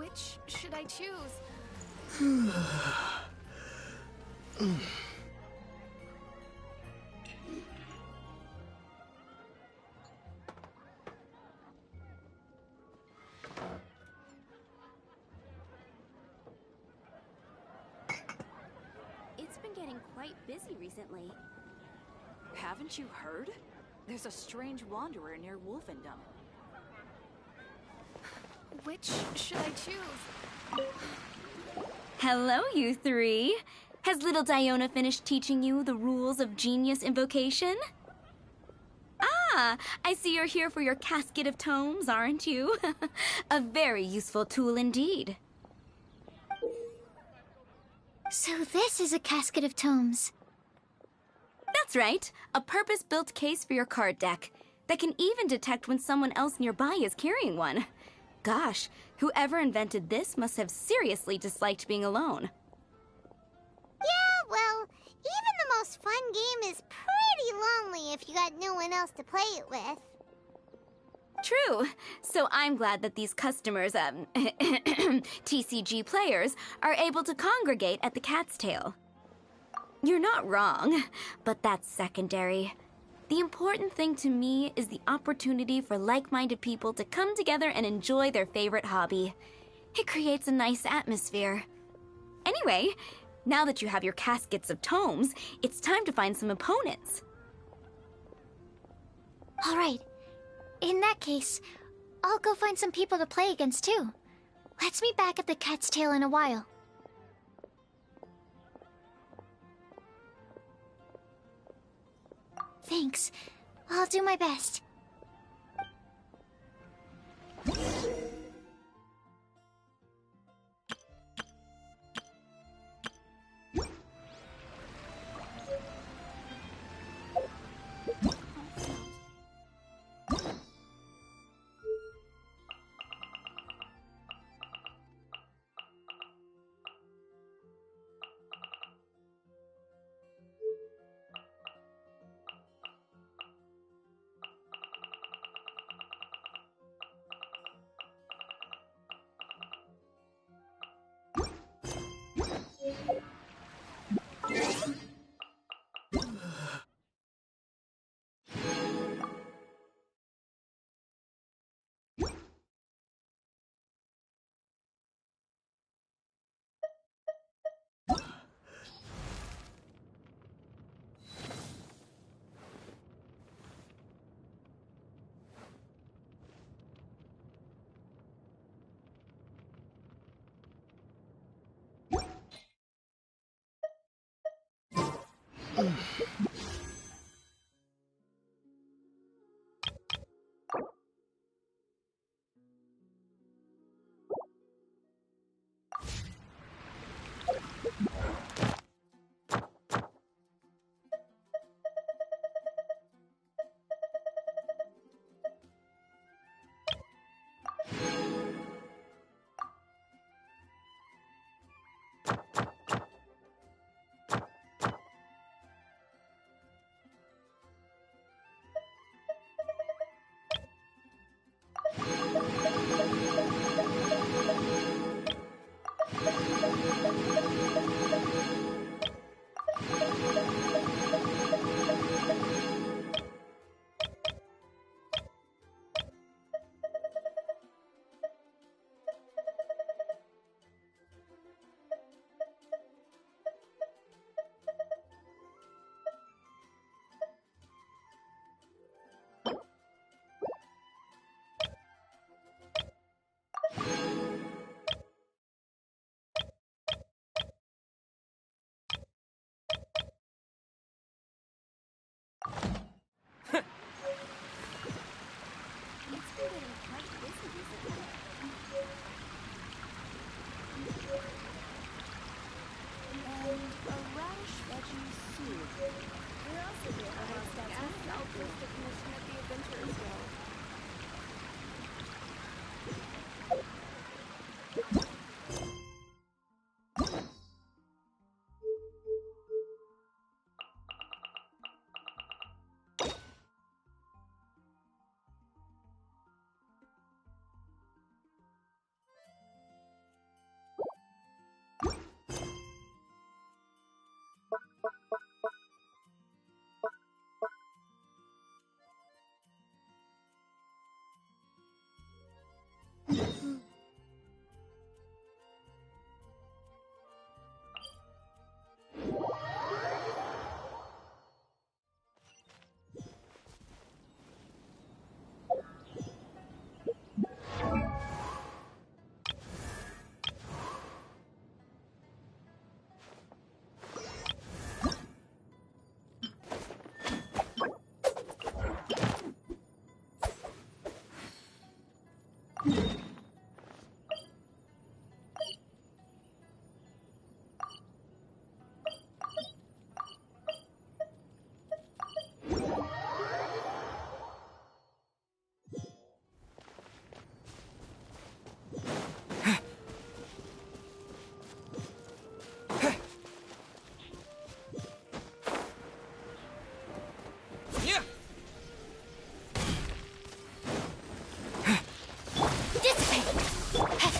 Which should I choose? It's been getting quite busy recently. Haven't you heard? There's a strange wanderer near Wolfendom. Which should I choose? Hello, you three. Has little Diona finished teaching you the rules of genius invocation? Ah, I see you're here for your casket of tomes, aren't you? A very useful tool indeed. So this is a casket of tomes. That's right, a purpose-built case for your card deck that can even detect when someone else nearby is carrying one. Gosh, whoever invented this must have seriously disliked being alone. Yeah, well, even the most fun game is pretty lonely if you got no one else to play it with. True. So I'm glad that these customers, TCG players, are able to congregate at the Cat's Tail. You're not wrong, but that's secondary. The important thing to me is the opportunity for like-minded people to come together and enjoy their favorite hobby. It creates a nice atmosphere. Anyway, now that you have your caskets of tomes, it's time to find some opponents. All right. In that case, I'll go find some people to play against too. Let's meet back at the Cat's Tail in a while. Thanks. I'll do my best.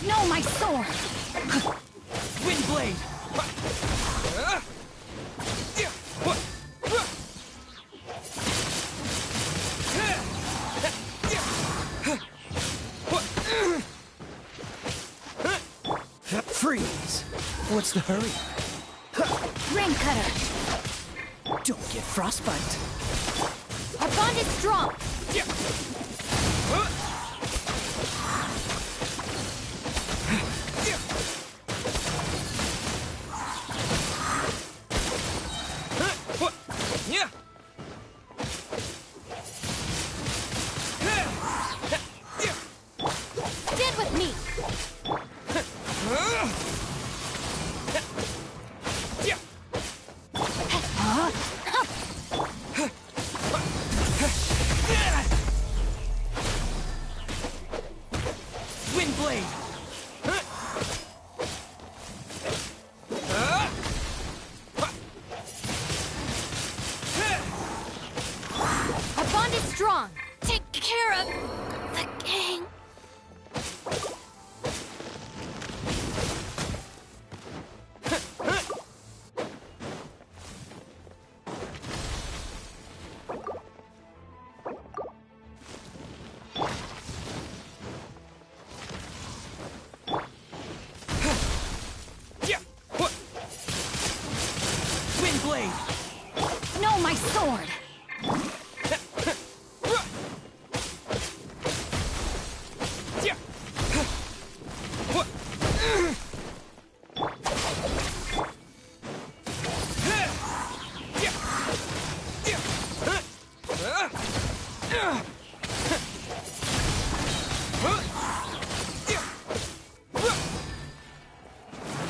No, my sword! Windblade! Freeze! What's the hurry? Rain cutter! Don't get frostbite. Our bond is strong! Stand with me! Windblade! Our bond is strong! Take care of the gang! Windblade! No, my sword!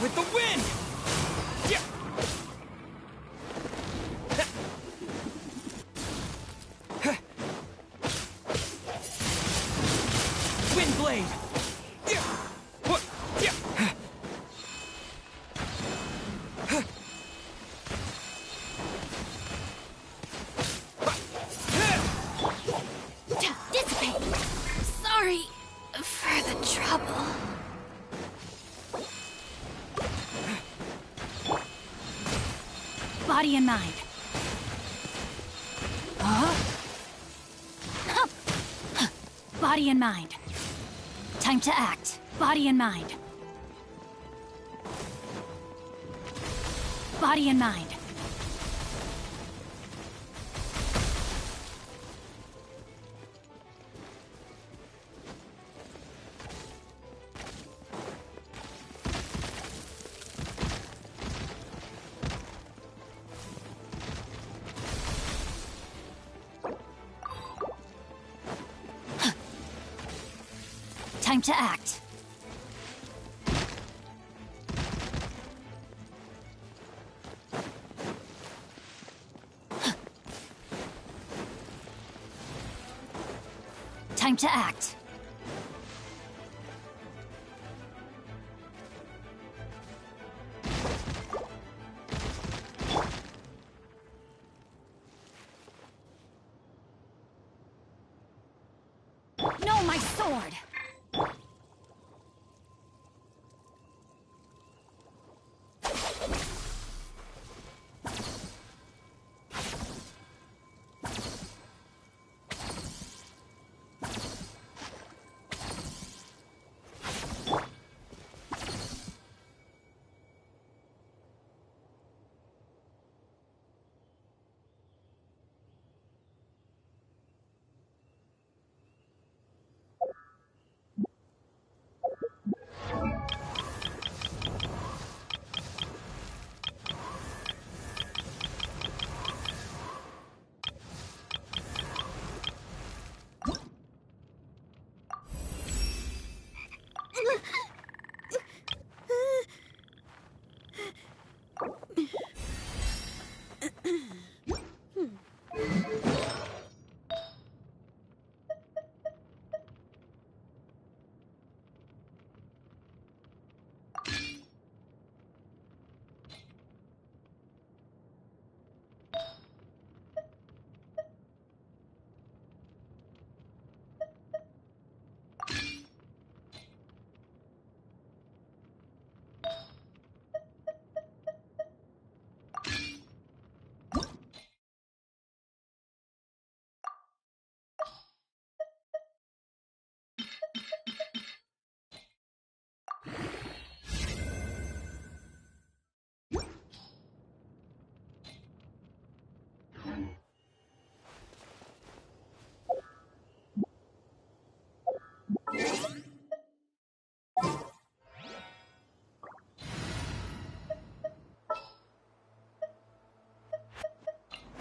With the wind! Windblade! Dissipate! Sorry for the trouble. Body and mind. Body and mind. Time to act. Body and mind. Body and mind. Time to act. Time to act. No, my sword!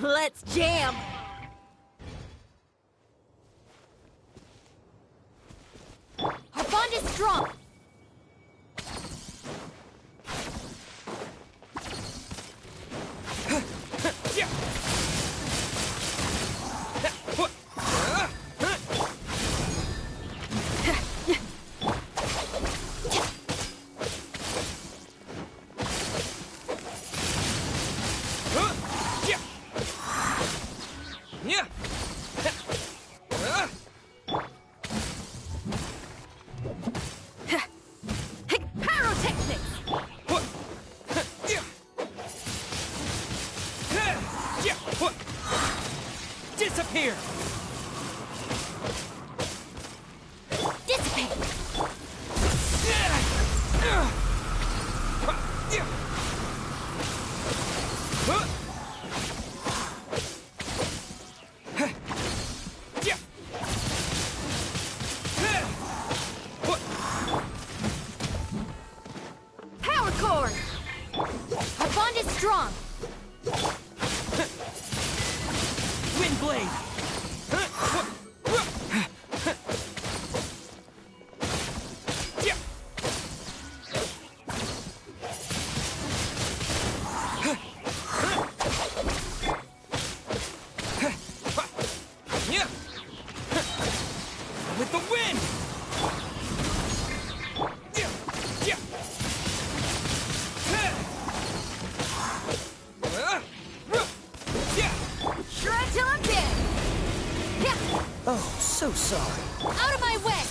Let's jam! Our bond is strong. Disappear! Dissipate. Power cord. Our bond is strong. Wind blade! With the wind! Shred till I'm dead. Oh, so sorry. Out of my way.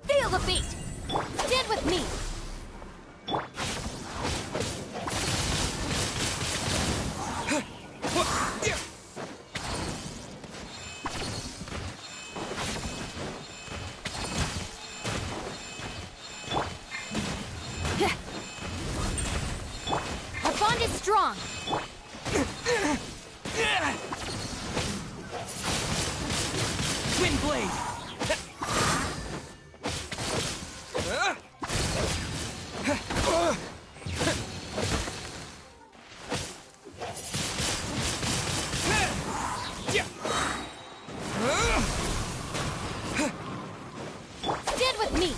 Feel the beat. Stand with me. Our bond is strong. Wind blade! Stand with me.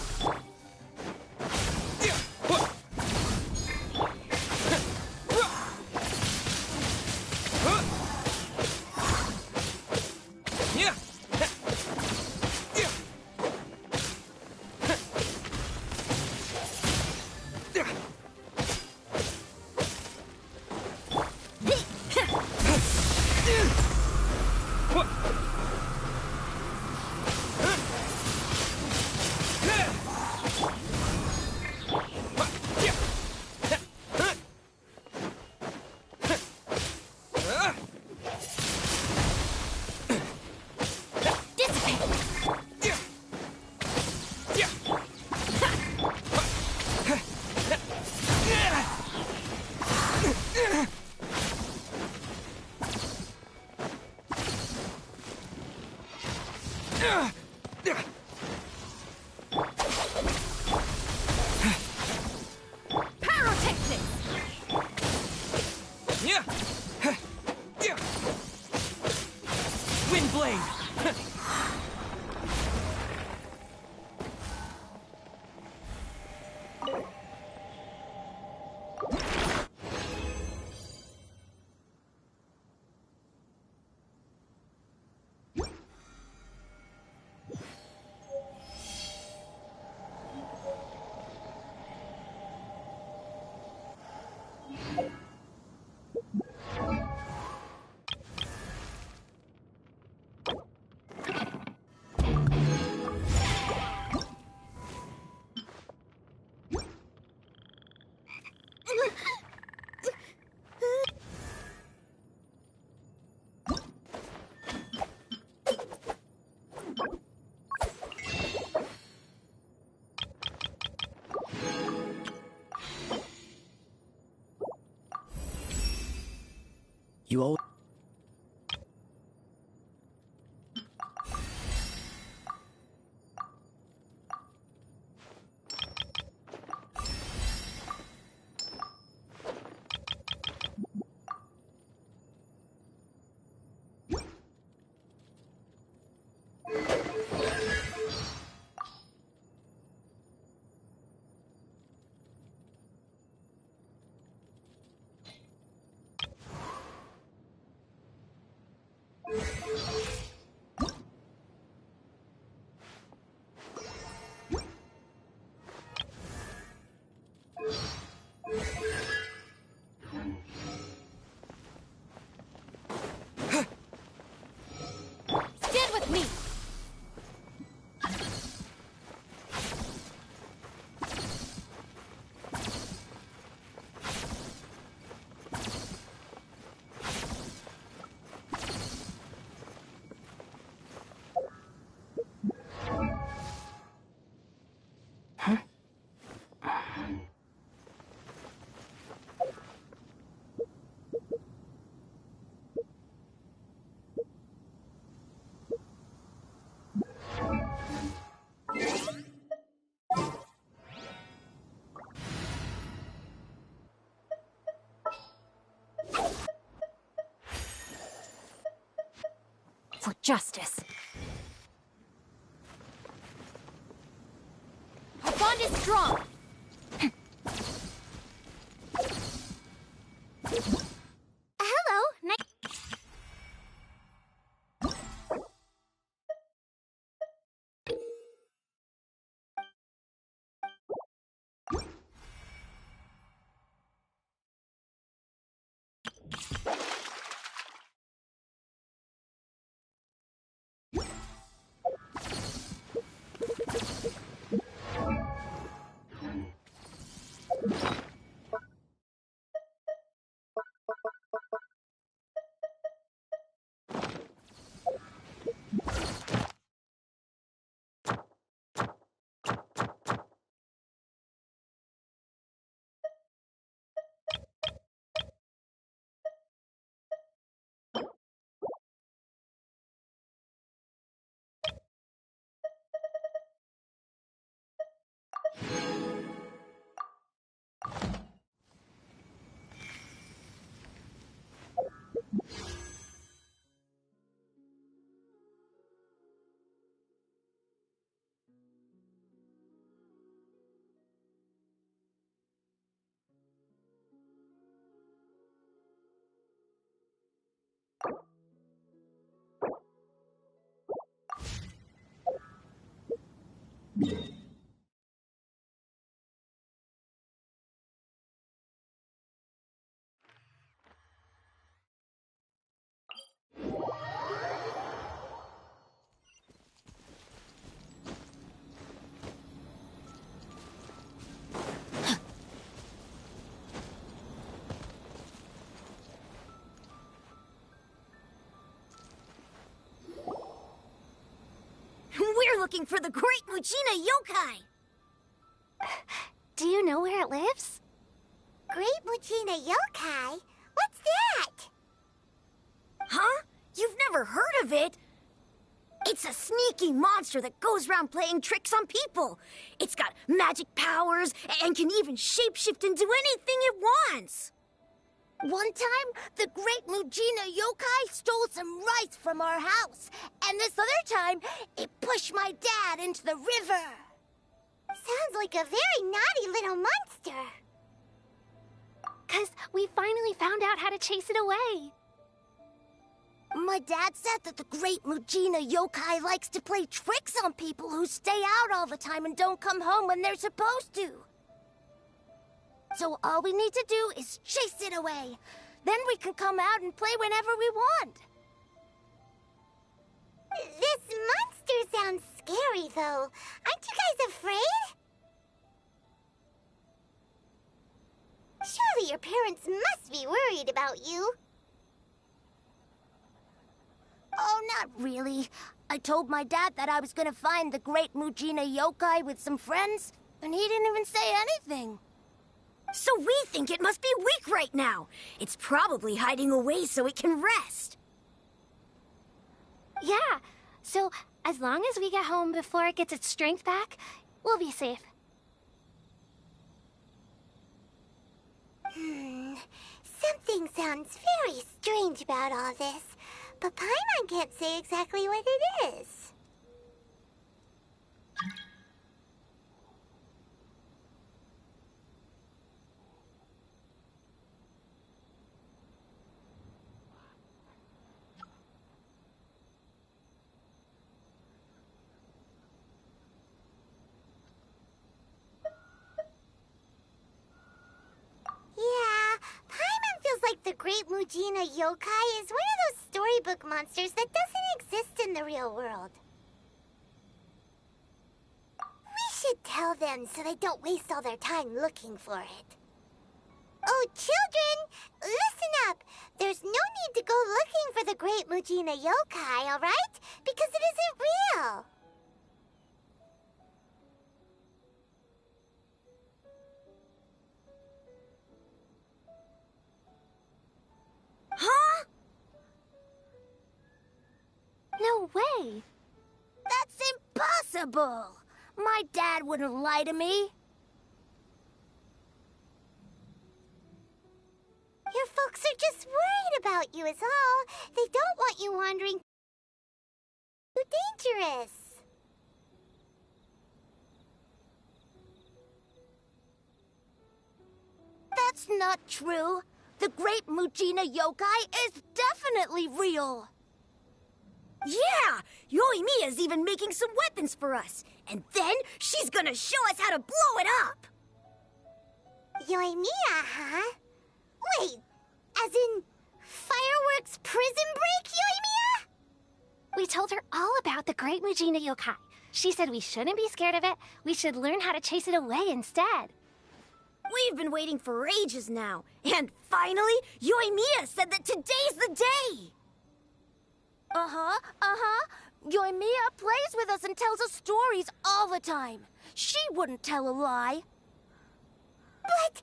for justice. Our bond is strong. Hello, nice. We're looking for the Great Mujina Yokai! Do you know where it lives? Great Mujina Yokai? What's that? Huh? You've never heard of it? It's a sneaky monster that goes around playing tricks on people. It's got magic powers and can even shapeshift into anything it wants. One time, the Great Mujina Yokai stole some rice from our house. And this other time, it pushed my dad into the river. Sounds like a very naughty little monster. 'Cause we finally found out how to chase it away. My dad said that the Great Mujina Yokai likes to play tricks on people who stay out all the time and don't come home when they're supposed to. So all we need to do is chase it away. Then we can come out and play whenever we want. This monster sounds scary, though. Aren't you guys afraid? Surely your parents must be worried about you. Oh, not really. I told my dad that I was gonna find the Great Mujina Yokai with some friends, and he didn't even say anything. So we think it must be weak right now. It's probably hiding away so it can rest. Yeah, so as long as we get home before it gets its strength back, we'll be safe. Something sounds very strange about all this, but Paimon can't say exactly what it is. Yeah, Paimon feels like the Great Mujina Yokai is one of those storybook monsters that doesn't exist in the real world. We should tell them so they don't waste all their time looking for it. Oh, children, listen up. There's no need to go looking for the Great Mujina Yokai, all right? Because it isn't real. Huh? No way! That's impossible! My dad wouldn't lie to me. Your folks are just worried about you is all. They don't want you wandering too dangerous. That's not true. The Great Mujina Yokai is definitely real. Yeah! Yoimiya's even making some weapons for us. And then she's gonna show us how to blow it up! Yoimiya, huh? Wait, as in fireworks prison break, Yoimiya? We told her all about the Great Mujina Yokai. She said we shouldn't be scared of it. We should learn how to chase it away instead. We've been waiting for ages now. And finally, Yoimiya said that today's the day! Yoimiya plays with us and tells us stories all the time. She wouldn't tell a lie. But...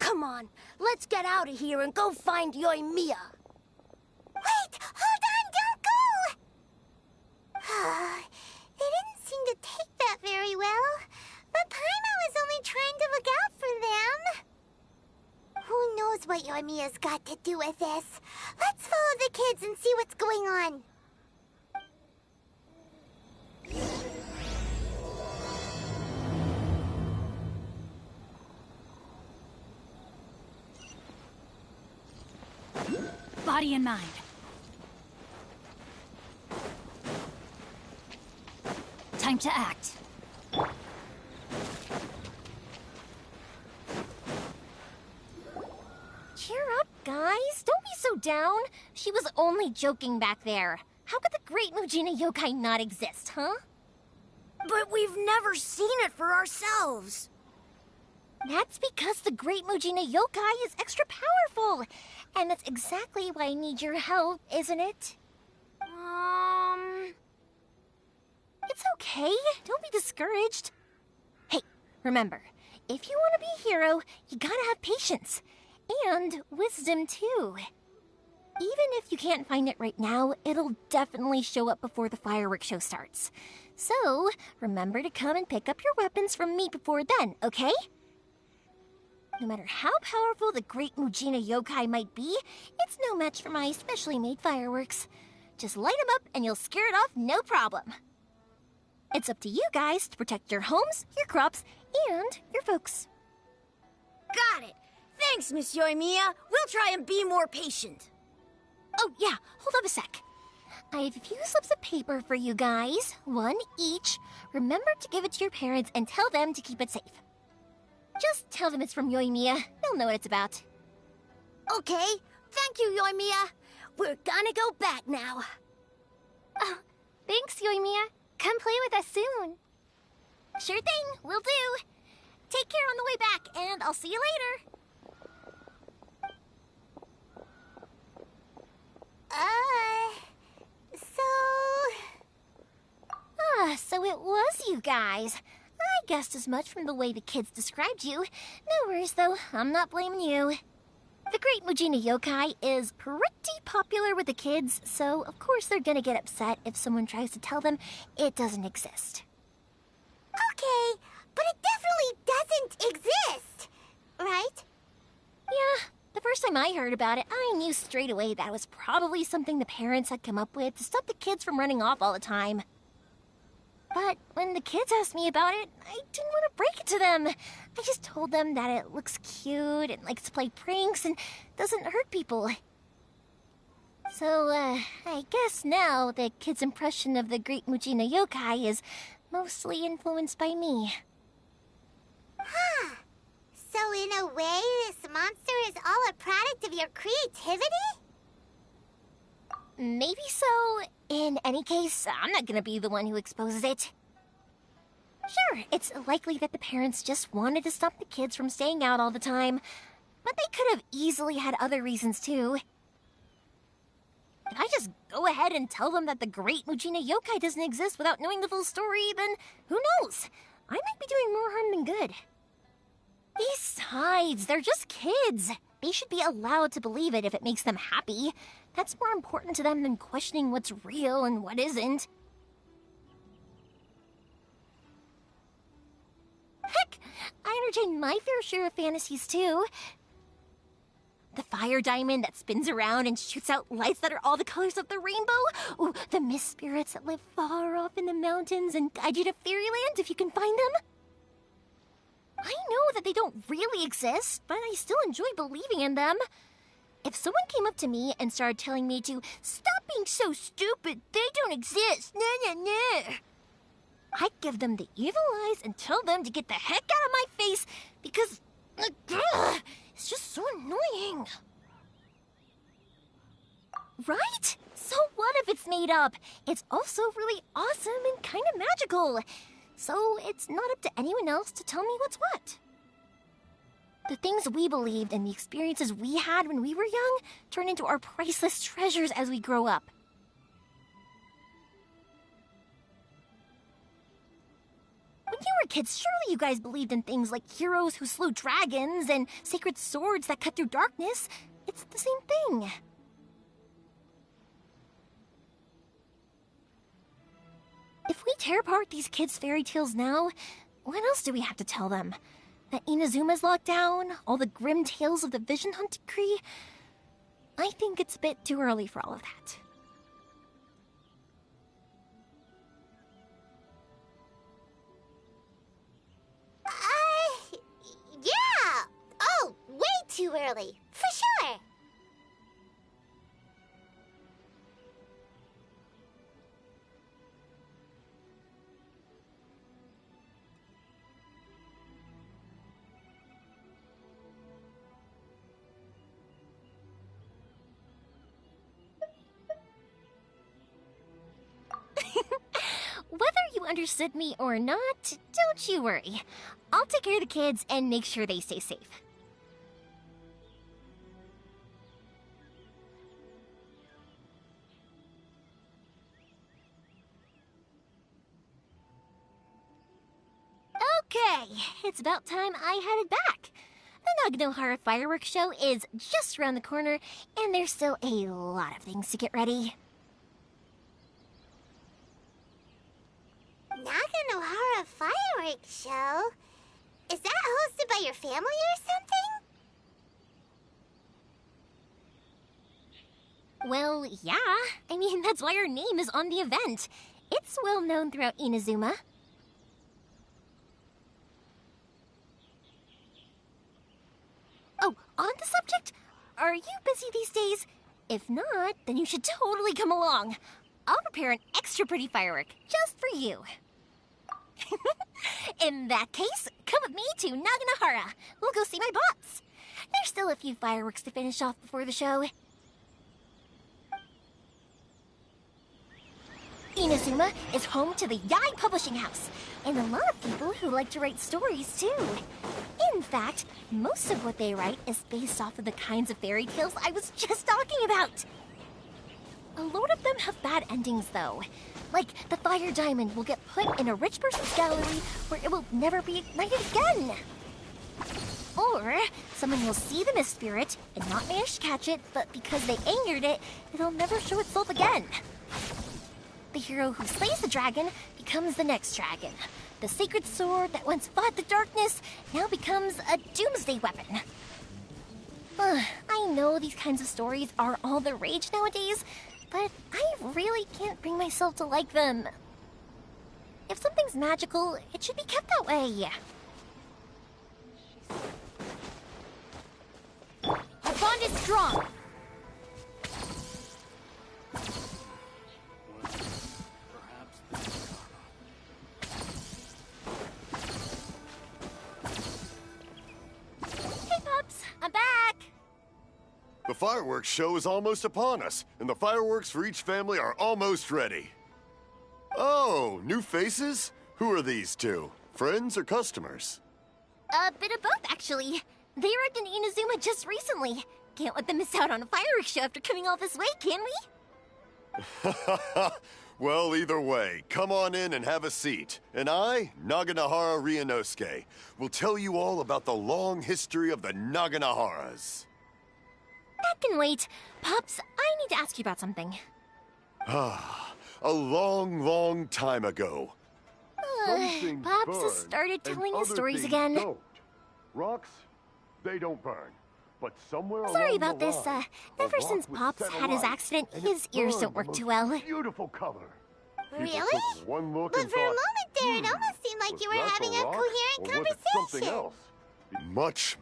Come on, let's get out of here and go find Yoimiya. Wait, hold on, don't go! They didn't seem to take that very well. But Paimon was only trying to look out for them. Who knows what Yoimiya's got to do with this? Let's follow the kids and see what's going on. Body and mind. Time to act. Cheer up, guys. Don't be so down. She was only joking back there. How could the Great Mujina Yokai not exist, huh? But we've never seen it for ourselves. That's because the Great Mujina Yokai is extra powerful. And that's exactly why I need your help, isn't it? It's okay. Don't be discouraged. Hey, remember, if you want to be a hero, you gotta have patience. And wisdom, too. Even if you can't find it right now, it'll definitely show up before the fireworks show starts. So, remember to come and pick up your weapons from me before then, okay? No matter how powerful the Great Mujina Yokai might be, it's no match for my specially made fireworks. Just light them up and you'll scare it off no problem. It's up to you guys to protect your homes, your crops, and your folks. Got it. Thanks, Miss Yoimiya. We'll try and be more patient. Oh, yeah, hold up a sec. I have a few slips of paper for you guys, one each. Remember to give it to your parents and tell them to keep it safe. Just tell them it's from Yoimiya. They'll know what it's about. Okay. Thank you, Yoimiya. We're gonna go back now. Oh, thanks, Yoimiya. Come play with us soon. Sure thing, will do. Take care on the way back, and I'll see you later. So it was you guys. I guessed as much from the way the kids described you. No worries, though. I'm not blaming you. The Great Mujina Yokai is pretty popular with the kids, so of course they're gonna get upset if someone tries to tell them it doesn't exist. Okay, but it definitely doesn't exist, right? Yeah, the first time I heard about it, I knew straight away that was probably something the parents had come up with to stop the kids from running off all the time. But when the kids asked me about it, I didn't want to break it to them. I just told them that it looks cute and likes to play pranks and doesn't hurt people. So, I guess now the kids' impression of the Great Mujina Yokai is mostly influenced by me. Huh. So in a way, this monster is all a product of your creativity? Maybe so. In any case, I'm not gonna be the one who exposes it. Sure, it's likely that the parents just wanted to stop the kids from staying out all the time, but they could have easily had other reasons too. If I just go ahead and tell them that the Great Mujina Yokai doesn't exist without knowing the full story, then who knows? I might be doing more harm than good. Besides, they're just kids. They should be allowed to believe it if it makes them happy. That's more important to them than questioning what's real and what isn't. Heck, I entertain my fair share of fantasies too. The fire diamond that spins around and shoots out lights that are all the colors of the rainbow. Ooh, the mist spirits that live far off in the mountains and guide you to fairyland if you can find them. I know that they don't really exist, but I still enjoy believing in them. If someone came up to me and started telling me to stop being so stupid, they don't exist, nah. I'd give them the evil eyes and tell them to get the heck out of my face because it's just so annoying. Right? So what if it's made up? It's also really awesome and kind of magical. So it's not up to anyone else to tell me what's what. The things we believed and the experiences we had when we were young turn into our priceless treasures as we grow up. When you were kids, surely you guys believed in things like heroes who slew dragons and sacred swords that cut through darkness. It's the same thing. If we tear apart these kids' fairy tales now, what else do we have to tell them? That Inazuma's locked down? All the grim tales of the Vision Hunt decree? I think it's a bit too early for all of that. Yeah! Oh, way too early. For sure. Whether you understood me or not, don't you worry. I'll take care of the kids and make sure they stay safe. Okay, it's about time I headed back. The Naganohara fireworks show is just around the corner, and there's still a lot of things to get ready. Naganohara fireworks show? Is that hosted by your family or something? Well, yeah. I mean, that's why our name is on the event. It's well known throughout Inazuma. Oh, on the subject, are you busy these days? If not, then you should totally come along. I'll prepare an extra pretty firework just for you. In that case, come with me to Naganohara. We'll go see my boss. There's still a few fireworks to finish off before the show. Inazuma is home to the Yai Publishing House, and a lot of people who like to write stories too. In fact, most of what they write is based off of the kinds of fairy tales I was just talking about. A lot of them have bad endings, though. Like, the fire diamond will get put in a rich person's gallery where it will never be ignited again. Or, someone will see the mist spirit and not manage to catch it, but because they angered it, it'll never show itself again. The hero who slays the dragon becomes the next dragon. The sacred sword that once fought the darkness now becomes a doomsday weapon. I know these kinds of stories are all the rage nowadays, but I really can't bring myself to like them. If something's magical, it should be kept that way. Our bond is strong. Hey, Pups, I'm back. The fireworks show is almost upon us, and the fireworks for each family are almost ready. Oh, new faces? Who are these two? Friends or customers? A bit of both, actually. They arrived in Inazuma just recently. Can't let them miss out on a fireworks show after coming all this way, can we? Well, either way, come on in and have a seat. And I, Naganohara Ryunosuke, will tell you all about the long history of the Naganoharas. That can wait. Pops, I need to ask you about something. A long, long time ago. Pops has started telling his stories again. Don't. Rocks, they don't burn. But somewhere Sorry along about the this. line, a Ever rock since was Pops set had his alight, accident, and his it ears burned don't the work most too well. Beautiful color. People Really? took one look But and for a thought, moment there, it almost seemed like was you were that having the a rock, coherent or was it conversation. something else?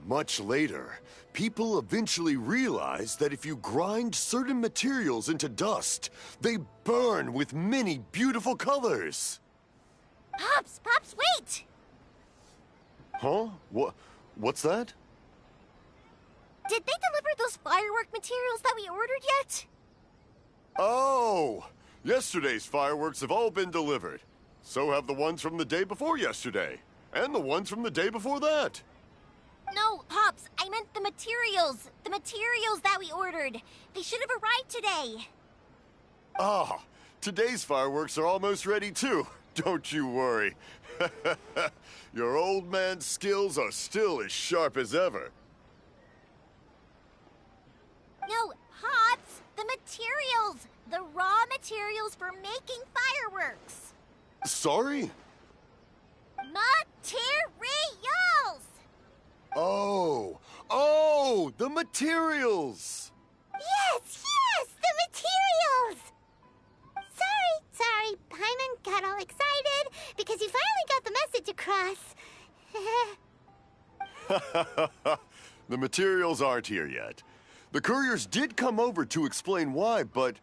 Much later, people eventually realized that if you grind certain materials into dust, they burn with many beautiful colors. Pops, wait! Huh? What's that? Did they deliver those firework materials that we ordered yet? Oh! Yesterday's fireworks have all been delivered. So have the ones from the day before yesterday. And the ones from the day before that. No, Pops, I meant the materials. The materials that we ordered. They should have arrived today. Ah, today's fireworks are almost ready too. Don't you worry. Your old man's skills are still as sharp as ever. No, Pops, the materials. The raw materials for making fireworks. Sorry? Materials! Oh, the materials! Yes, the materials! Sorry, Paimon got all excited because you finally got the message across. The materials aren't here yet. The couriers did come over to explain why, but,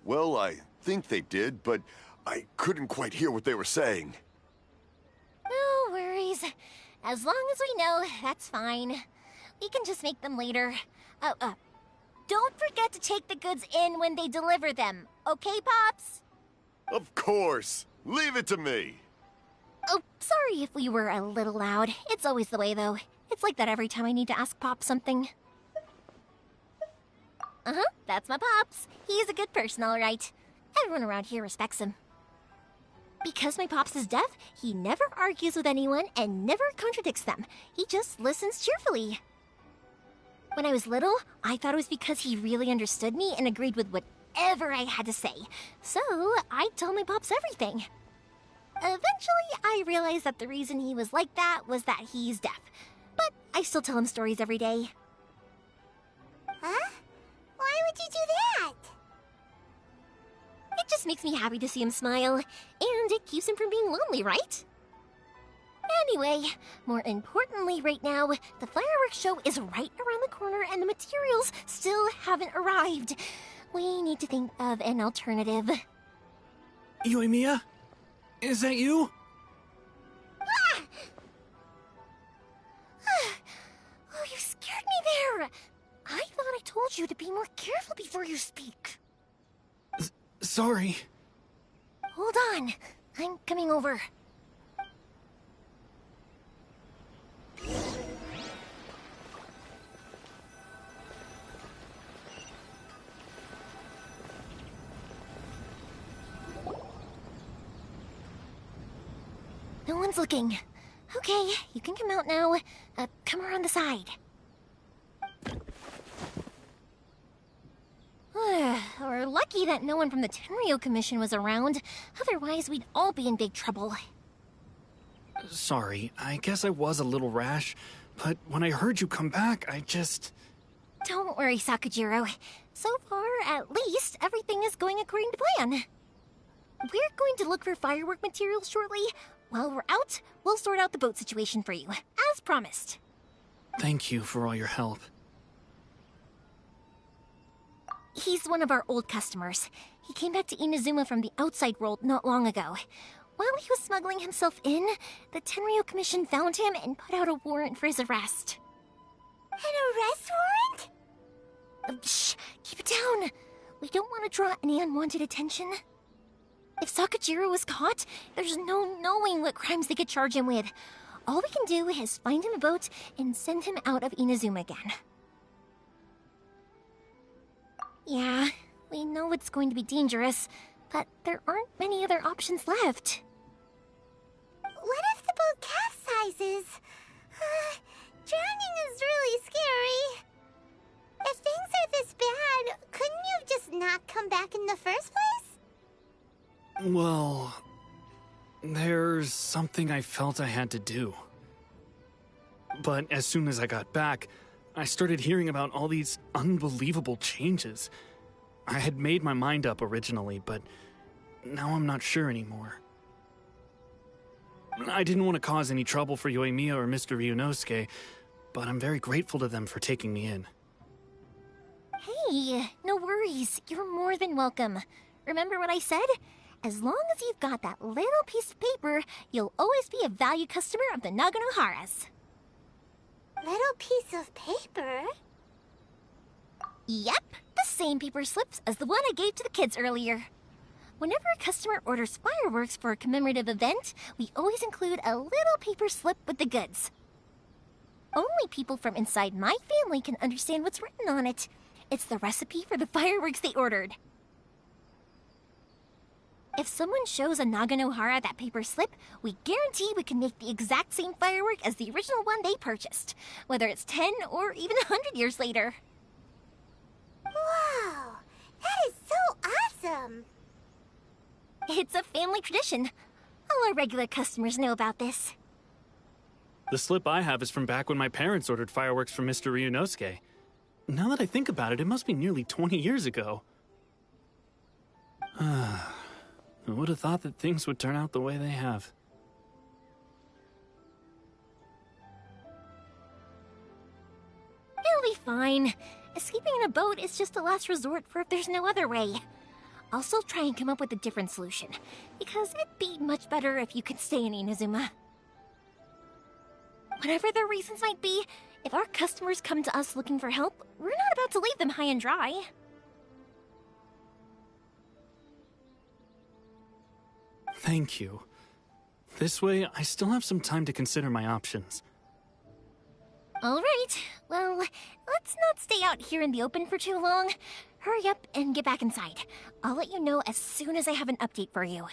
well, I think they did, but I couldn't quite hear what they were saying. No worries. As long as we know, that's fine. We can just make them later. Don't forget to take the goods in when they deliver them. Okay, Pops? Of course. Leave it to me. Oh, sorry if we were a little loud. It's always the way, though. It's like that every time I need to ask Pop something. Uh-huh, that's my Pops. He's a good person, all right. Everyone around here respects him. Because my Pops is deaf, he never argues with anyone and never contradicts them. He just listens cheerfully. When I was little, I thought it was because he really understood me and agreed with whatever I had to say. So, I told my Pops everything. Eventually, I realized that the reason he was like that was that he's deaf. But I still tell him stories every day. Huh? Why would you do that? It just makes me happy to see him smile, and it keeps him from being lonely, right? Anyway, more importantly right now, the fireworks show is right around the corner and the materials still haven't arrived. We need to think of an alternative. Yoimiya? Is that you? Ah! Oh, you scared me there! I thought I told you to be more careful before you speak. Sorry. Hold on, I'm coming over. No one's looking. Okay, you can come out now. Come around the side. We're lucky that no one from the Tenryo Commission was around. Otherwise, we'd all be in big trouble. Sorry, I guess I was a little rash, but when I heard you come back, I just... Don't worry, Sakujiro. So far, at least, everything is going according to plan. We're going to look for firework materials shortly. While we're out, we'll sort out the boat situation for you, as promised. Thank you for all your help. He's one of our old customers. He came back to Inazuma from the outside world not long ago. While he was smuggling himself in, the Tenryo Commission found him and put out a warrant for his arrest. An arrest warrant? Shh! Keep it down! We don't want to draw any unwanted attention. If Sakujiro was caught, there's no knowing what crimes they could charge him with. All we can do is find him a boat and send him out of Inazuma again. Yeah, we know it's going to be dangerous, but there aren't many other options left. What if the boat capsizes? Drowning is really scary. If things are this bad, couldn't you have just not come back in the first place? Well, there's something I felt I had to do. But as soon as I got back, I started hearing about all these unbelievable changes. I had made my mind up originally, but now I'm not sure anymore. I didn't want to cause any trouble for Yoimiya or Mr. Ryunosuke, but I'm very grateful to them for taking me in. Hey, no worries. You're more than welcome. Remember what I said? As long as you've got that little piece of paper, you'll always be a valued customer of the Naganoharas. Little piece of paper? Yep, the same paper slips as the one I gave to the kids earlier. Whenever a customer orders fireworks for a commemorative event, we always include a little paper slip with the goods. Only people from inside my family can understand what's written on it. It's the recipe for the fireworks they ordered. If someone shows a Naganohara that paper slip, we guarantee we can make the exact same firework as the original one they purchased, whether it's 10 or even 100 years later. Wow, that is so awesome! It's a family tradition. All our regular customers know about this. The slip I have is from back when my parents ordered fireworks from Mr. Ryunosuke. Now that I think about it, it must be nearly 20 years ago. I would have thought that things would turn out the way they have. It'll be fine. Escaping in a boat is just a last resort for if there's no other way. I'll still try and come up with a different solution, because it'd be much better if you could stay in Inazuma. Whatever their reasons might be, if our customers come to us looking for help, we're not about to leave them high and dry. Thank you. This way, I still have some time to consider my options. All right, well, let's not stay out here in the open for too long. Hurry up and get back inside. I'll let you know as soon as I have an update for you.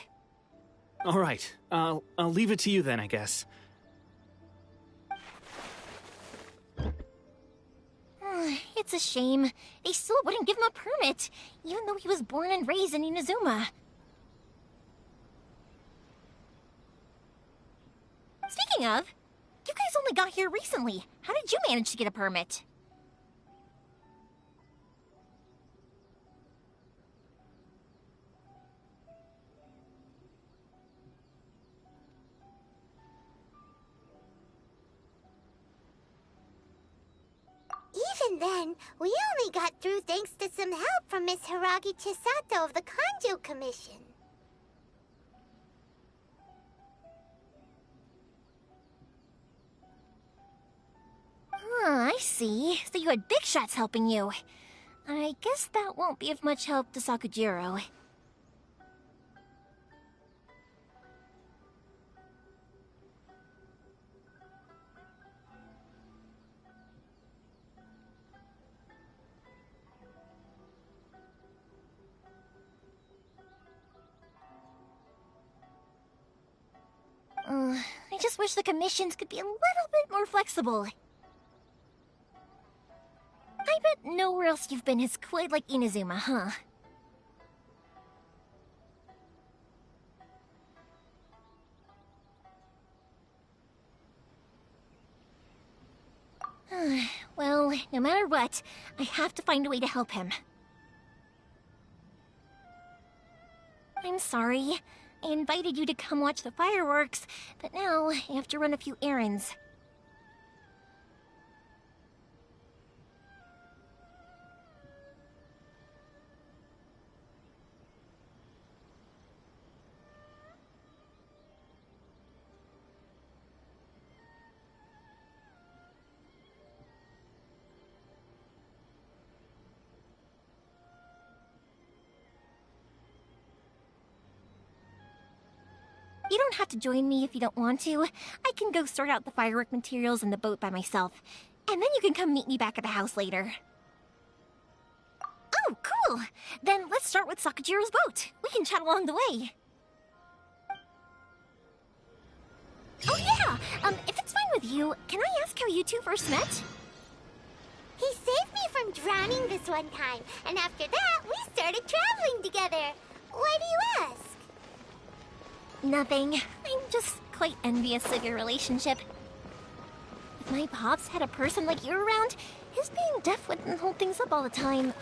All right, I'll leave it to you then, I guess. It's a shame. They still wouldn't give him a permit, even though he was born and raised in Inazuma. Speaking of, you guys only got here recently. How did you manage to get a permit? Even then, we only got through thanks to some help from Miss Hiragi Chisato of the Kanjo Commission. I see. So you had big shots helping you. I guess that won't be of much help to Sakujiro. I just wish the commissions could be a little bit more flexible. I bet nowhere else you've been is quite like Inazuma, huh? Well, no matter what, I have to find a way to help him. I'm sorry. I invited you to come watch the fireworks, but now I have to run a few errands. You don't have to join me if you don't want to. I can go sort out the firework materials in the boat by myself. And then you can come meet me back at the house later. Oh, cool! Then let's start with Sakujiro's boat. We can chat along the way. Oh yeah! If it's fine with you, can I ask how you two first met? He saved me from drowning this one time, and after that, we started traveling together. Why do you ask? Nothing. I'm just quite envious of your relationship. If If my pops had a person like you around, his being deaf wouldn't hold things up all the time.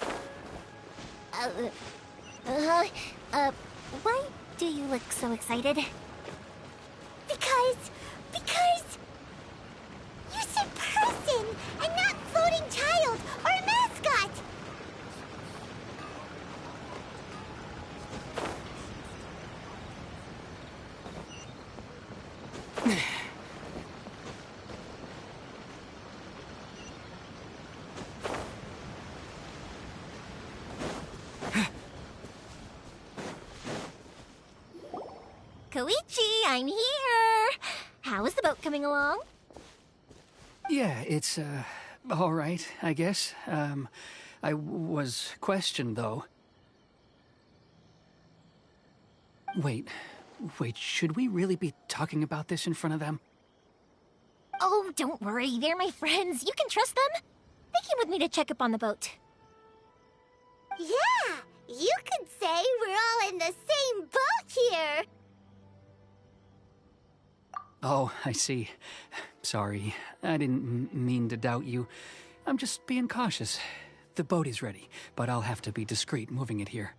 Why do you look so excited? Because you said person and not floating child or mascot. Koichi, I'm here! How is the boat coming along? Yeah, it's, all right, I guess. I was questioned, though. Wait, should we really be talking about this in front of them? Oh, don't worry, they're my friends. You can trust them. They came with me to check up on the boat. Yeah, you could say we're all in the same boat here. Oh, I see. Sorry, I didn't mean to doubt you. I'm just being cautious. The boat is ready, but I'll have to be discreet moving it here.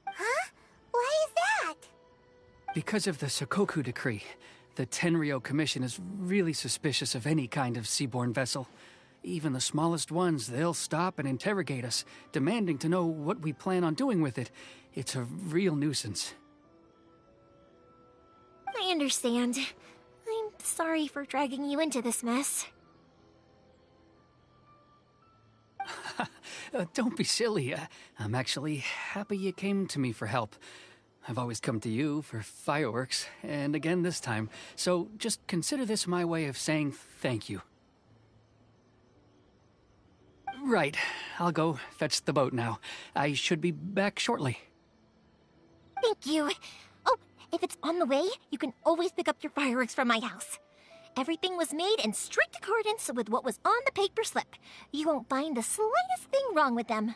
Huh? Why is that? Because of the Sokoku Decree, the Tenryou Commission is really suspicious of any kind of seaborne vessel. Even the smallest ones, they'll stop and interrogate us, demanding to know what we plan on doing with it. It's a real nuisance. I understand. I'm sorry for dragging you into this mess. Don't be silly. I'm actually happy you came to me for help. I've always come to you for fireworks, and again this time. So just consider this my way of saying thank you. Right. I'll go fetch the boat now. I should be back shortly. Thank you. Oh, if it's on the way, you can always pick up your fireworks from my house. Everything was made in strict accordance with what was on the paper slip. You won't find the slightest thing wrong with them.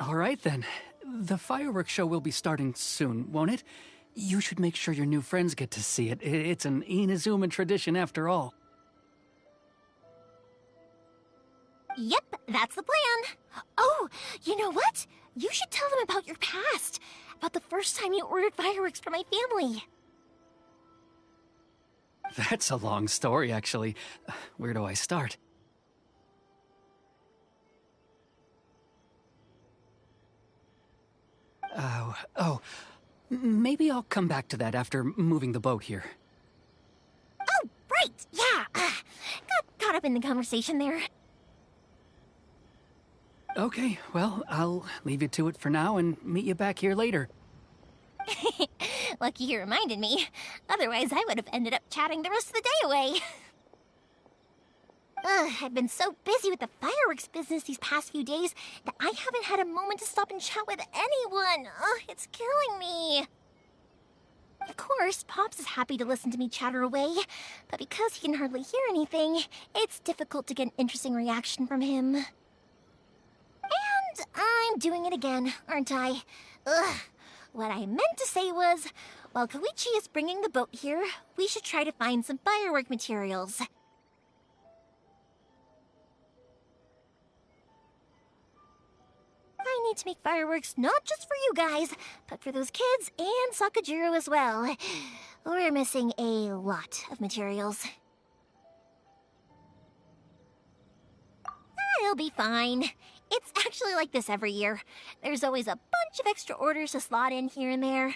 All right, then. The fireworks show will be starting soon, won't it? You should make sure your new friends get to see it. It's an Inazuma tradition after all. Yep, that's the plan. Oh, you know what? You should tell them about your past. About the first time you ordered fireworks for my family. That's a long story, actually. Where do I start? Maybe I'll come back to that after moving the boat here. Oh, right, yeah. Got caught up in the conversation there. Okay, well, I'll leave you to it for now and meet you back here later. Lucky you reminded me. Otherwise, I would have ended up chatting the rest of the day away. I've been so busy with the fireworks business these past few days that I haven't had a moment to stop and chat with anyone. It's killing me. Of course, Pops is happy to listen to me chatter away, but because he can hardly hear anything, it's difficult to get an interesting reaction from him. And I'm doing it again, aren't I? What I meant to say was, while Koichi is bringing the boat here, we should try to find some firework materials. I need to make fireworks not just for you guys, but for those kids and Sakajiro as well. We're missing a lot of materials. It'll be fine. It's actually like this every year. There's always a bunch of extra orders to slot in here and there.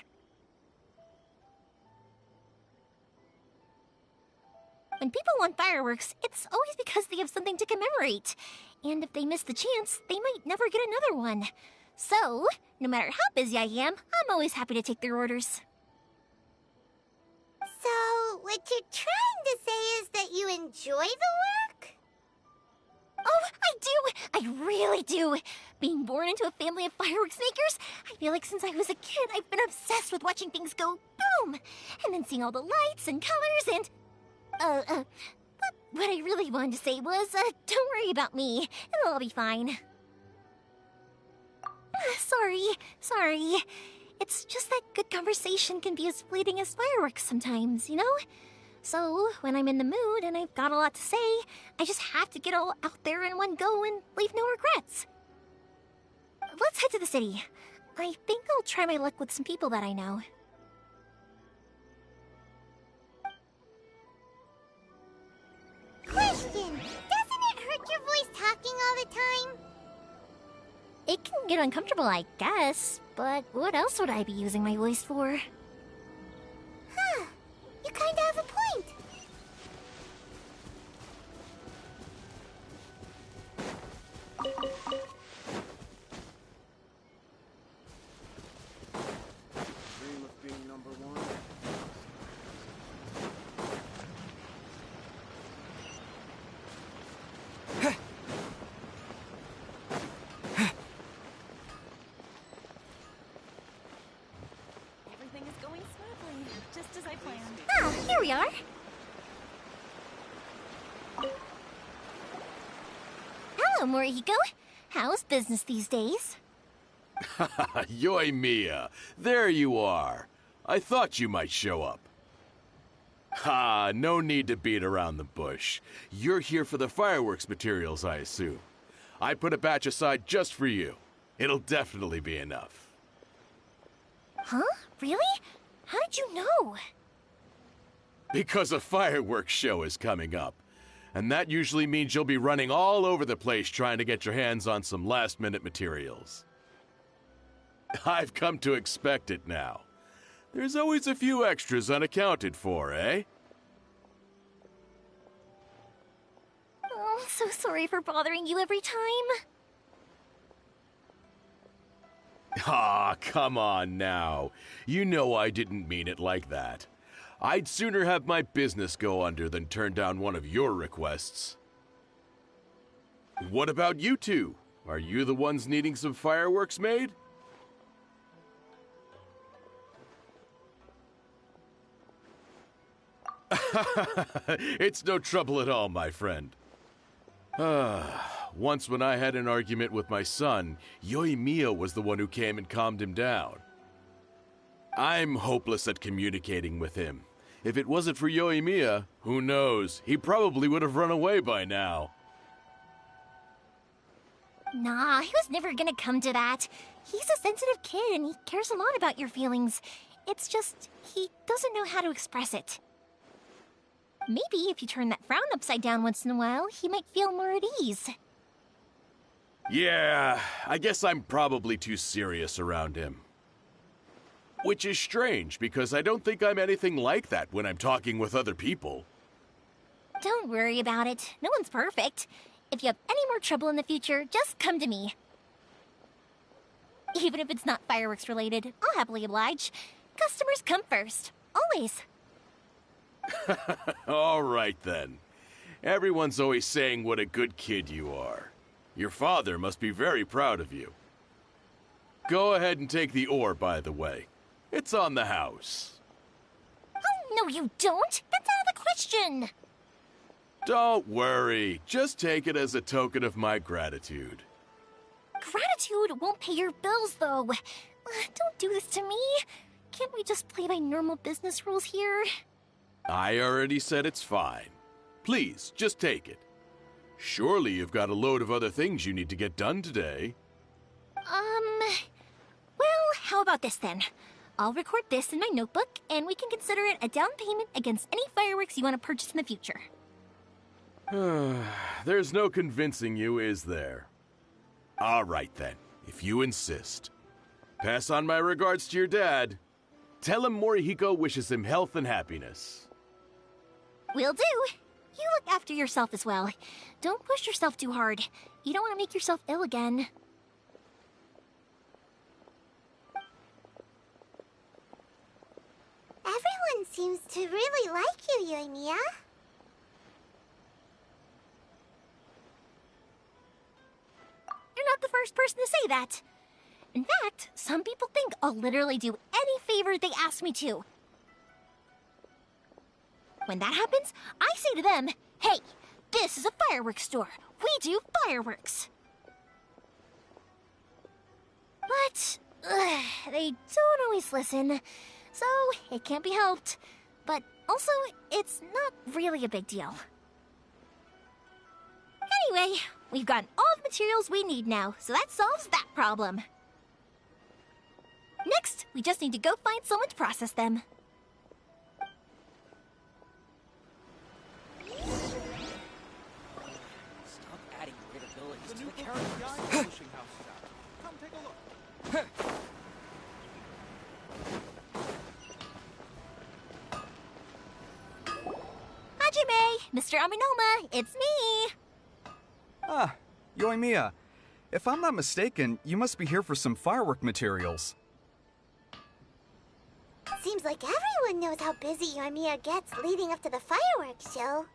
When people want fireworks, it's always because they have something to commemorate. And if they miss the chance, they might never get another one. So, no matter how busy I am, I'm always happy to take their orders. So, what you're trying to say is that you enjoy the work? Oh, I do! I really do! Being born into a family of fireworks makers, I feel like since I was a kid, I've been obsessed with watching things go boom! And then seeing all the lights and colors and... But what I really wanted to say was, don't worry about me. It'll all be fine. Sorry. It's just that good conversation can be as fleeting as fireworks sometimes, you know? So, when I'm in the mood and I've got a lot to say, I just have to get all out there in one go and leave no regrets. Let's head to the city. I think I'll try my luck with some people that I know. Question! Doesn't it hurt your voice talking all the time? It can get uncomfortable, I guess, but what else would I be using my voice for? Huh. You kinda have a point. Dream of being number one. Everything is going smoothly, just as I planned. Ah, here we are. Hello, Morihiko. How's business these days? Yoimiya, there you are. I thought you might show up. Ha, no need to beat around the bush. You're here for the fireworks materials, I assume. I put a batch aside just for you. It'll definitely be enough. Huh? Really? How did you know? Because a fireworks show is coming up. And that usually means you'll be running all over the place trying to get your hands on some last-minute materials. I've come to expect it now. There's always a few extras unaccounted for, eh? Oh, I'm so sorry for bothering you every time. Ah, come on now. You know I didn't mean it like that. I'd sooner have my business go under than turn down one of your requests. What about you two? Are you the ones needing some fireworks made? It's no trouble at all, my friend. Once when I had an argument with my son, Yoimiya was the one who came and calmed him down. I'm hopeless at communicating with him. If it wasn't for Yoimiya, who knows, he probably would have run away by now. Nah, he was never gonna come to that. He's a sensitive kid and he cares a lot about your feelings. It's just, he doesn't know how to express it. Maybe if you turn that frown upside down once in a while, he might feel more at ease. Yeah, I guess I'm probably too serious around him. Which is strange, because I don't think I'm anything like that when I'm talking with other people. Don't worry about it. No one's perfect. If you have any more trouble in the future, just come to me. Even if it's not fireworks related, I'll happily oblige. Customers come first. Always. All right, then. Everyone's always saying what a good kid you are. Your father must be very proud of you. Go ahead and take the ore, by the way. It's on the house. Oh, no you don't! That's out of the question! Don't worry. Just take it as a token of my gratitude. Gratitude won't pay your bills, though. Don't do this to me. Can't we just play by normal business rules here? I already said it's fine. Please, just take it. Surely you've got a load of other things you need to get done today. Well, how about this then? I'll record this in my notebook, and we can consider it a down payment against any fireworks you want to purchase in the future. There's no convincing you, is there? All right then, if you insist. Pass on my regards to your dad. Tell him Morihiko wishes him health and happiness. Will do. You look after yourself as well. Don't push yourself too hard. You don't want to make yourself ill again. Everyone seems to really like you, Yoimiya. You're not the first person to say that. In fact, some people think I'll literally do any favor they ask me to. When that happens, I say to them, hey, this is a fireworks store. We do fireworks. But they don't always listen, so it can't be helped. But Also, it's not really a big deal. Anyway, we've got all the materials we need now, so that solves that problem. Next, we just need to go find someone to process them. Stop adding weird abilities to the characters. Publishing house is out. Come take a look. Hajime, Mr. Aminoma, it's me! Ah, Yoimiya. If I'm not mistaken, you must be here for some firework materials. Seems like everyone knows how busy Yoimiya gets leading up to the fireworks show.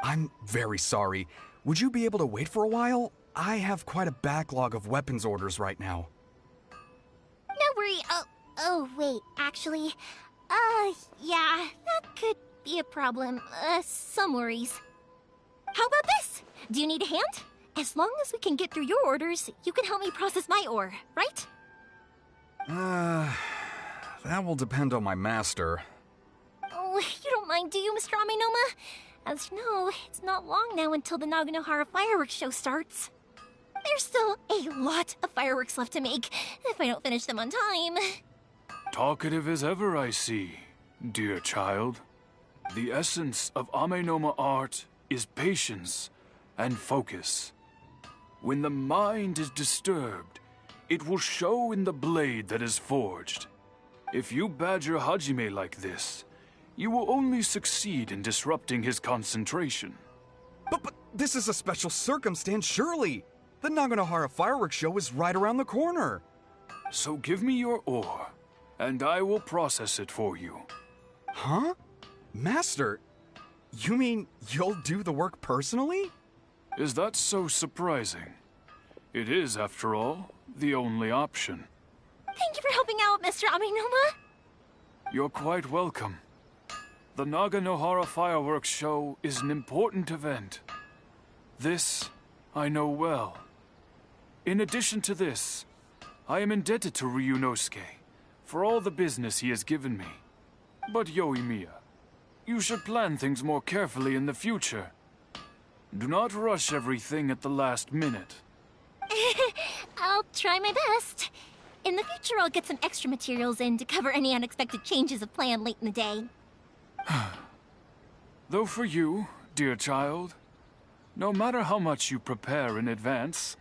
I'm very sorry. Would you be able to wait for a while? I have quite a backlog of weapons orders right now. No worry. Oh, wait, actually, yeah, that could be a problem. Some worries. How about this? Do you need a hand? As long as we can get through your orders, you can help me process my ore, right? That will depend on my master. Oh, you don't mind, do you, Mr. Aminoma? As you know, it's not long now until the Naganohara fireworks show starts. There's still a lot of fireworks left to make, if I don't finish them on time. Talkative as ever, I see, dear child. The essence of Amenoma art is patience and focus. When the mind is disturbed, it will show in the blade that is forged. If you badger Hajime like this, you will only succeed in disrupting his concentration. But this is a special circumstance, surely. The Naganohara fireworks show is right around the corner. So give me your ore, and I will process it for you. Huh? Master, you mean you'll do the work personally? Is that so surprising? It is, after all, the only option. Thank you for helping out, Mr. Aminoma. You're quite welcome. The Naganohara fireworks show is an important event. This I know well. In addition to this, I am indebted to Ryunosuke for all the business he has given me. But Yoimiya, you should plan things more carefully in the future. Do not rush everything at the last minute. I'll try my best. In the future, I'll get some extra materials in to cover any unexpected changes of plan late in the day. Though for you, dear child, no matter how much you prepare in advance,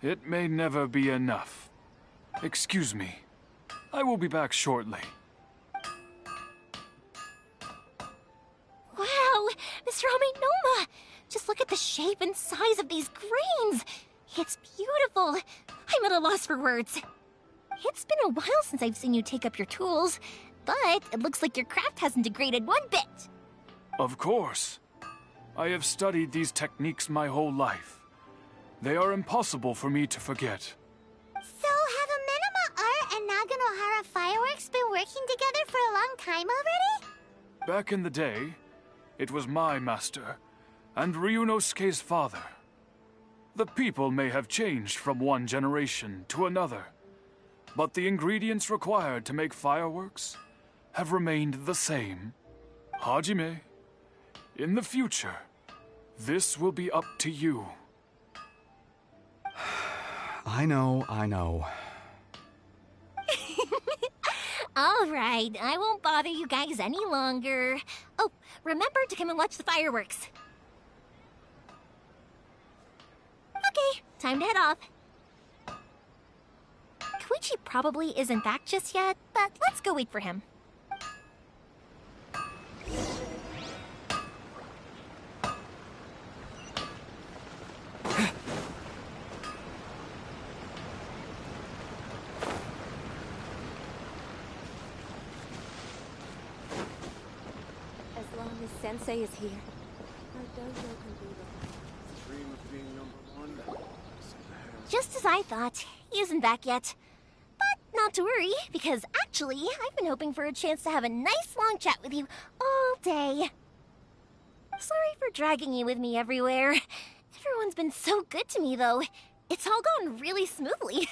it may never be enough. Excuse me. I will be back shortly. Wow, Mr. Aminoma! Just look at the shape and size of these grains! It's beautiful! I'm at a loss for words. It's been a while since I've seen you take up your tools, but it looks like your craft hasn't degraded one bit. Of course. I have studied these techniques my whole life. They are impossible for me to forget. So have Amenoma Art and Naganohara Fireworks been working together for a long time already? Back in the day, it was my master and Ryunosuke's father. The people may have changed from one generation to another, but the ingredients required to make fireworks have remained the same. Hajime, in the future, this will be up to you. I know. All right, I won't bother you guys any longer. Oh, remember to come and watch the fireworks. Okay, time to head off. Koichi probably isn't back just yet, but let's go wait for him. As long as Sensei is here, our dojo can be the Dream of being number one. Just as I thought, he isn't back yet. But not to worry, because actually, I've been hoping for a chance to have a nice long chat with you all day. Sorry for dragging you with me everywhere. Everyone's been so good to me, though. It's all gone really smoothly.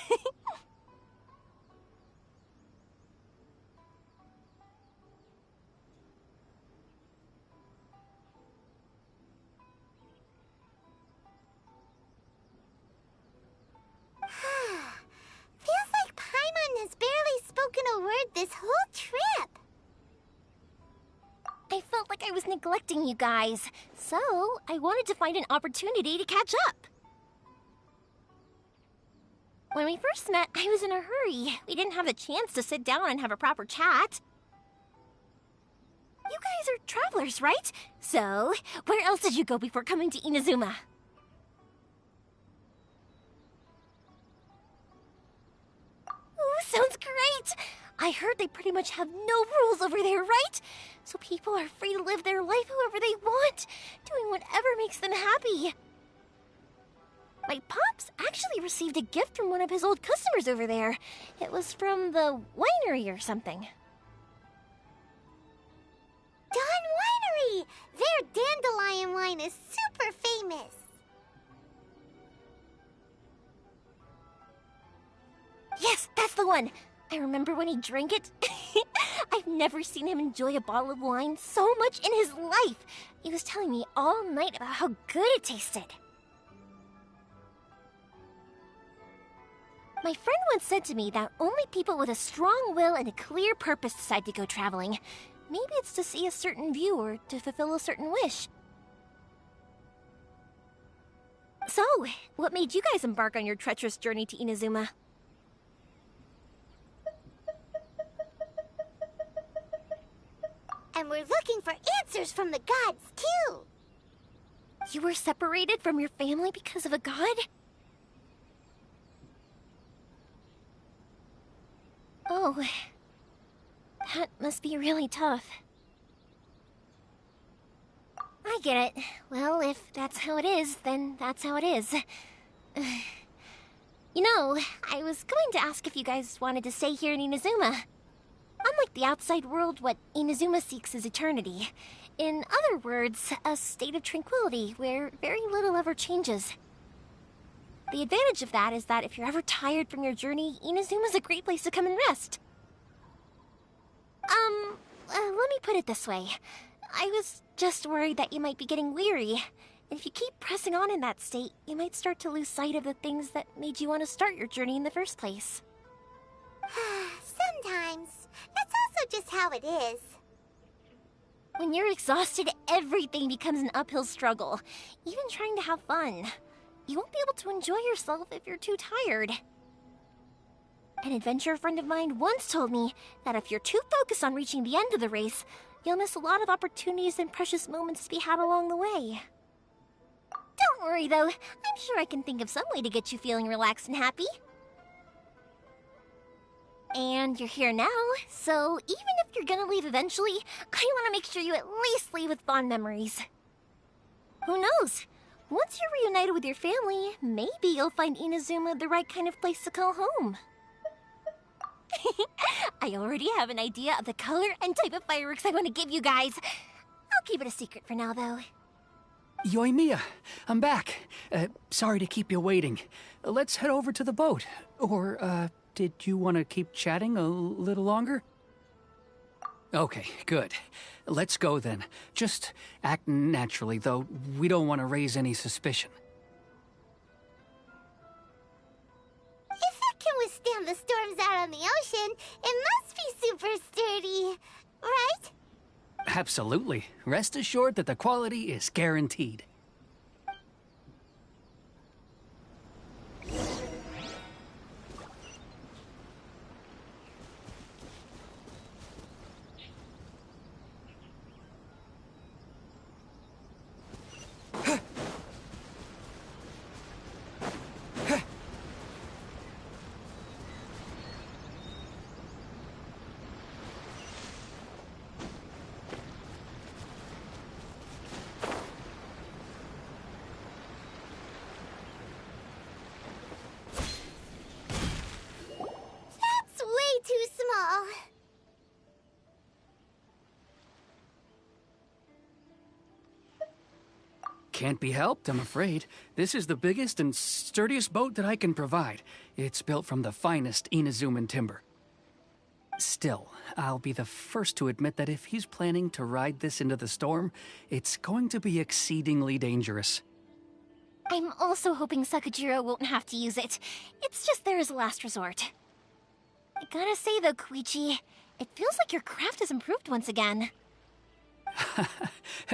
like I was neglecting you guys, so I wanted to find an opportunity to catch up. When we first met, I was in a hurry. We didn't have the chance to sit down and have a proper chat. You guys are travelers, right? So, where else did you go before coming to Inazuma? Ooh, sounds great! I heard they pretty much have no rules over there, right? So people are free to live their life however they want, doing whatever makes them happy. My pops actually received a gift from one of his old customers over there. It was from the winery or something. Dawn Winery! Their dandelion wine is super famous. Yes, that's the one. I remember when he drank it. I've never seen him enjoy a bottle of wine so much in his life. He was telling me all night about how good it tasted. My friend once said to me that only people with a strong will and a clear purpose decide to go traveling. Maybe it's to see a certain view or to fulfill a certain wish. So, what made you guys embark on your treacherous journey to Inazuma? And we're looking for answers from the gods, too. You were separated from your family because of a god? Oh, that must be really tough. I get it. Well, if that's how it is, then that's how it is. You know, I was going to ask if you guys wanted to stay here in Inazuma. Unlike the outside world, what Inazuma seeks is eternity. In other words, a state of tranquility where very little ever changes. The advantage of that is that if you're ever tired from your journey, Inazuma's a great place to come and rest. Let me put it this way. I was just worried that you might be getting weary. And if you keep pressing on in that state, you might start to lose sight of the things that made you want to start your journey in the first place. Sometimes. That's also just how it is. When you're exhausted, everything becomes an uphill struggle. Even trying to have fun. You won't be able to enjoy yourself if you're too tired. An adventurer friend of mine once told me that if you're too focused on reaching the end of the race, you'll miss a lot of opportunities and precious moments to be had along the way. Don't worry, though. I'm sure I can think of some way to get you feeling relaxed and happy. And you're here now, so even if you're gonna leave eventually, I want to make sure you at least leave with fond memories. Who knows? Once you're reunited with your family, maybe you'll find Inazuma the right kind of place to call home. I already have an idea of the color and type of fireworks I want to give you guys. I'll keep it a secret for now, though. Yoimiya, I'm back. Sorry to keep you waiting. Let's head over to the boat. Or, did you want to keep chatting a little longer? Okay, good. Let's go then. Just act naturally, though we don't want to raise any suspicion. If it can withstand the storms out on the ocean, it must be super sturdy, right? Absolutely. Rest assured that the quality is guaranteed. Too small. Can't be helped, I'm afraid. This is the biggest and sturdiest boat that I can provide. It's built from the finest Inazuman timber. Still, I'll be the first to admit that if he's planning to ride this into the storm, it's going to be exceedingly dangerous. I'm also hoping Sakajiro won't have to use it. It's just there as a last resort. I gotta say though, Koichi, it feels like your craft has improved once again.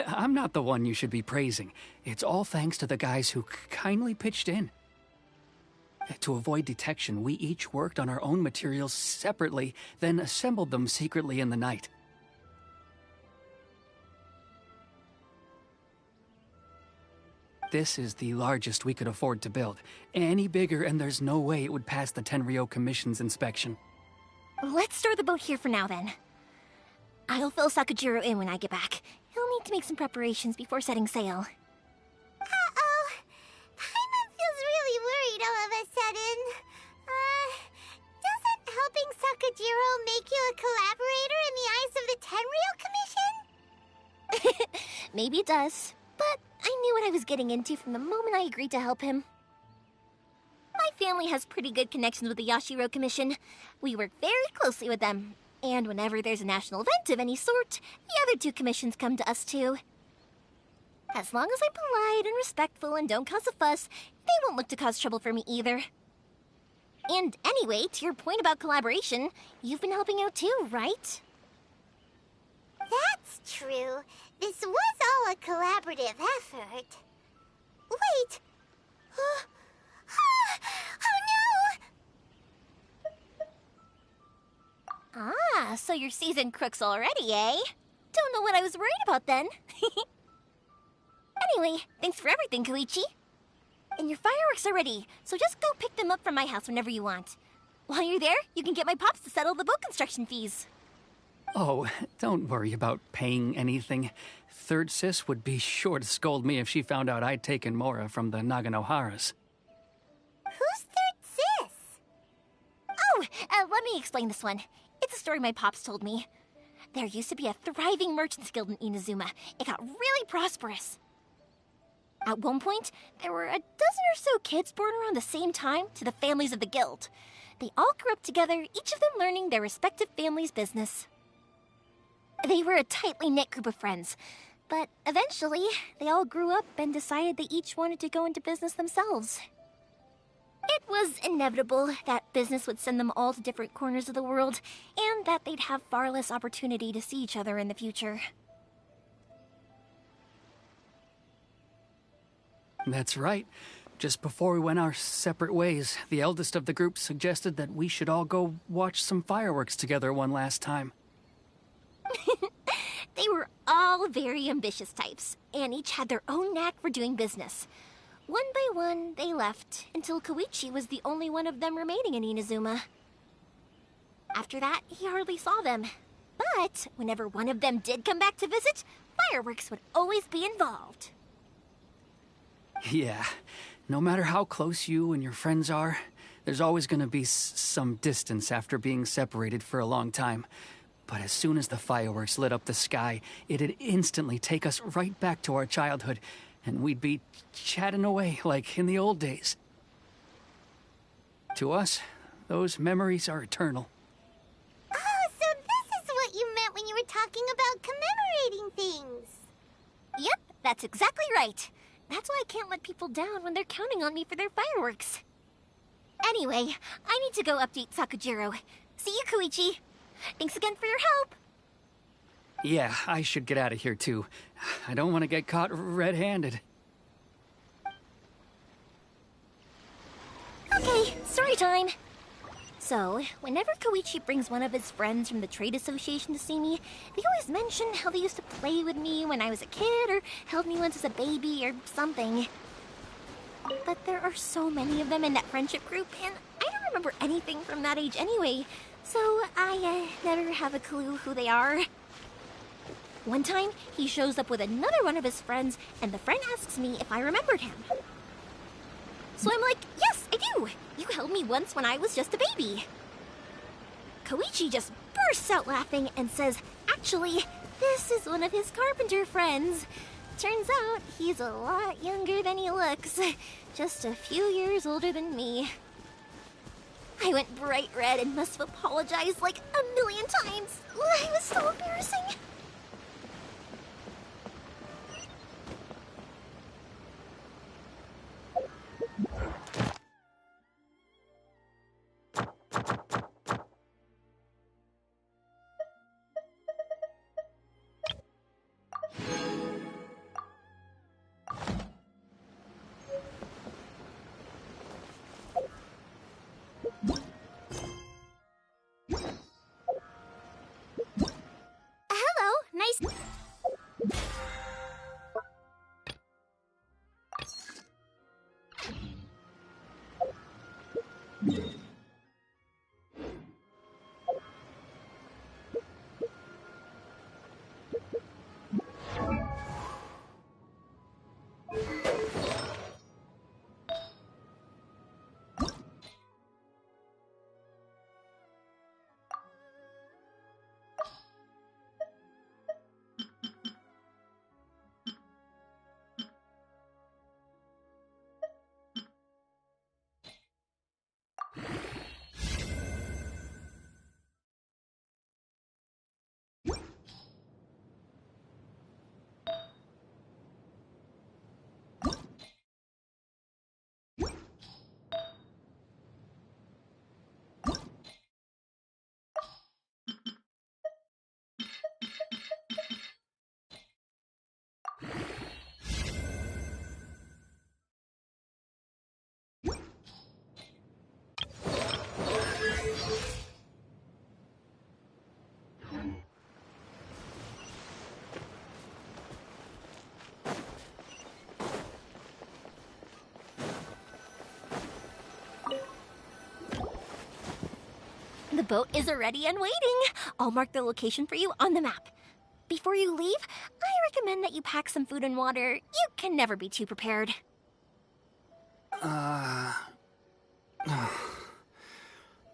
I'm not the one you should be praising. It's all thanks to the guys who kindly pitched in. To avoid detection, we each worked on our own materials separately, then assembled them secretly in the night. This is the largest we could afford to build. Any bigger, and there's no way it would pass the Tenryou Commission's inspection. Let's store the boat here for now, then. I'll fill Sakujiro in when I get back. He'll need to make some preparations before setting sail. Uh-oh. Paimon feels really worried all of a sudden. Doesn't helping Sakujiro make you a collaborator in the eyes of the Tenryou Commission? Maybe it does, but I knew what I was getting into from the moment I agreed to help him. My family has pretty good connections with the Yashiro Commission. We work very closely with them. And whenever there's a national event of any sort, the other two commissions come to us too. As long as I'm polite and respectful and don't cause a fuss, they won't look to cause trouble for me either. And anyway, to your point about collaboration, you've been helping out too, right? That's true. This was all a collaborative effort. Wait! Oh no! Ah, so you're seasoned crooks already, eh? Don't know what I was worried about then. Anyway, thanks for everything, Koichi. And your fireworks are ready, so just go pick them up from my house whenever you want. While you're there, you can get my pops to settle the boat construction fees. Oh, don't worry about paying anything. Third Sis would be sure to scold me if she found out I'd taken Mora from the Naganoharas. Who's Third Sis? Oh, let me explain this one. It's a story my pops told me. There used to be a thriving merchants guild in Inazuma. It got really prosperous. At one point, there were a dozen or so kids born around the same time to the families of the guild. They all grew up together, each of them learning their respective family's business. They were a tightly knit group of friends, but eventually, they all grew up and decided they each wanted to go into business themselves. It was inevitable that business would send them all to different corners of the world, and that they'd have far less opportunity to see each other in the future. That's right. Just before we went our separate ways, the eldest of the group suggested that we should all go watch some fireworks together one last time. They were all very ambitious types, and each had their own knack for doing business. One by one, they left, until Koichi was the only one of them remaining in Inazuma. After that, he hardly saw them. But whenever one of them did come back to visit, fireworks would always be involved. Yeah, no matter how close you and your friends are, there's always going to be some distance after being separated for a long time. But as soon as the fireworks lit up the sky, it'd instantly take us right back to our childhood, and we'd be chatting away like in the old days. To us, those memories are eternal. Oh, so this is what you meant when you were talking about commemorating things. Yep, that's exactly right. That's why I can't let people down when they're counting on me for their fireworks. Anyway, I need to go update Sakujiro. See you, Koichi. Thanks again for your help. Yeah, I should get out of here too. I don't want to get caught red-handed. Okay, story time. So, whenever Koichi brings one of his friends from the trade association to see me, they always mention how they used to play with me when I was a kid, or held me once as a baby, or something. But there are so many of them in that friendship group, and I don't remember anything from that age anyway, so I never have a clue who they are. One time, he shows up with another one of his friends, and the friend asks me if I remembered him. So I'm like, yes, I do. You held me once when I was just a baby. Koichi just bursts out laughing and says, actually, this is one of his carpenter friends. Turns out he's a lot younger than he looks. Just a few years older than me. I went bright red and must have apologized like 1,000,000 times. It was so embarrassing. The boat is ready and waiting. I'll mark the location for you on the map. Before you leave, I recommend that you pack some food and water. You can never be too prepared.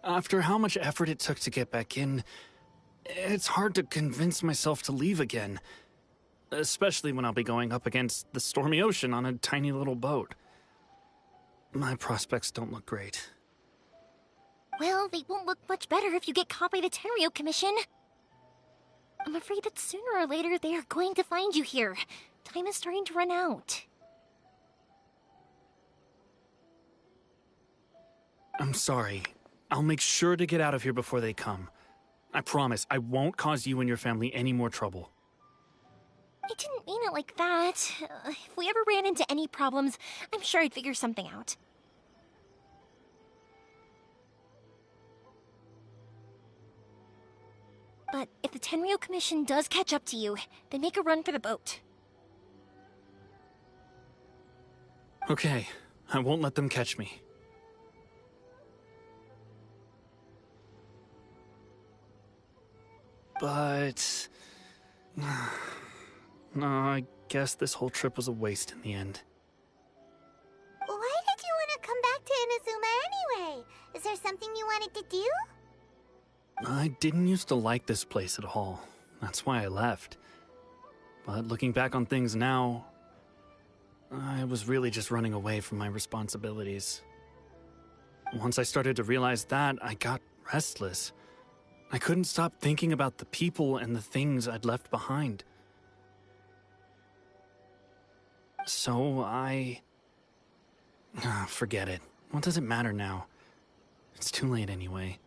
After how much effort it took to get back in, it's hard to convince myself to leave again. Especially when I'll be going up against the stormy ocean on a tiny little boat. My prospects don't look great. Well, they won't look much better if you get caught by the Tenryo Commission. I'm afraid that sooner or later they are going to find you here. Time is starting to run out. I'm sorry. I'll make sure to get out of here before they come. I promise I won't cause you and your family any more trouble. I didn't mean it like that. If we ever ran into any problems, I'm sure I'd figure something out. But if the Tenryo Commission does catch up to you, then make a run for the boat. Okay, I won't let them catch me. But... no, I guess this whole trip was a waste in the end. Why did you want to come back to Inazuma anyway? Is there something you wanted to do? I didn't used to like this place at all. That's why I left. But looking back on things now, I was really just running away from my responsibilities. Once I started to realize that, I got restless. I couldn't stop thinking about the people and the things I'd left behind. So forget it. What does it matter now? It's too late anyway.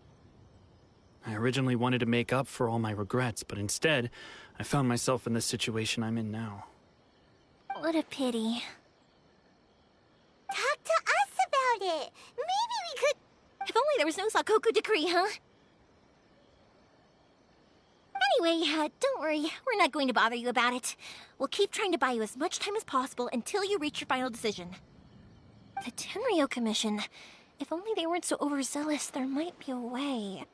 I originally wanted to make up for all my regrets, but instead, I found myself in the situation I'm in now. What a pity. Talk to us about it. Maybe we could... If only there was no Sakoku decree, huh? Anyway, don't worry. We're not going to bother you about it. We'll keep trying to buy you as much time as possible until you reach your final decision. The Tenryo Commission. If only they weren't so overzealous, there might be a way.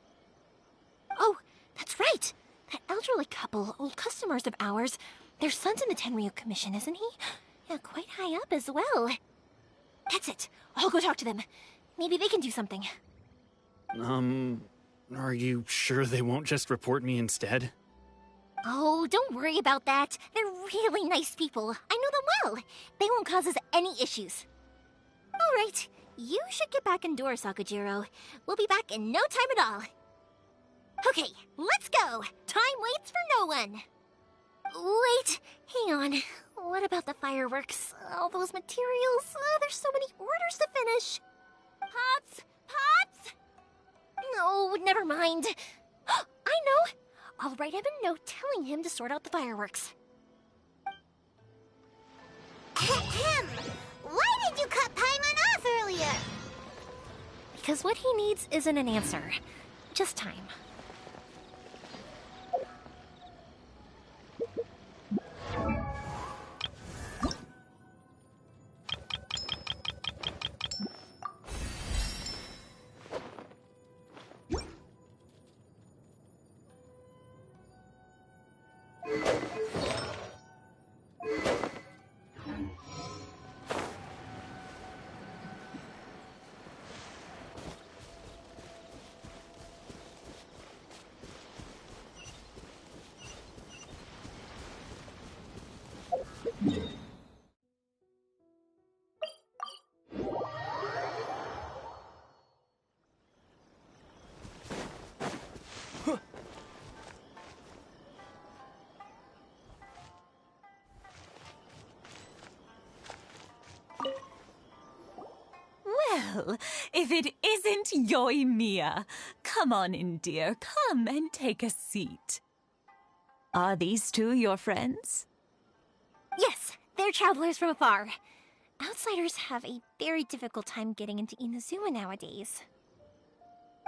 Oh, that's right! That elderly couple, old customers of ours. Their son's in the Tenryo Commission, isn't he? Yeah, quite high up as well. That's it. I'll go talk to them. Maybe they can do something. Are you sure they won't just report me instead? Oh, don't worry about that. They're really nice people. I know them well. They won't cause us any issues. All right. You should get back indoors, Sakujiro. We'll be back in no time at all. Okay, let's go. Time waits for no one. Wait, hang on. What about the fireworks? All those materials? There's so many orders to finish. Pops! Pops! No, never mind. I know. I'll write him a note telling him to sort out the fireworks. Ahem! Why did you cut Paimon off earlier? Because what he needs isn't an answer, just time. Well, if it isn't Yoimiya. Come on in, dear. Come and take a seat. Are these two your friends? Yes, they're travelers from afar. Outsiders have a very difficult time getting into Inazuma nowadays.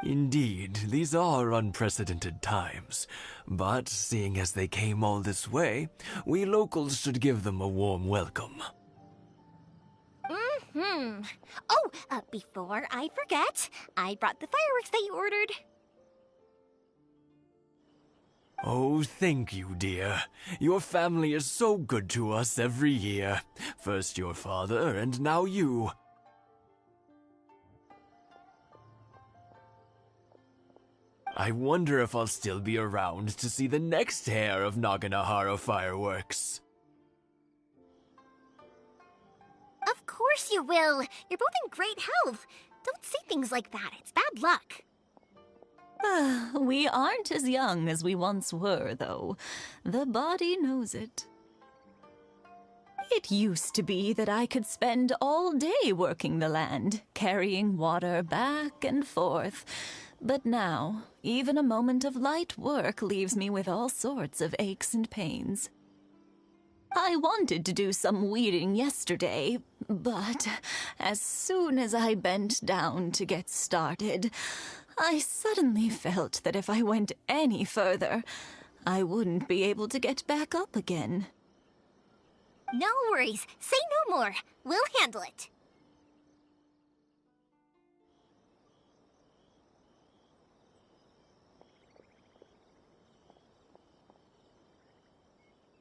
Indeed, these are unprecedented times. But seeing as they came all this way, we locals should give them a warm welcome. Oh, before I forget, I brought the fireworks that you ordered. Oh, thank you, dear. Your family is so good to us every year. First your father, and now you. I wonder if I'll still be around to see the next hair of Naganohara fireworks. Of course you will. You're both in great health. Don't say things like that. It's bad luck. We aren't as young as we once were, though. The body knows it. It used to be that I could spend all day working the land, carrying water back and forth. But now, even a moment of light work leaves me with all sorts of aches and pains. I wanted to do some weeding yesterday, but as soon as I bent down to get started, I suddenly felt that if I went any further, I wouldn't be able to get back up again. No worries. Say no more. We'll handle it.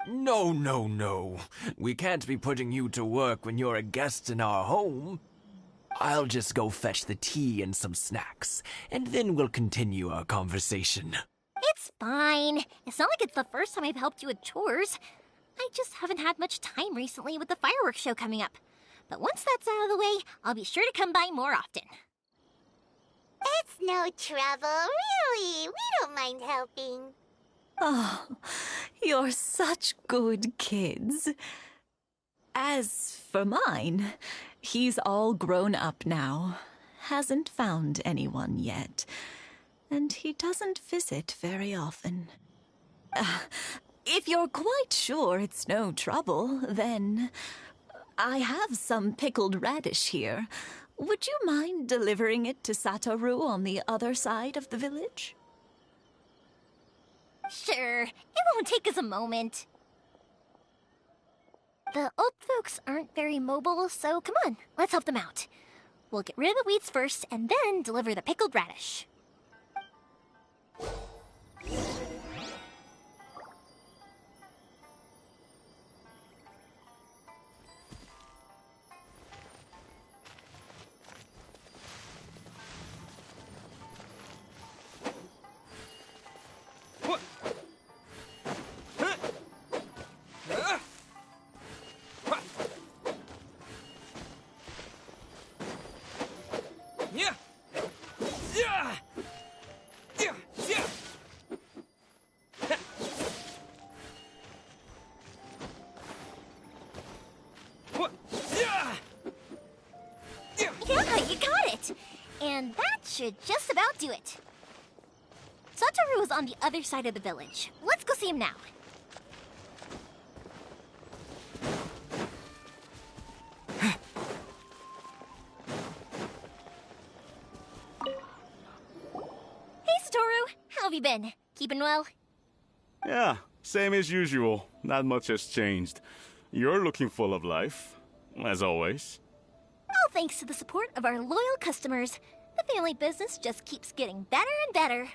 No, no, no. We can't be putting you to work when you're a guest in our home. I'll just go fetch the tea and some snacks, and then we'll continue our conversation. It's fine. It's not like it's the first time I've helped you with chores. I just haven't had much time recently with the fireworks show coming up. But once that's out of the way, I'll be sure to come by more often. It's no trouble, really. We don't mind helping. Oh, you're such good kids. As for mine, he's all grown up now. Hasn't found anyone yet. And he doesn't visit very often. If you're quite sure it's no trouble, then I have some pickled radish here. Would you mind delivering it to Satoru on the other side of the village? Sure, it won't take us a moment. The old folks aren't very mobile, so come on, let's help them out. We'll get rid of the weeds first, and then deliver the pickled radish. Yeah, you got it! And that should just about do it. Satoru is on the other side of the village. Let's go see him now. Hey, Satoru! How have you been? Keeping well? Yeah, same as usual. Not much has changed. You're looking full of life, as always. All thanks to the support of our loyal customers, the family business just keeps getting better and better.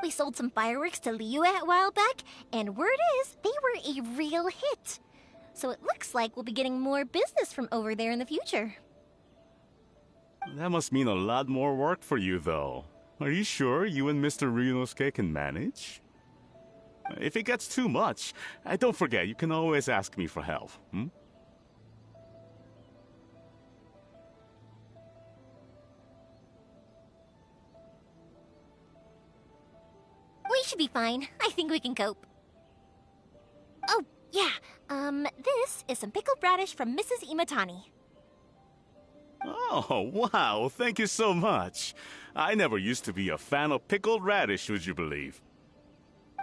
We sold some fireworks to Liu a while back, and word is they were a real hit. So it looks like we'll be getting more business from over there in the future. That must mean a lot more work for you, though. Are you sure you and Mr. Ryunosuke can manage? If it gets too much, don't forget, you can always ask me for help, We should be fine. I think we can cope. Oh, yeah. This is some pickled radish from Mrs. Imatani. Oh, wow, thank you so much. I never used to be a fan of pickled radish, would you believe?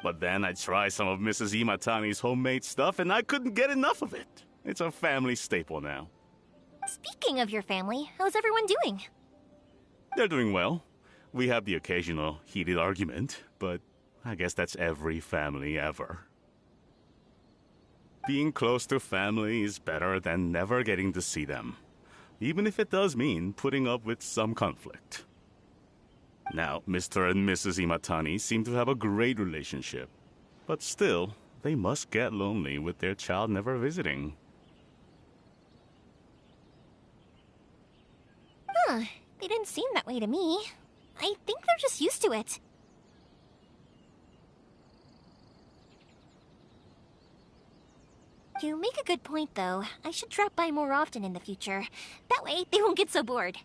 But then I tried some of Mrs. Imatani's homemade stuff and I couldn't get enough of it. It's a family staple now. Speaking of your family, how's everyone doing? They're doing well. We have the occasional heated argument, but I guess that's every family ever. Being close to family is better than never getting to see them, even if it does mean putting up with some conflict. Now, Mr. and Mrs. Imatani seem to have a great relationship, but still, they must get lonely with their child never visiting. Huh, they didn't seem that way to me. I think they're just used to it. You make a good point, though. I should drop by more often in the future. That way, they won't get so bored.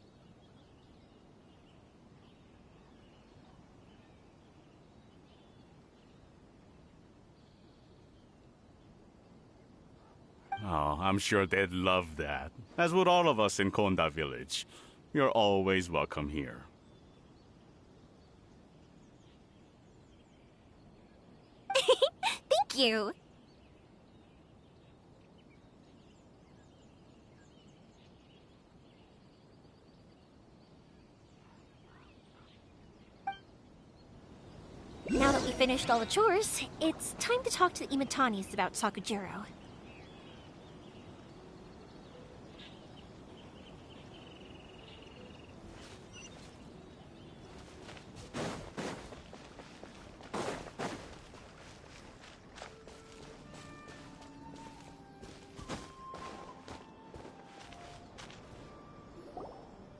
Oh, I'm sure they'd love that, as would all of us in Konda Village. You're always welcome here. Thank you! Now that we finished all the chores, it's time to talk to the Imatanis about Sakujiro.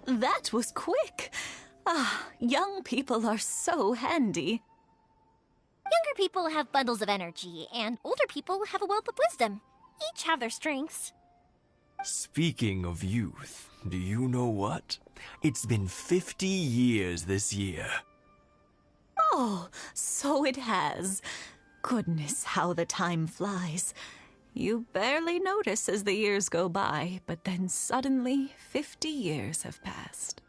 That was quick. Ah, young people are so handy. Younger people have bundles of energy, and older people have a wealth of wisdom. Each have their strengths. Speaking of youth, do you know what? It's been 50 years this year. Oh, so it has. Goodness, how the time flies. You barely notice as the years go by, but then suddenly 50 years have passed.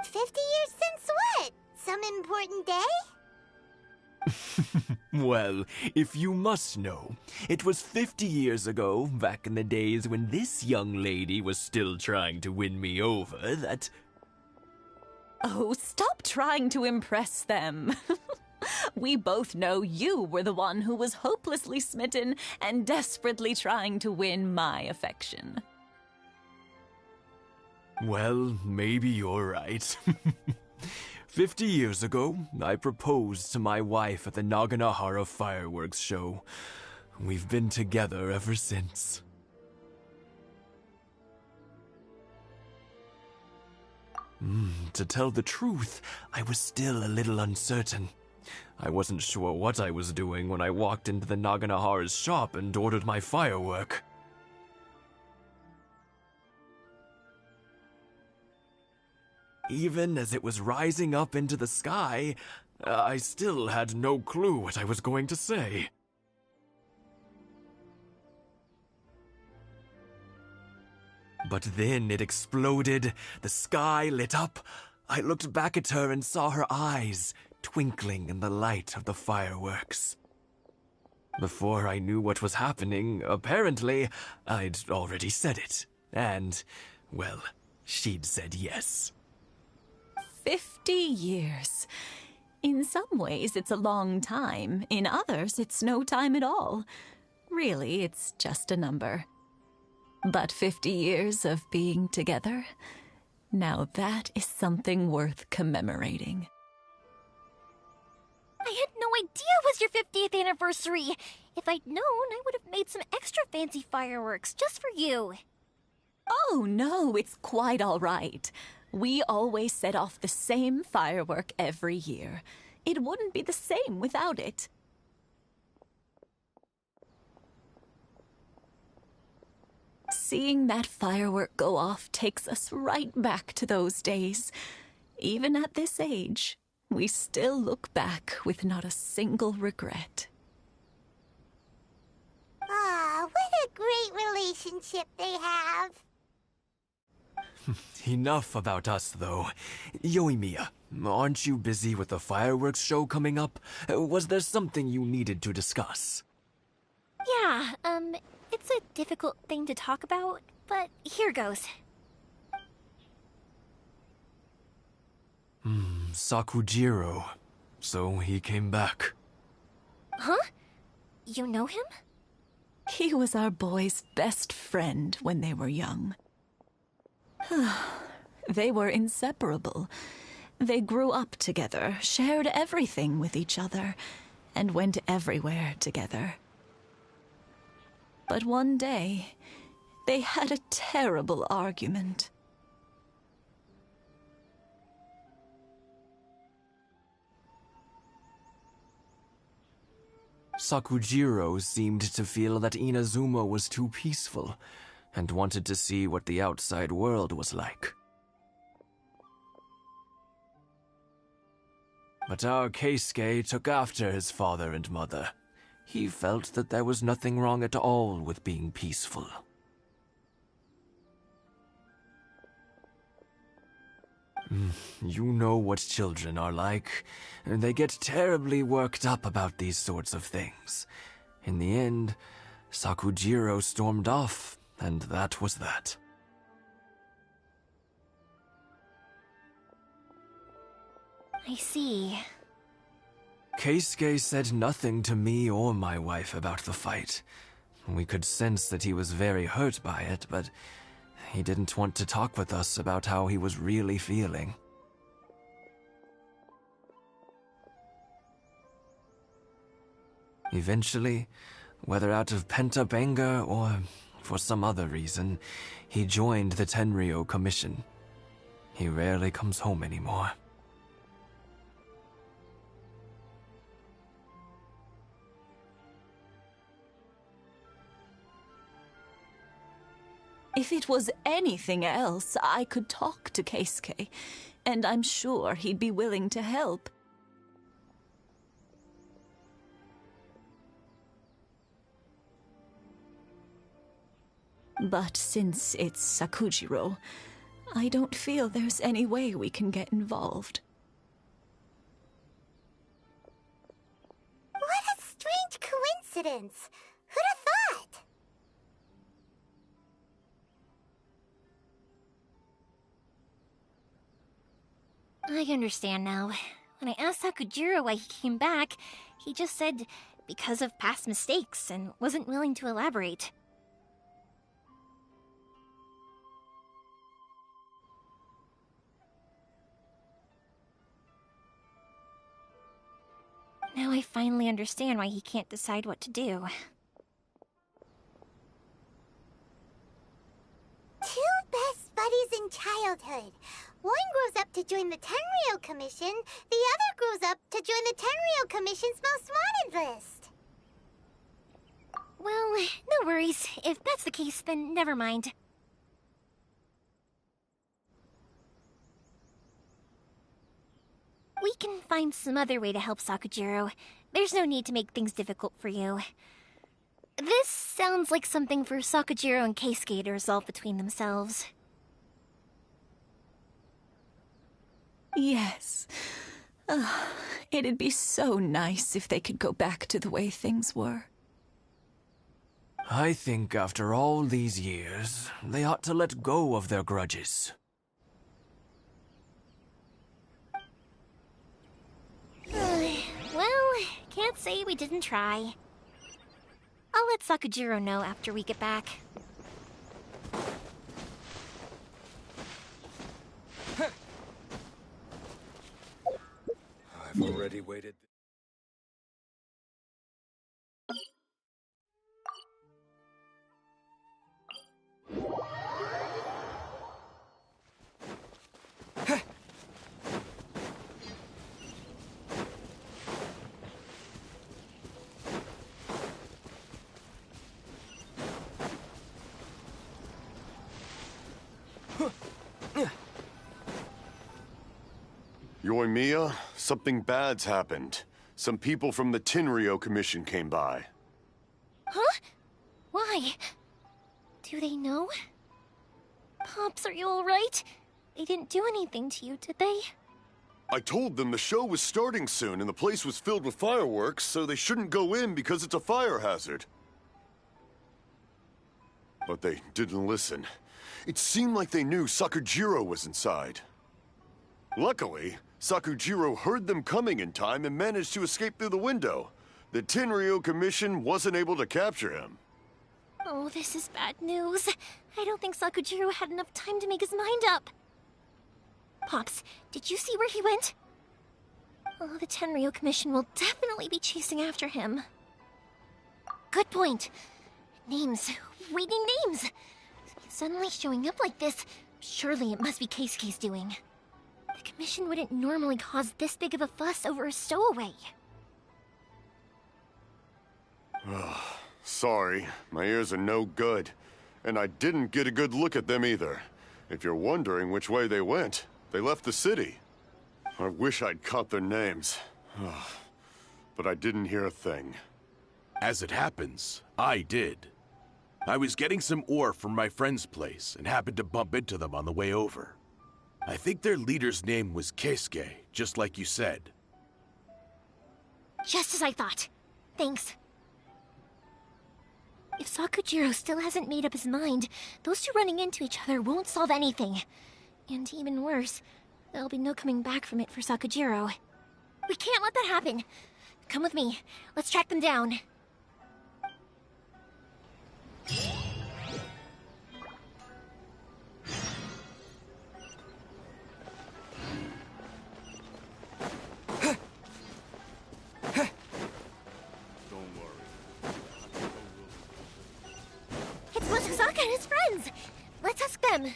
50 years since what? Some important day? Well, if you must know, it was 50 years ago, back in the days when this young lady was still trying to win me over, that... Oh, stop trying to impress them. We both know you were the one who was hopelessly smitten and desperately trying to win my affection. Well, maybe you're right. 50 years ago, I proposed to my wife at the Naganahara fireworks show. We've been together ever since. To tell the truth, I was still a little uncertain. I wasn't sure what I was doing when I walked into the Naganahara's shop and ordered my firework. Even as it was rising up into the sky, I still had no clue what I was going to say. But then it exploded, the sky lit up. I looked back at her and saw her eyes twinkling in the light of the fireworks. Before I knew what was happening, apparently, I'd already said it. And, well, she'd said yes. 50 years. In some ways, it's a long time. In others, it's no time at all. Really, it's just a number. But 50 years of being together, now that is something worth commemorating. I had no idea it was your 50th anniversary. If I'd known, I would have made some extra fancy fireworks just for you. Oh, no, it's quite all right. We always set off the same firework every year. It wouldn't be the same without it. Seeing that firework go off takes us right back to those days. Even at this age, we still look back with not a single regret. Ah, what a great relationship they have. Enough about us, though. Yoimiya, aren't you busy with the fireworks show coming up? Was there something you needed to discuss? Yeah, it's a difficult thing to talk about, but here goes. Sakujiro. So he came back. Huh? You know him? He was our boy's best friend when they were young. They were inseparable. They grew up together, shared everything with each other, and went everywhere together. But one day, they had a terrible argument. Sakujiro seemed to feel that Inazuma was too peaceful, and wanted to see what the outside world was like. But our Keisuke took after his father and mother. He felt that there was nothing wrong at all with being peaceful. You know what children are like. They get terribly worked up about these sorts of things. In the end, Sakujiro stormed off, and that was that. I see. Keisuke said nothing to me or my wife about the fight. We could sense that he was very hurt by it, but he didn't want to talk with us about how he was really feeling. Eventually, whether out of pent-up anger or for some other reason, he joined the Tenryou Commission. He rarely comes home anymore. If it was anything else, I could talk to Keisuke, and I'm sure he'd be willing to help. But since it's Sakujiro, I don't feel there's any way we can get involved. What a strange coincidence! Who'd have thought? I understand now. When I asked Sakujiro why he came back, he just said because of past mistakes and wasn't willing to elaborate. Now I finally understand why he can't decide what to do. Two best buddies in childhood. One grows up to join the Tenryou Commission, the other grows up to join the Tenryou Commission's most wanted list. Well, no worries. If that's the case, then never mind. We can find some other way to help Sakujiro. There's no need to make things difficult for you. This sounds like something for Sakujiro and Keisuke to resolve between themselves. Yes. It'd be so nice if they could go back to the way things were. I think after all these years, they ought to let go of their grudges. Well, can't say we didn't try. I'll let Sakujiro know after we get back. I've already waited. Yoimiya, something bad's happened. Some people from the Tenryou Commission came by. Huh? Why? Do they know? Pops, are you alright? They didn't do anything to you, did they? I told them the show was starting soon and the place was filled with fireworks, so they shouldn't go in because it's a fire hazard. But they didn't listen. It seemed like they knew Sakujiro was inside. Luckily, Sakujiro heard them coming in time and managed to escape through the window. The Tenryo Commission wasn't able to capture him. Oh, this is bad news. I don't think Sakujiro had enough time to make his mind up. Pops, did you see where he went? Oh, the Tenryo Commission will definitely be chasing after him. Good point. Names. We need names. Suddenly showing up like this, surely it must be Keisuke's doing. The Commission wouldn't normally cause this big of a fuss over a stowaway. Sorry, my ears are no good. And I didn't get a good look at them either. If you're wondering which way they went, they left the city. I wish I'd caught their names. But I didn't hear a thing. As it happens, I did. I was getting some ore from my friend's place and happened to bump into them on the way over. I think their leader's name was Keisuke, just like you said. Just as I thought. Thanks. If Sakujiro still hasn't made up his mind, those two running into each other won't solve anything. And even worse, there'll be no coming back from it for Sakujiro. We can't let that happen. Come with me. Let's track them down. It's Matsusaka and his friends. Let's ask them.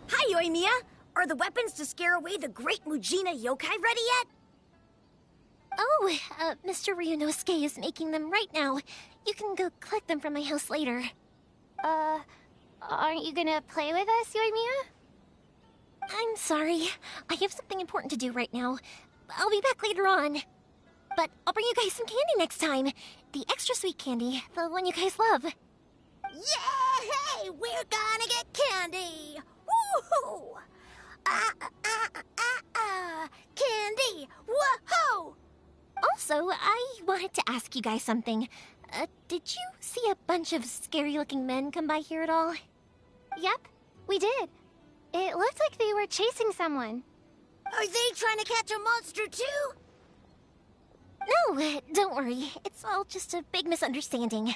Hi, Yoimiya! Are the weapons to scare away the great Mujina yokai ready yet? Oh, Mr. Ryunosuke is making them right now. You can go collect them from my house later. Aren't you gonna play with us, Yoimiya? I'm sorry. I have something important to do right now. I'll be back later on. But I'll bring you guys some candy next time. The extra sweet candy, the one you guys love. Yay! We're gonna get candy! Woohoo! Candy! Woohoo! Also, I wanted to ask you guys something. Did you see a bunch of scary-looking men come by here at all? Yep, we did. It looked like they were chasing someone. Are they trying to catch a monster too? No, don't worry. It's all just a big misunderstanding.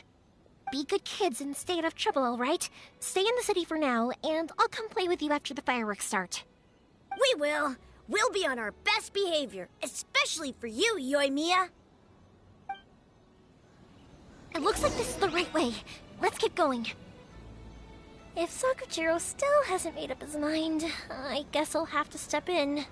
Be good kids and stay out of trouble, all right? Stay in the city for now, and I'll come play with you after the fireworks start. We will. We'll be on our best behavior, especially for you, Yoimiya. It looks like this is the right way. Let's keep going. If Sakujiro still hasn't made up his mind, I guess I'll have to step in.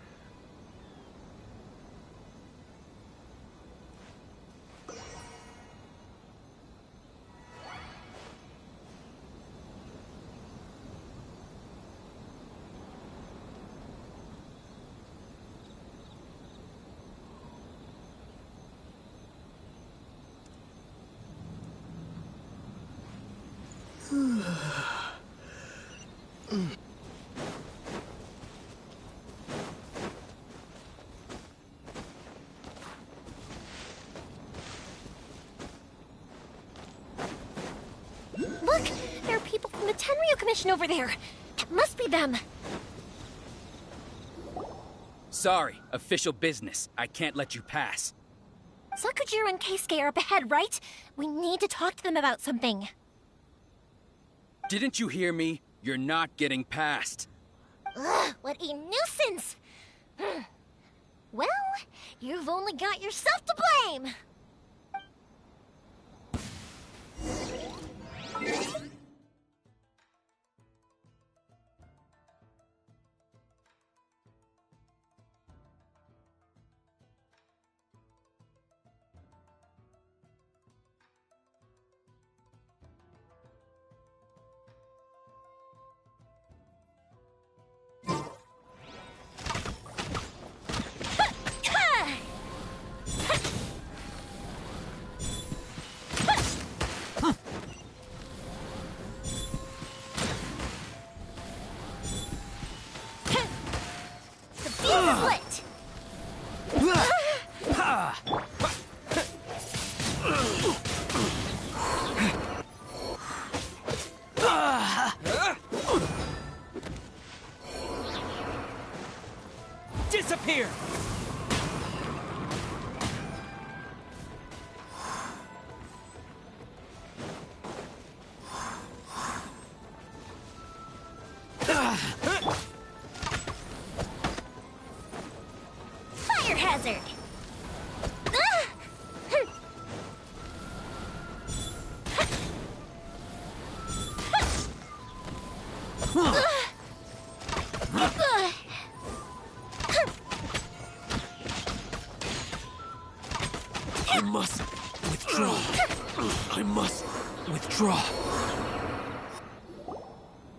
Look! There are people from the Tenryo Commission over there! It must be them! Sorry, official business. I can't let you pass. Sakujiro and Keisuke are up ahead, right? We need to talk to them about something. Didn't you hear me? You're not getting past. Ugh, what a nuisance! Well, you've only got yourself to blame! here! Fire hazard! I must withdraw. I must withdraw.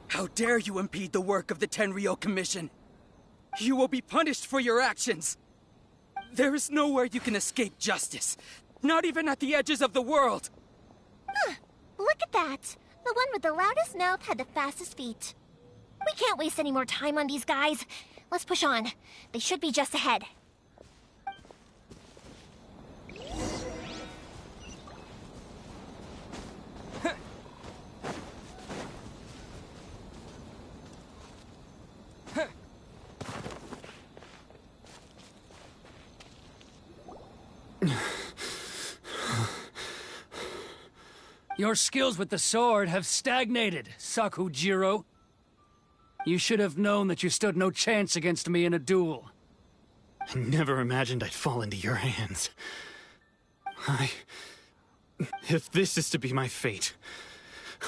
How dare you impede the work of the Tenryou Commission? You will be punished for your actions. There is nowhere you can escape justice. Not even at the edges of the world. Look at that. The one with the loudest mouth had the fastest feet. We can't waste any more time on these guys. Let's push on. They should be just ahead. Your skills with the sword have stagnated, Sakujiro. You should have known that you stood no chance against me in a duel. I never imagined I'd fall into your hands. If this is to be my fate,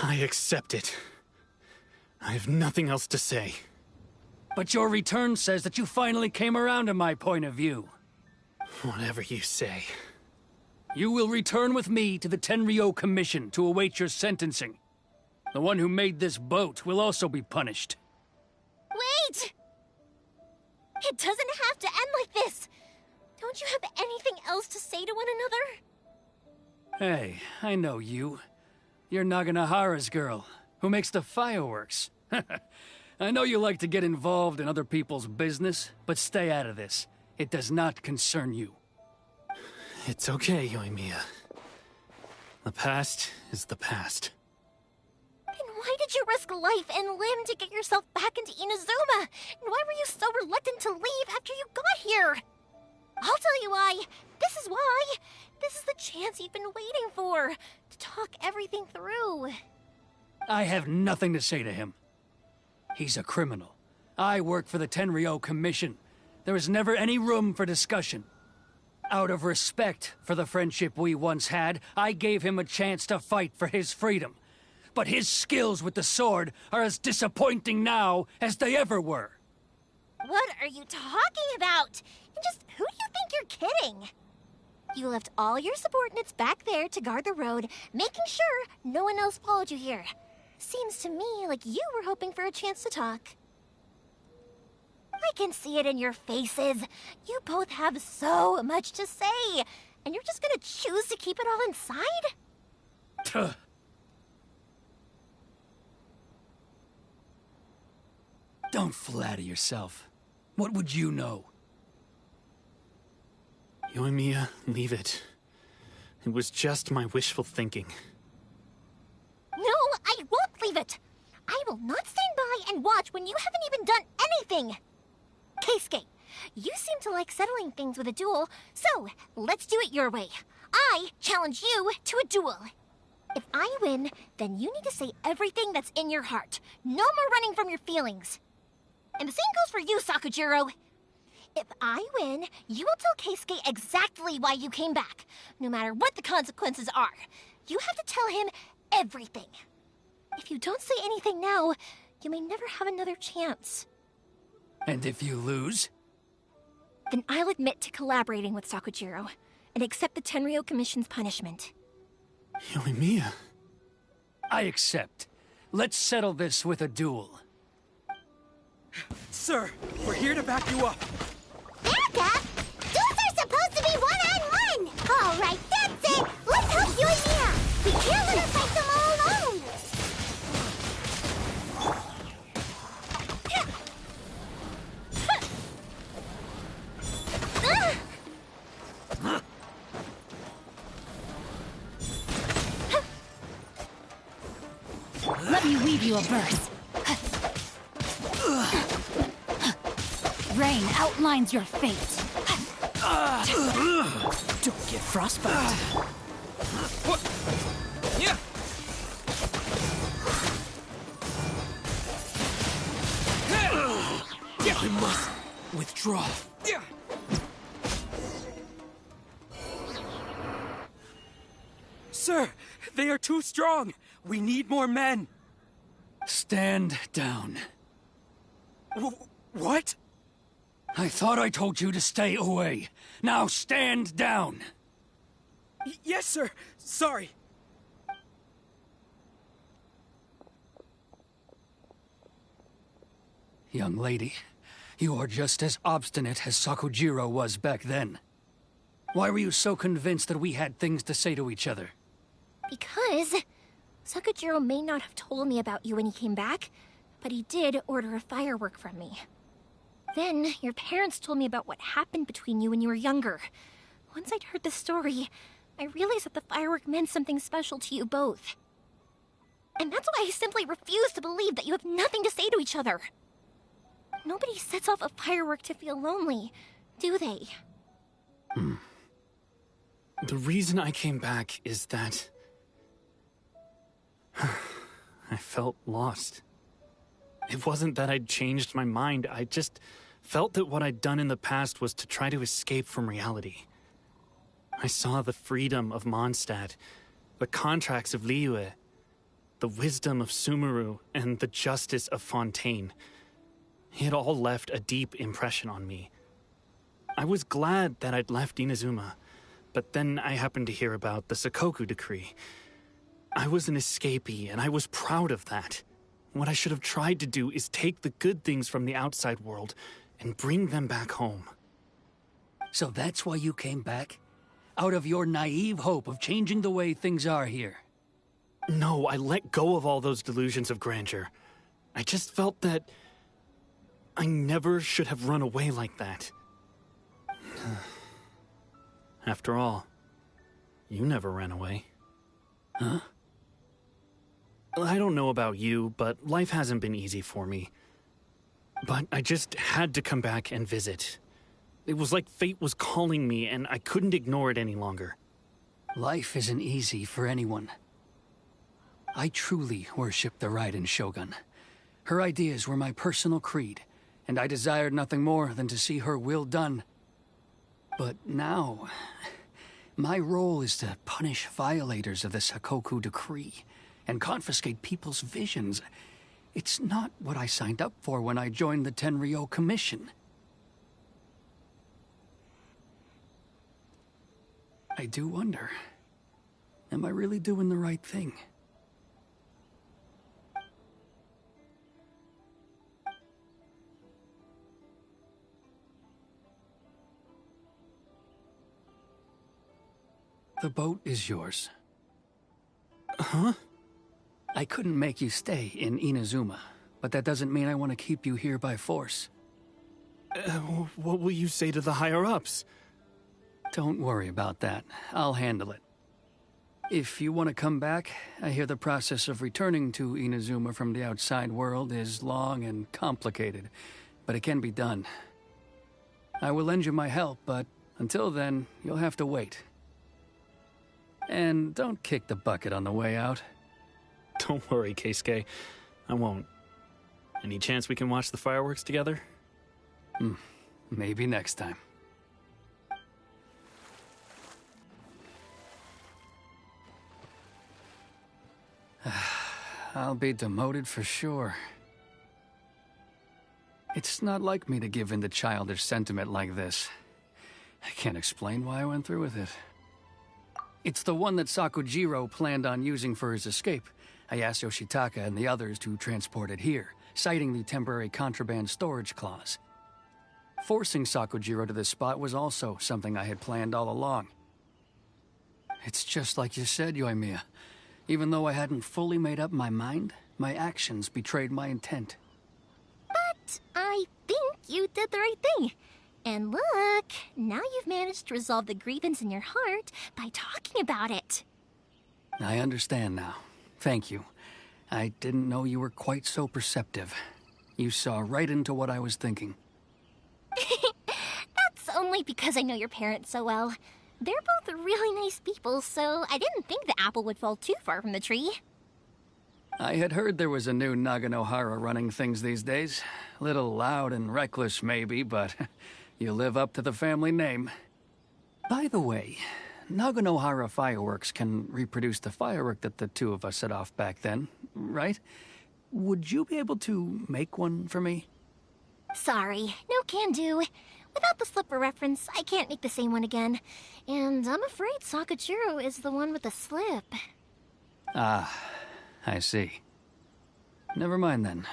I accept it. I have nothing else to say. But your return says that you finally came around to my point of view. Whatever you say. You will return with me to the Tenryou Commission to await your sentencing. The one who made this boat will also be punished. Wait! It doesn't have to end like this. Don't you have anything else to say to one another? Hey, I know you. You're Naganohara's girl, who makes the fireworks. I know you like to get involved in other people's business, but stay out of this. It does not concern you. It's okay, Yoimiya. The past is the past. Then why did you risk life and limb to get yourself back into Inazuma? And why were you so reluctant to leave after you got here? I'll tell you why. This is why. This is the chance you've been waiting for. To talk everything through. I have nothing to say to him. He's a criminal. I work for the Tenryou Commission. There is never any room for discussion. Out of respect for the friendship we once had, I gave him a chance to fight for his freedom. But his skills with the sword are as disappointing now as they ever were. What are you talking about? And just who do you think you're kidding? You left all your subordinates back there to guard the road, making sure no one else followed you here. Seems to me like you were hoping for a chance to talk. I can see it in your faces. You both have so much to say, and you're just gonna choose to keep it all inside? Don't flatter yourself. What would you know? Yoimiya, leave it. It was just my wishful thinking. No, I won't leave it. I will not stand by and watch when you haven't even done anything. Keisuke, you seem to like settling things with a duel, so let's do it your way. I challenge you to a duel. If I win, then you need to say everything that's in your heart. No more running from your feelings. And the same goes for you, Sakujiro. If I win, you will tell Keisuke exactly why you came back, no matter what the consequences are. You have to tell him everything. If you don't say anything now, you may never have another chance. And if you lose? Then I'll admit to collaborating with Sakujiro and accept the Tenryou Commission's punishment. Yoimiya. I accept. Let's settle this with a duel. Sir, we're here to back you up. Backup? Duels are supposed to be one-on-one! All right, that's it! Let's help Yoimiya! We can't let her fight them all alone! Let me weave you a verse. rain outlines your fate. Don't get frostbite. What? Yeah. I must withdraw. Sir, they are too strong. We need more men. Stand down. What? I thought I told you to stay away. Now stand down. Yes, sir. Sorry. Young lady, you are just as obstinate as Sakujiro was back then. Why were you so convinced that we had things to say to each other? Because Sakujiro may not have told me about you when he came back, but he did order a firework from me. Then, your parents told me about what happened between you when you were younger. Once I'd heard the story, I realized that the firework meant something special to you both. And that's why I simply refuse to believe that you have nothing to say to each other. Nobody sets off a firework to feel lonely, do they? The reason I came back is that I felt lost. It wasn't that I'd changed my mind, I just felt that what I'd done in the past was to try to escape from reality. I saw the freedom of Mondstadt, the contracts of Liyue, the wisdom of Sumeru, and the justice of Fontaine. It all left a deep impression on me. I was glad that I'd left Inazuma, but then I happened to hear about the Sakoku decree. I was an escapee, and I was proud of that. What I should have tried to do is take the good things from the outside world and bring them back home. So that's why you came back? Out of your naive hope of changing the way things are here? No, I let go of all those delusions of grandeur. I just felt that I never should have run away like that. After all, you never ran away. Huh? I don't know about you, but life hasn't been easy for me. But I just had to come back and visit. It was like fate was calling me, and I couldn't ignore it any longer. Life isn't easy for anyone. I truly worship the Raiden Shogun. Her ideas were my personal creed, and I desired nothing more than to see her will done. But now, my role is to punish violators of the Sakoku decree and confiscate people's visions. It's not what I signed up for when I joined the Tenryou Commission. I do wonder, am I really doing the right thing? The boat is yours. Huh? I couldn't make you stay in Inazuma, but that doesn't mean I want to keep you here by force. What will you say to the higher-ups? Don't worry about that. I'll handle it. If you want to come back, I hear the process of returning to Inazuma from the outside world is long and complicated, but it can be done. I will lend you my help, but until then, you'll have to wait. And don't kick the bucket on the way out. Don't worry, Keisuke. I won't. Any chance we can watch the fireworks together? Maybe next time. I'll be demoted for sure. It's not like me to give in to childish sentiment like this. I can't explain why I went through with it. It's the one that Sakujiro planned on using for his escape. I asked Yoshitaka and the others to transport it here, citing the temporary contraband storage clause. Forcing Sakujiro to this spot was also something I had planned all along. It's just like you said, Yoimiya. Even though I hadn't fully made up my mind, my actions betrayed my intent. But I think you did the right thing. And look, now you've managed to resolve the grievance in your heart by talking about it. I understand now. Thank you. I didn't know you were quite so perceptive. You saw right into what I was thinking. only because I know your parents so well. They're both really nice people, so I didn't think the apple would fall too far from the tree. I had heard there was a new Naganohara running things these days. Little loud and reckless, maybe, but you live up to the family name. By the way, Naganohara fireworks can reproduce the firework that the two of us set off back then, right? Would you be able to make one for me? Sorry, no can do. Without the slipper reference, I can't make the same one again. And I'm afraid Sakujiro is the one with the slip. Ah, I see. Never mind then.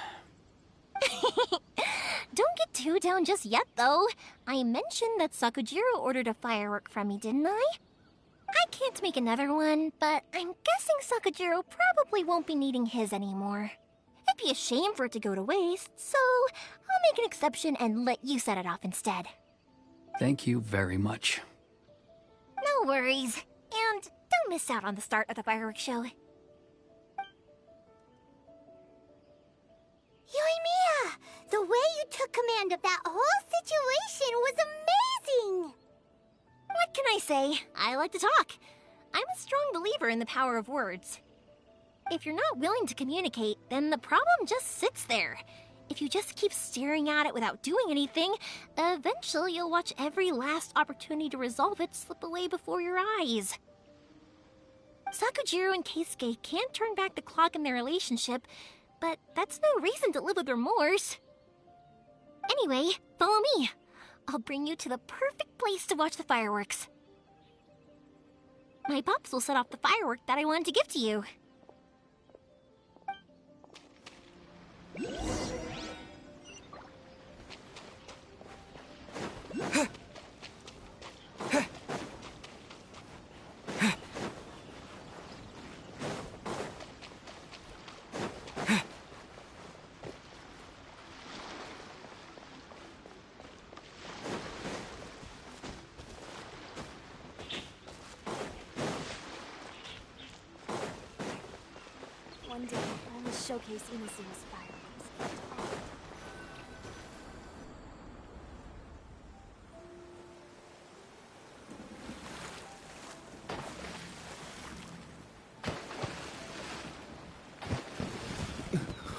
Don't get too down just yet, though. I mentioned that Sakujiro ordered a firework from me, didn't I? I can't make another one, but I'm guessing Sakujiro probably won't be needing his anymore. It'd be a shame for it to go to waste, so I'll make an exception and let you set it off instead. Thank you very much. No worries. And don't miss out on the start of the fireworks show. Yoimiya! The way you took command of that whole situation was amazing! What can I say? I like to talk. I'm a strong believer in the power of words. If you're not willing to communicate, then the problem just sits there. If you just keep staring at it without doing anything, eventually you'll watch every last opportunity to resolve it slip away before your eyes. Sakujiro and Keisuke can't turn back the clock in their relationship, but that's no reason to live with remorse. Anyway, follow me. I'll bring you to the perfect place to watch the fireworks. My pops will set off the firework that I wanted to give to you. One day, I will showcase Inazuma fireworks.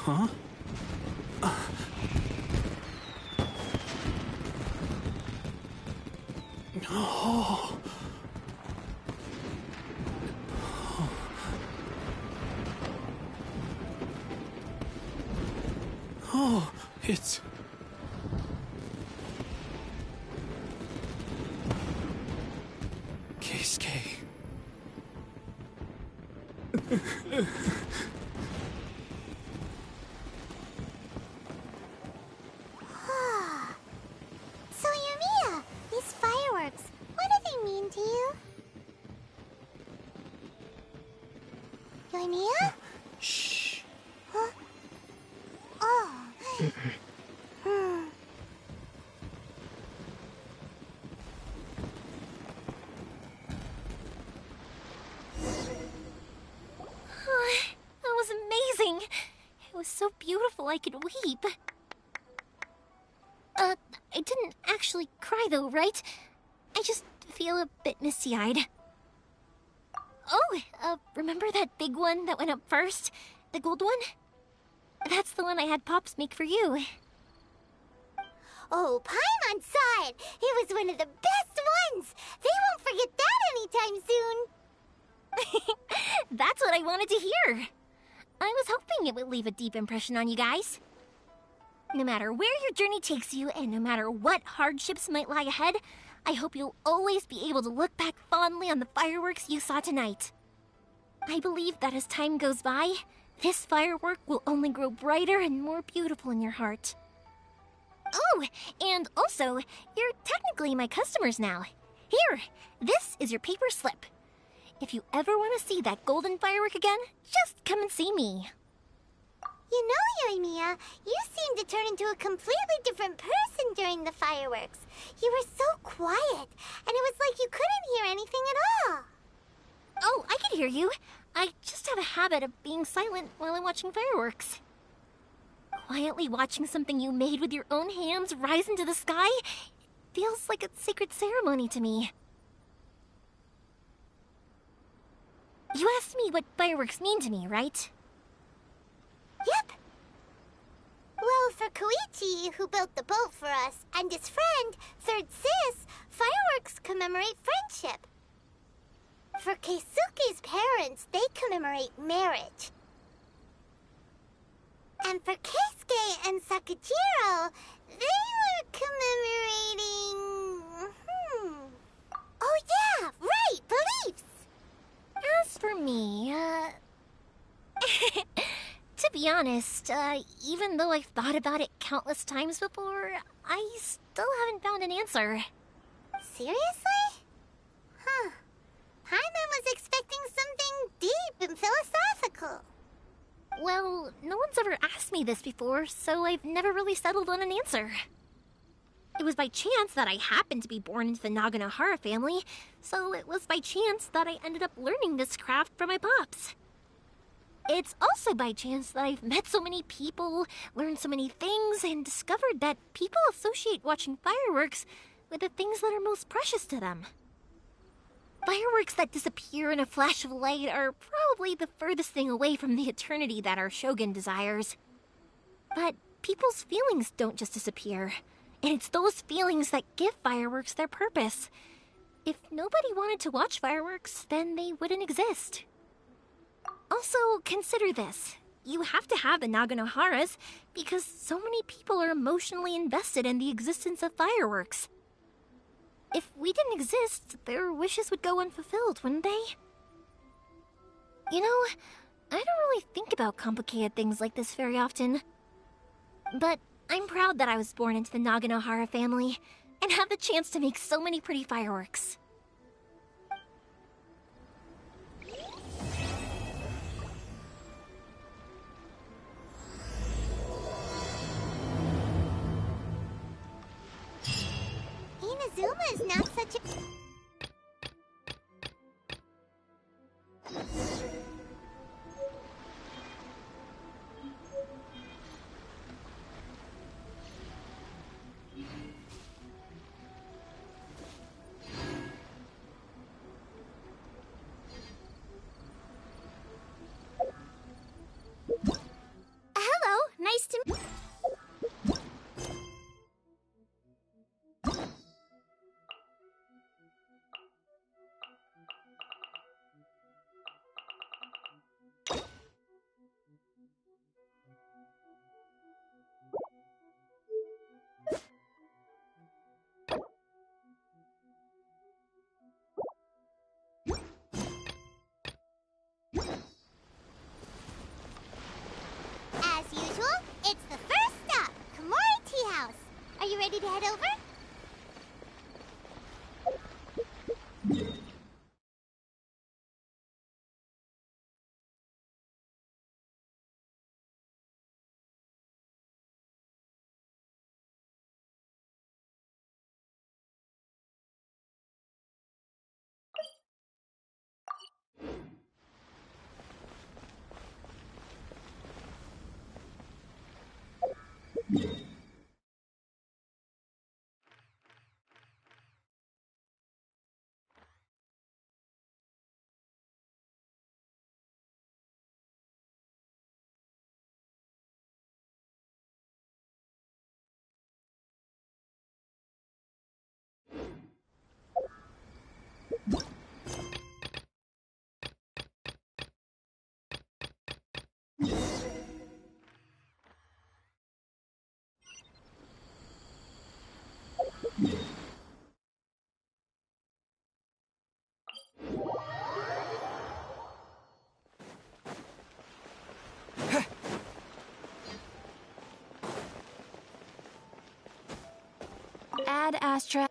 Huh? Oh. Oh, it's... Keisuke. So, Yoimiya, these fireworks, what do they mean to you? Yoimiya? Shh. Huh? Oh. Oh, that was amazing. It was so beautiful I could weep. I didn't actually cry though, right? I just feel a bit misty-eyed. Oh, remember that big one that went up first? The gold one? That's the one I had Pops make for you. Oh, Paimon's saw it. It was one of the best ones. They won't forget that anytime soon. That's what I wanted to hear. I was hoping it would leave a deep impression on you guys. No matter where your journey takes you, and no matter what hardships might lie ahead, I hope you'll always be able to look back fondly on the fireworks you saw tonight. I believe that as time goes by, this firework will only grow brighter and more beautiful in your heart. Oh, and also, you're technically my customers now. Here, this is your paper slip. If you ever want to see that golden firework again, just come and see me. You know, Yoimiya, you seemed to turn into a completely different person during the fireworks. You were so quiet, and it was like you couldn't hear anything at all. Oh, I can hear you. I just have a habit of being silent while I'm watching fireworks. Quietly watching something you made with your own hands rise into the sky, feels like a sacred ceremony to me. You asked me what fireworks mean to me, right? Yep. Well, for Koichi, who built the boat for us, and his friend, Third Sis, fireworks commemorate friendship. For Keisuke's parents, they commemorate marriage. And for Keisuke and Sakajiro, they were commemorating... Oh yeah, right, beliefs! As for me, to be honest, even though I've thought about it countless times before, I still haven't found an answer. Seriously? Huh. Paimon was expecting something deep and philosophical. Well, no one's ever asked me this before, so I've never really settled on an answer. It was by chance that I happened to be born into the Naganohara family, so it was by chance that I ended up learning this craft from my pops. It's also by chance that I've met so many people, learned so many things, and discovered that people associate watching fireworks with the things that are most precious to them. Fireworks that disappear in a flash of light are probably the furthest thing away from the eternity that our shogun desires. But people's feelings don't just disappear, and it's those feelings that give fireworks their purpose. If nobody wanted to watch fireworks, then they wouldn't exist. Also, consider this. You have to have the Naganoharas because so many people are emotionally invested in the existence of fireworks. If we didn't exist, their wishes would go unfulfilled, wouldn't they? You know, I don't really think about complicated things like this very often. But I'm proud that I was born into the Naganohara family and have the chance to make so many pretty fireworks. Inazuma is not such a... Hello, nice to meet... As usual, it's the first stop, Komori Tea House. Are you ready to head over? Ad Astra.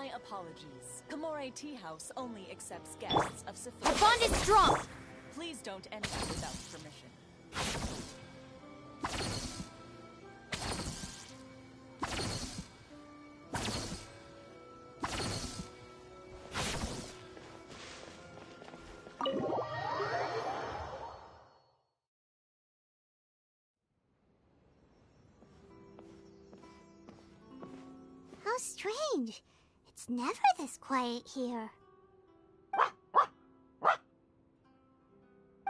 My apologies. Kamore Tea House only accepts guests of sufficient... Our bond is strong! Please don't enter without permission. How strange. It's never this quiet here.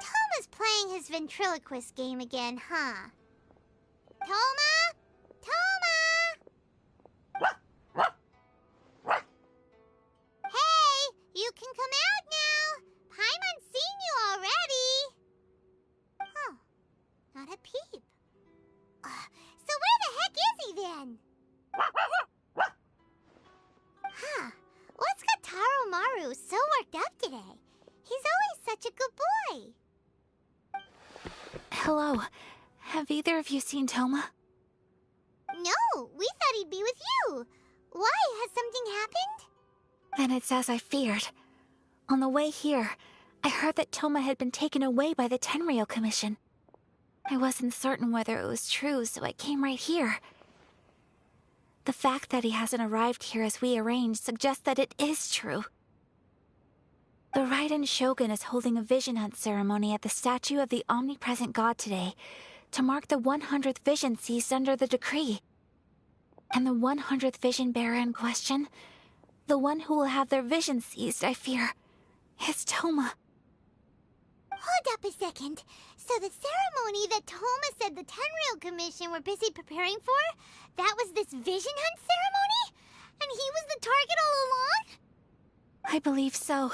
Toma's playing his ventriloquist game again, huh? Toma? Toma! Hey, you can come out now. Paimon's seen you already. Oh, not a peep. So where the heck is he then? Huh, what's got Taro Maru so worked up today? He's always such a good boy. Hello. Have either of you seen Toma? No, we thought he'd be with you. Why? Has something happened? Then it's as I feared. On the way here, I heard that Toma had been taken away by the Tenryou Commission. I wasn't certain whether it was true, so I came right here. The fact that he hasn't arrived here as we arranged suggests that it is true. The Raiden Shogun is holding a vision hunt ceremony at the statue of the omnipresent god today to mark the 100th vision seized under the decree. And the 100th vision bearer in question, the one who will have their vision seized, I fear, is Toma. Hold up a second. So the ceremony that Toma said the Tenryou Commission were busy preparing for, that was this vision hunt ceremony? And he was the target all along? I believe so.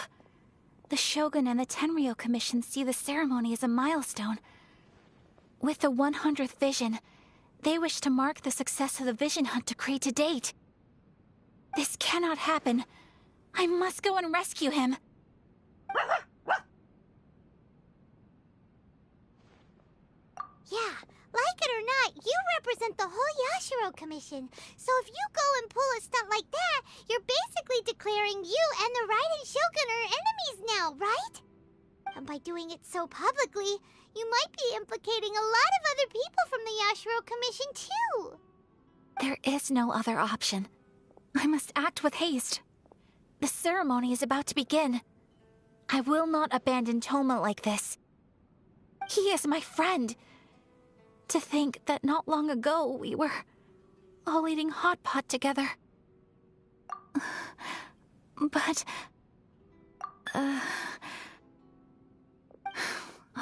The Shogun and the Tenryou Commission see the ceremony as a milestone. With the 100th vision, they wish to mark the success of the vision hunt decree to date. This cannot happen. I must go and rescue him. Yeah, like it or not, you represent the whole Yashiro Commission. So if you go and pull a stunt like that, you're basically declaring you and the Raiden Shogun are enemies now, right? And by doing it so publicly, you might be implicating a lot of other people from the Yashiro Commission too. There is no other option. I must act with haste. The ceremony is about to begin. I will not abandon Toma like this. He is my friend. To think that not long ago we were all eating hot pot together. But...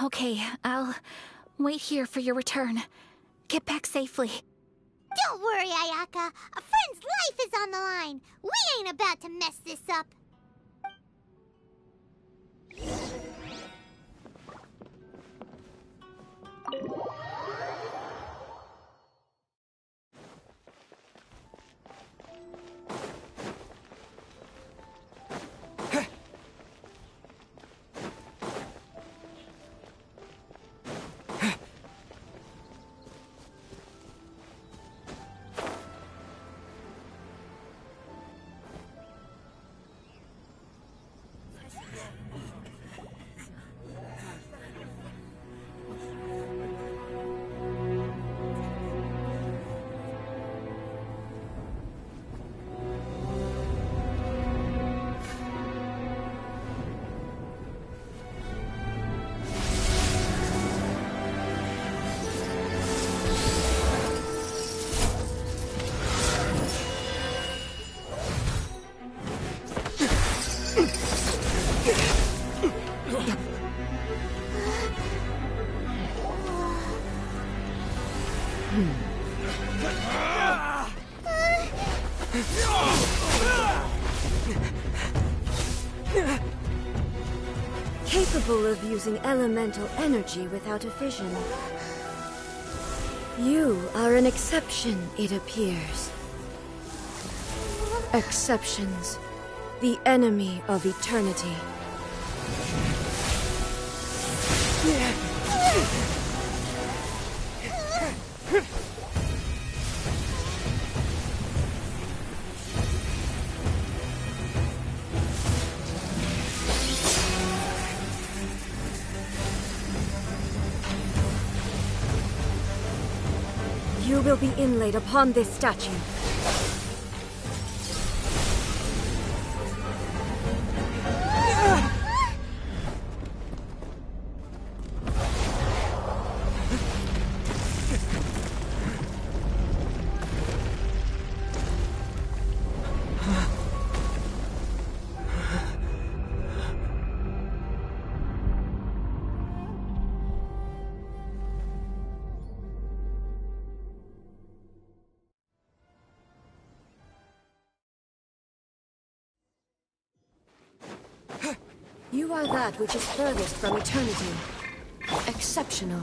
Okay, I'll wait here for your return. Get back safely. Don't worry, Ayaka. A friend's life is on the line. We ain't about to mess this up. Capable of using elemental energy without a fission. You are an exception, it appears. Exceptions. The enemy of eternity. will be inlaid upon this statue. You are that which is furthest from eternity. Exceptional.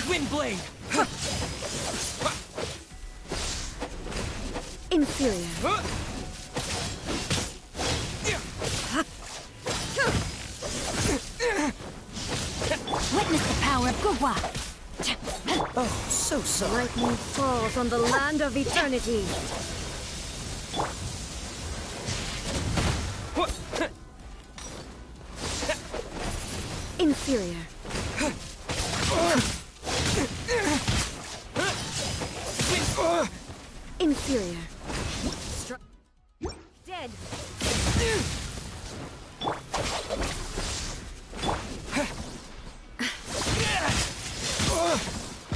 Windblade! Inferior. Witness the power of Gugwa. Oh, so sorry. Lightning falls on the land of eternity. Inferior. Inferior. Dead.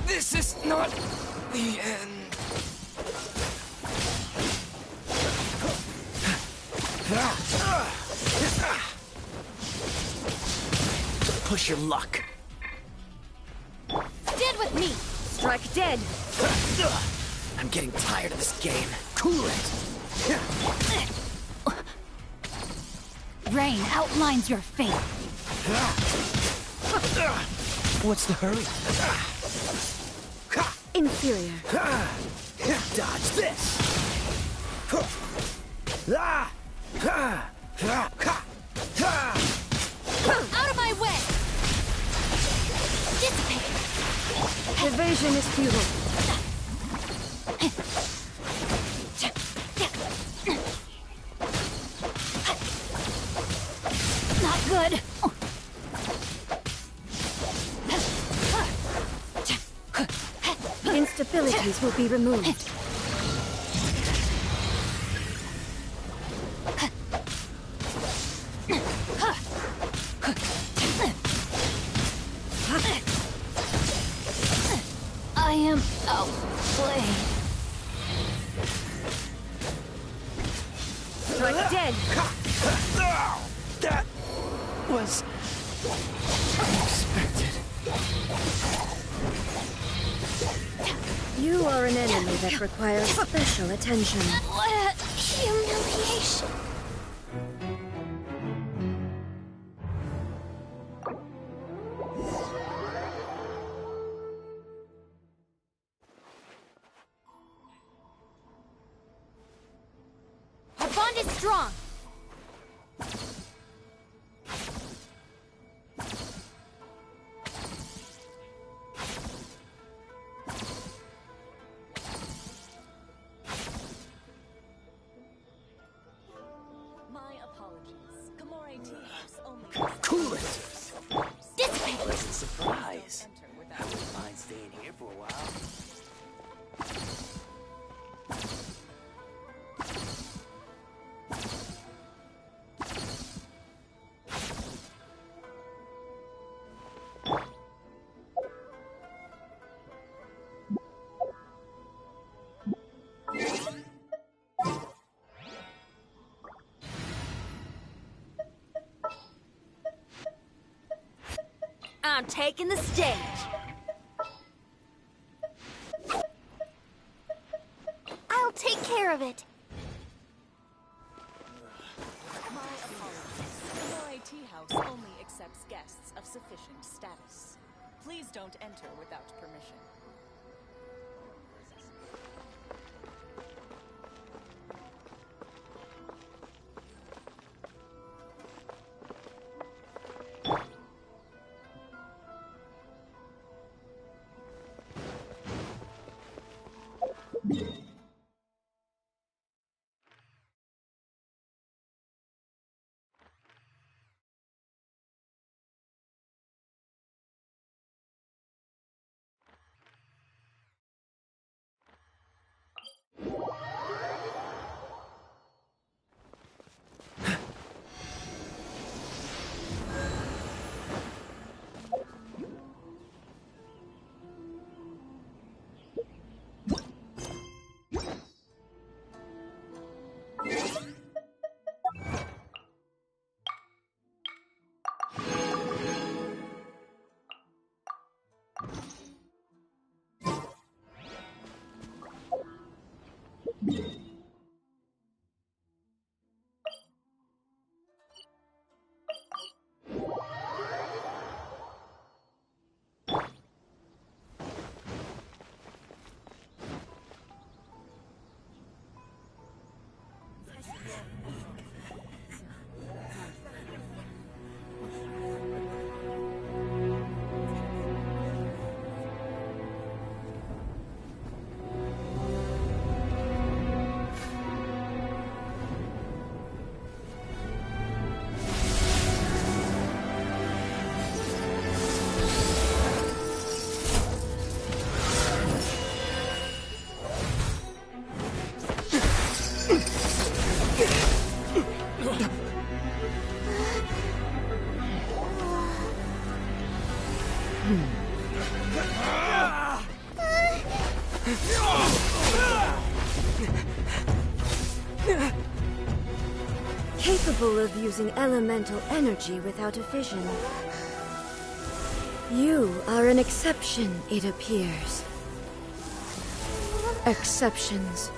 This is not the end. Push your luck. Stand with me. Strike dead. I'm getting tired of this game. Cool it. Rain outlines your fate. What's the hurry? Inferior. Dodge this. Out of my way! Dissipate! Evasion is futile. Not good. Instabilities will be removed. I am outplayed. Strike dead. That was unexpected. You are an enemy that requires special attention. What a humiliation. Our bond is strong. My apologies. Gamore Tea House only. Cool it. Dissipate. Pleasant surprise. I wouldn't mind staying here for a while. I'm taking the stage. I'll take care of it. My apologies. Gamore Tea House only accepts guests of sufficient status. Please don't enter without permission. Capable of using elemental energy without a fission. You are an exception, it appears. Exceptions.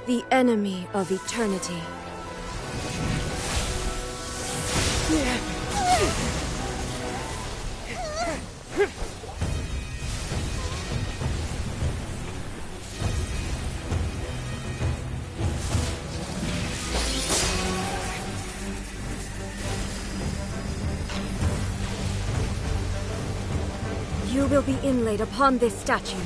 The enemy of eternity. You will be inlaid upon this statue.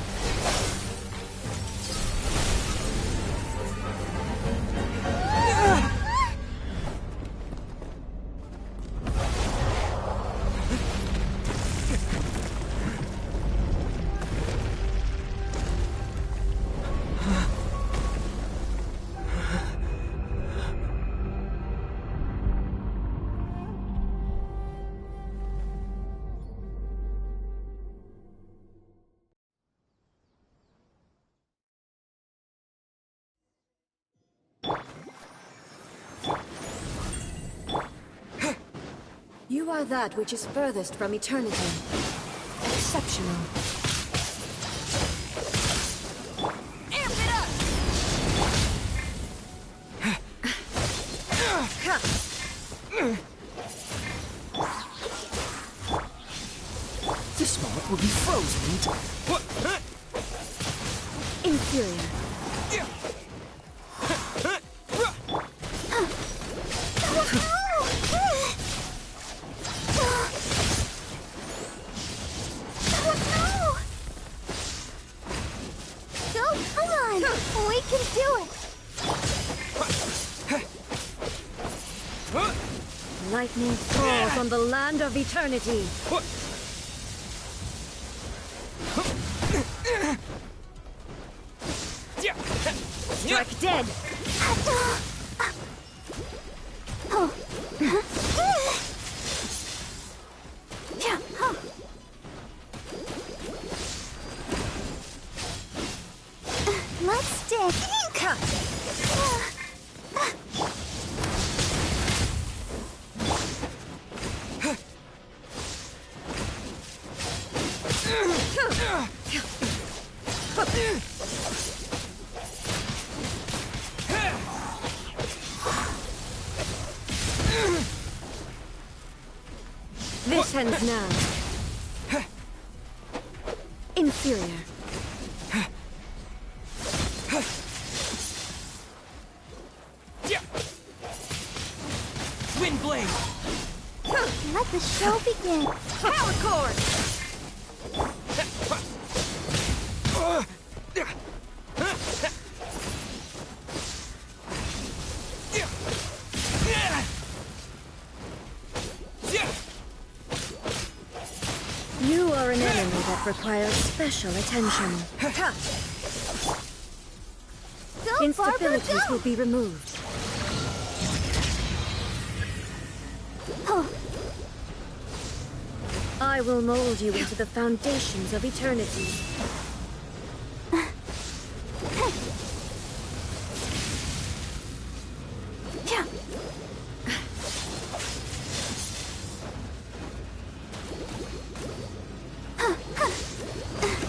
You are that which is furthest from eternity. Exceptional. Amp it up! This moment will be frozen. Inferior. We can do it! Lightning falls on the land of eternity. Strike dead. Let's dig. This ends now. Inferior. Wind blade. Let the show begin. Power cord. You are an enemy that requires special attention. Go, Instabilities Barbara, go! will be removed. I will mold you into the foundations of eternity.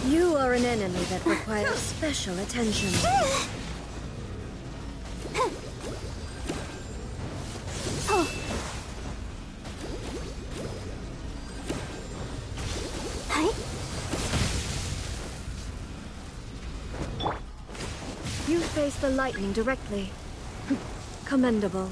You are an enemy that requires special attention. You face the lightning directly. Commendable.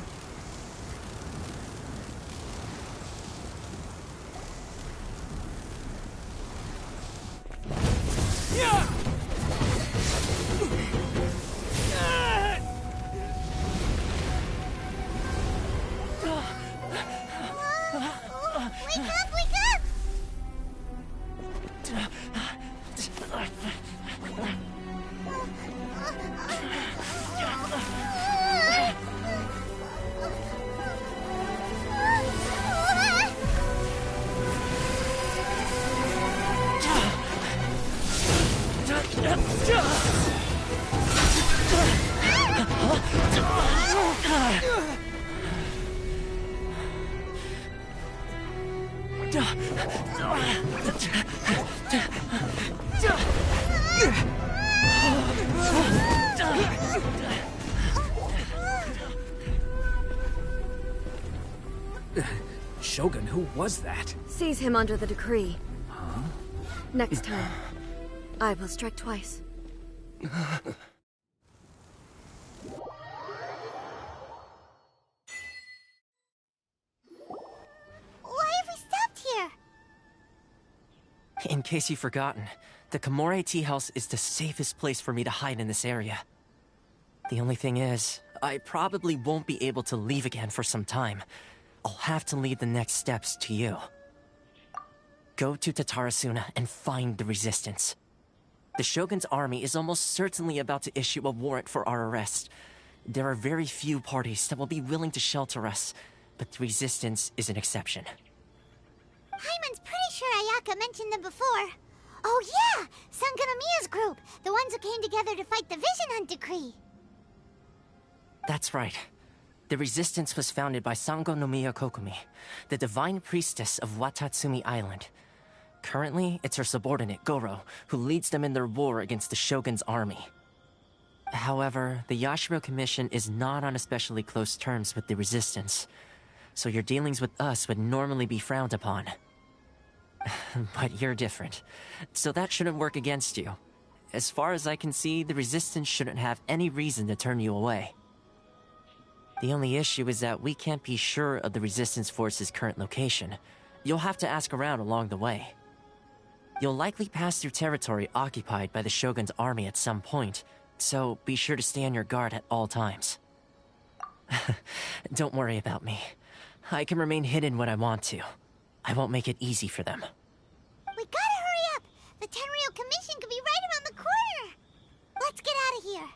Wake up! Shogun, who was that? Seize him under the decree. Huh? Next time, I will strike twice. Why have we stopped here? In case you've forgotten, the Komore Tea House is the safest place for me to hide in this area. The only thing is, I probably won't be able to leave again for some time. I'll have to leave the next steps to you. Go to Tatarasuna and find the Resistance. The Shogun's army is almost certainly about to issue a warrant for our arrest. There are very few parties that will be willing to shelter us, but the Resistance is an exception. Hyman's pretty sure Ayaka mentioned them before. Oh yeah! Sangonomiya's group! The ones who came together to fight the Vision Hunt Decree! That's right. The Resistance was founded by Sangonomiya Kokumi, the divine priestess of Watatsumi Island. Currently, it's her subordinate, Goro, who leads them in their war against the Shogun's army. However, the Yashiro Commission is not on especially close terms with the Resistance, so your dealings with us would normally be frowned upon. But you're different, so that shouldn't work against you. As far as I can see, the Resistance shouldn't have any reason to turn you away. The only issue is that we can't be sure of the Resistance Force's current location. You'll have to ask around along the way. You'll likely pass through territory occupied by the Shogun's army at some point, so be sure to stay on your guard at all times. Don't worry about me. I can remain hidden when I want to. I won't make it easy for them. We gotta hurry up! The Tenryou Commission could be right around the corner! Let's get out of here!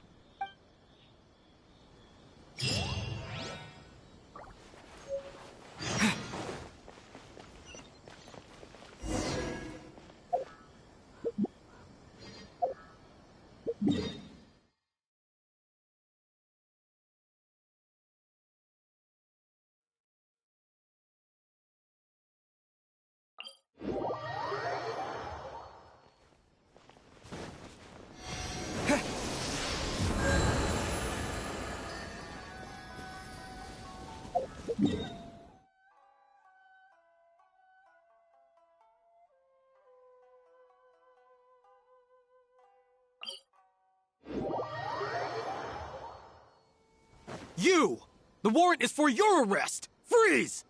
You! The warrant is for your arrest! Freeze!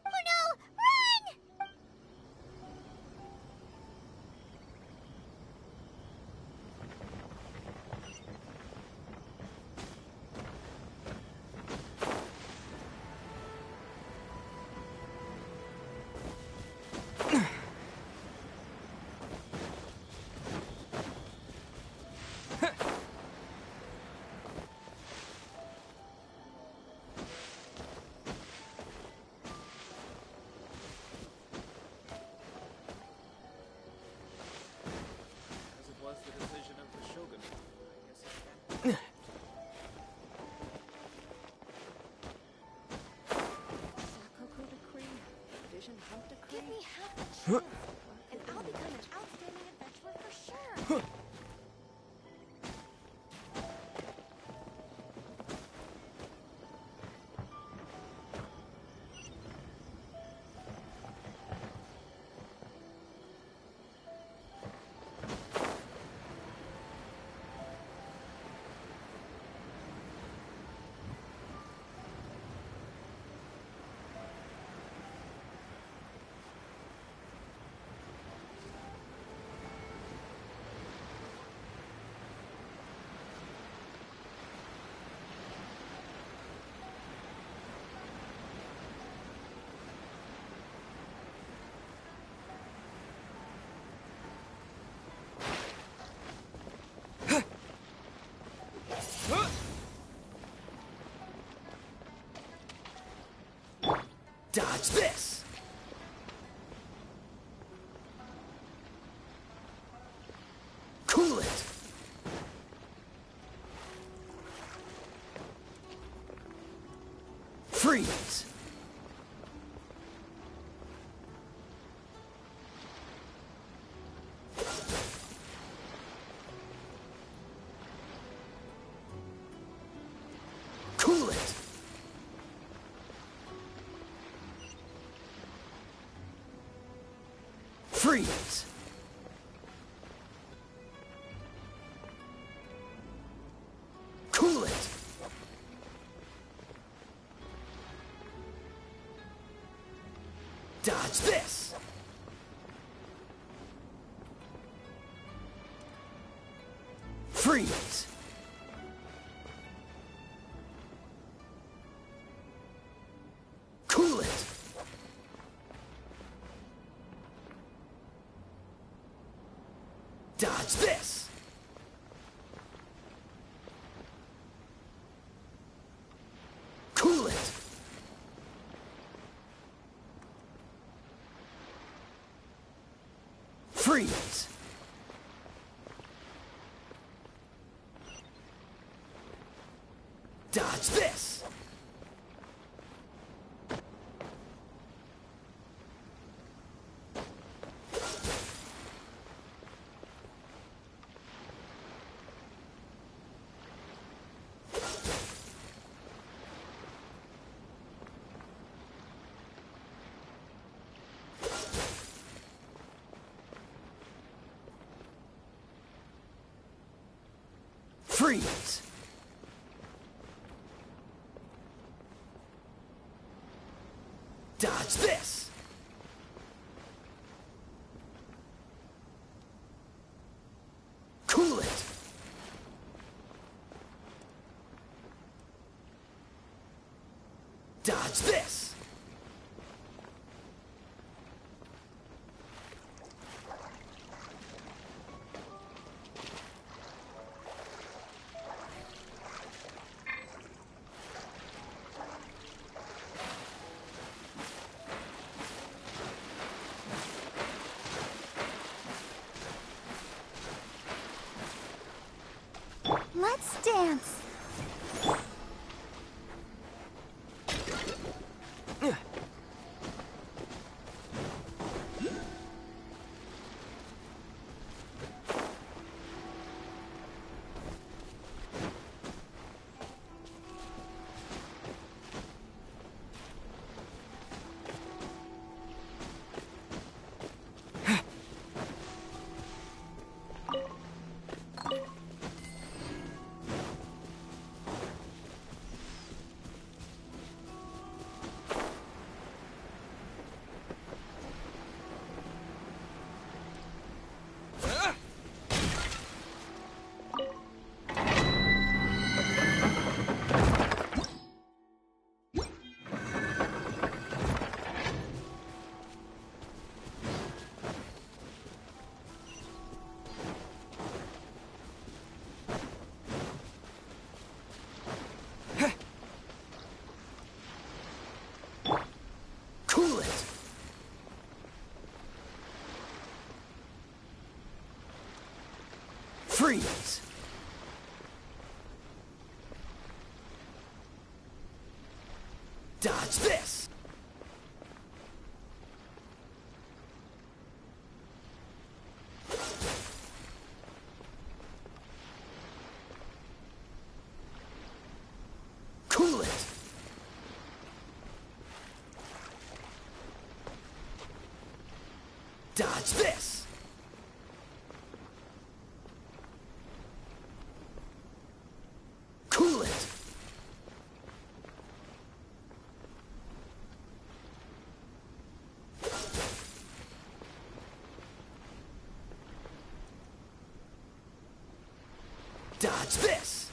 Oh no! Run! Give me half a chance, and I'll become an outstanding adventurer for sure. Dodge this! Cool it! Freeze! Cool it! Freeze! Cool it! Dodge this! Freeze! Cool it! Dodge this! Cool it! Freeze! Dodge this! Freeze! Dodge this! Cool it! Dodge this! Let's dance. Cool it! Freeze! Dodge this! Cool it! Dodge this! Cool it! Dodge this!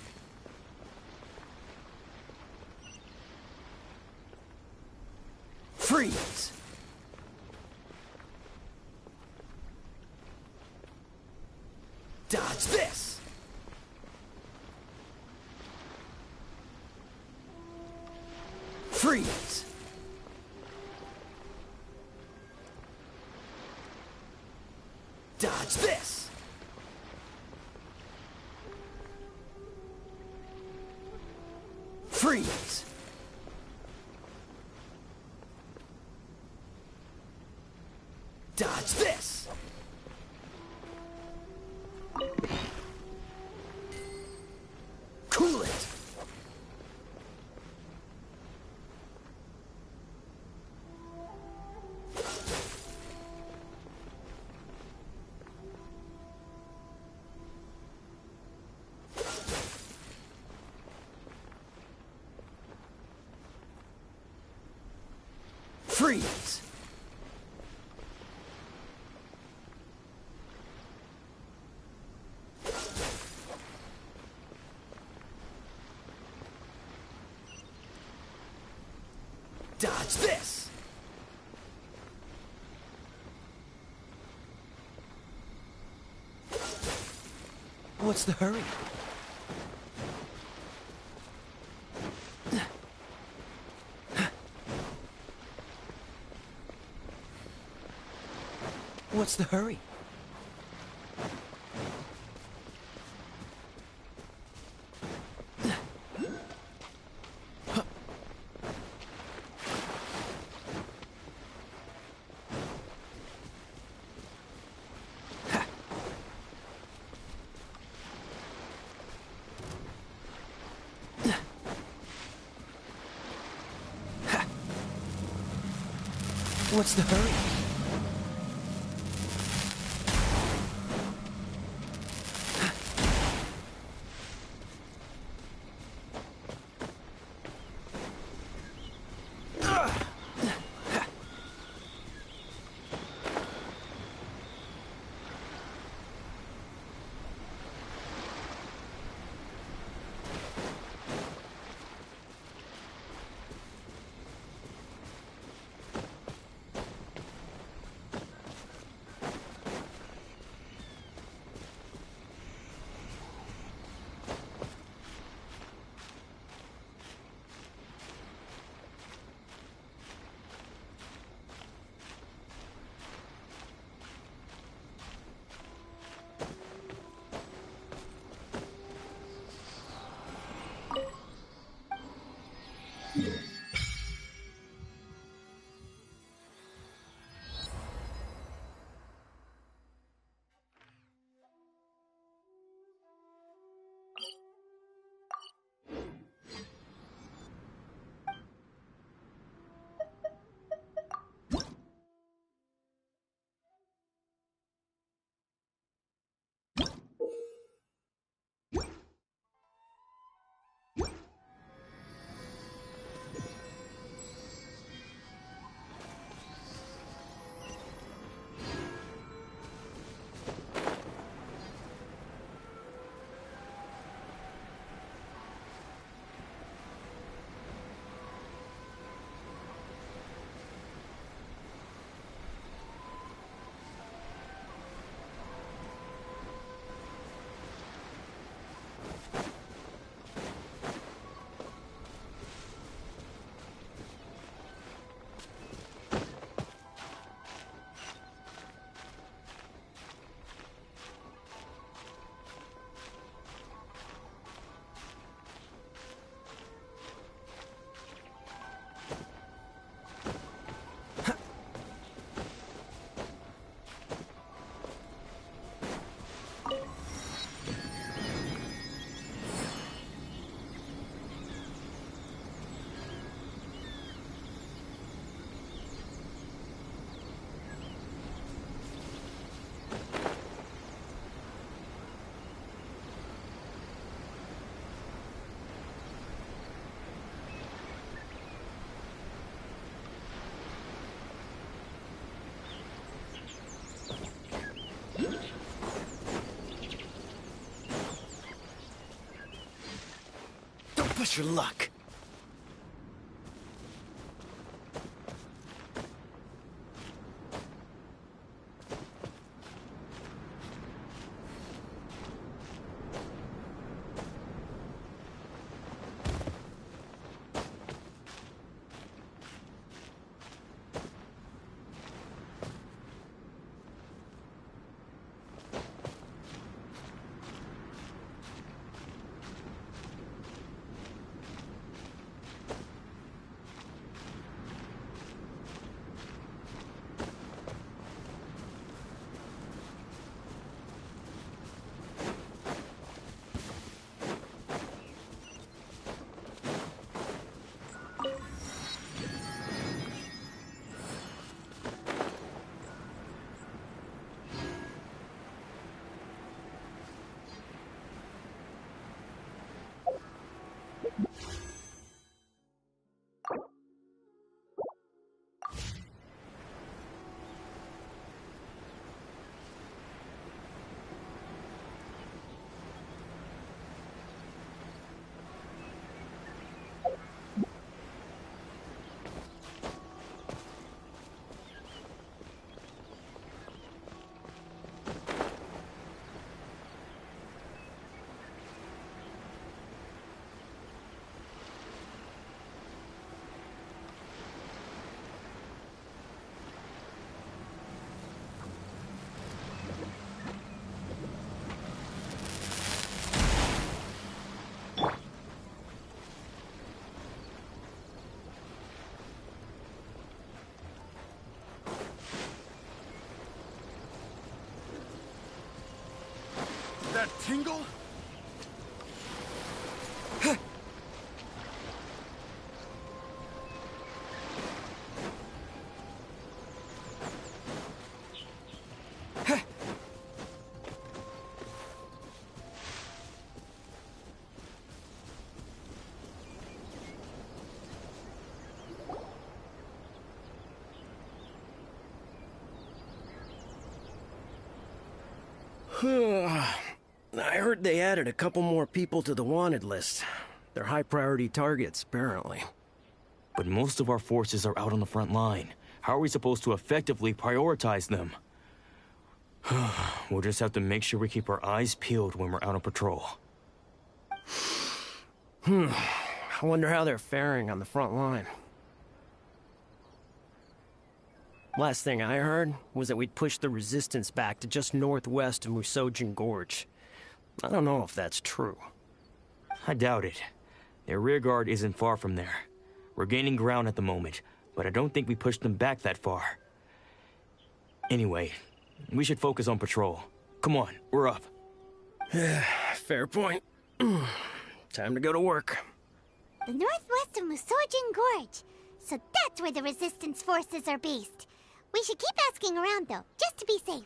Freeze! Dodge this! Freeze! Dodge this! Freeze! Dodge this! Cool it! Freeze! Dodge this! What's the hurry? What's the hurry? What's the hurry? Push your luck. Tingle? I heard they added a couple more people to the wanted list. They're high-priority targets, apparently. But most of our forces are out on the front line. How are we supposed to effectively prioritize them? We'll just have to make sure we keep our eyes peeled when we're out on patrol. I wonder how they're faring on the front line. Last thing I heard was that we'd pushed the resistance back to just northwest of Musojin Gorge. I don't know if that's true. I doubt it. Their rearguard isn't far from there. We're gaining ground at the moment, but I don't think we pushed them back that far. Anyway, we should focus on patrol. Come on, we're up. Fair point. Time to go to work. The northwest of Musojin Gorge. So that's where the resistance forces are based. We should keep asking around, though, just to be safe.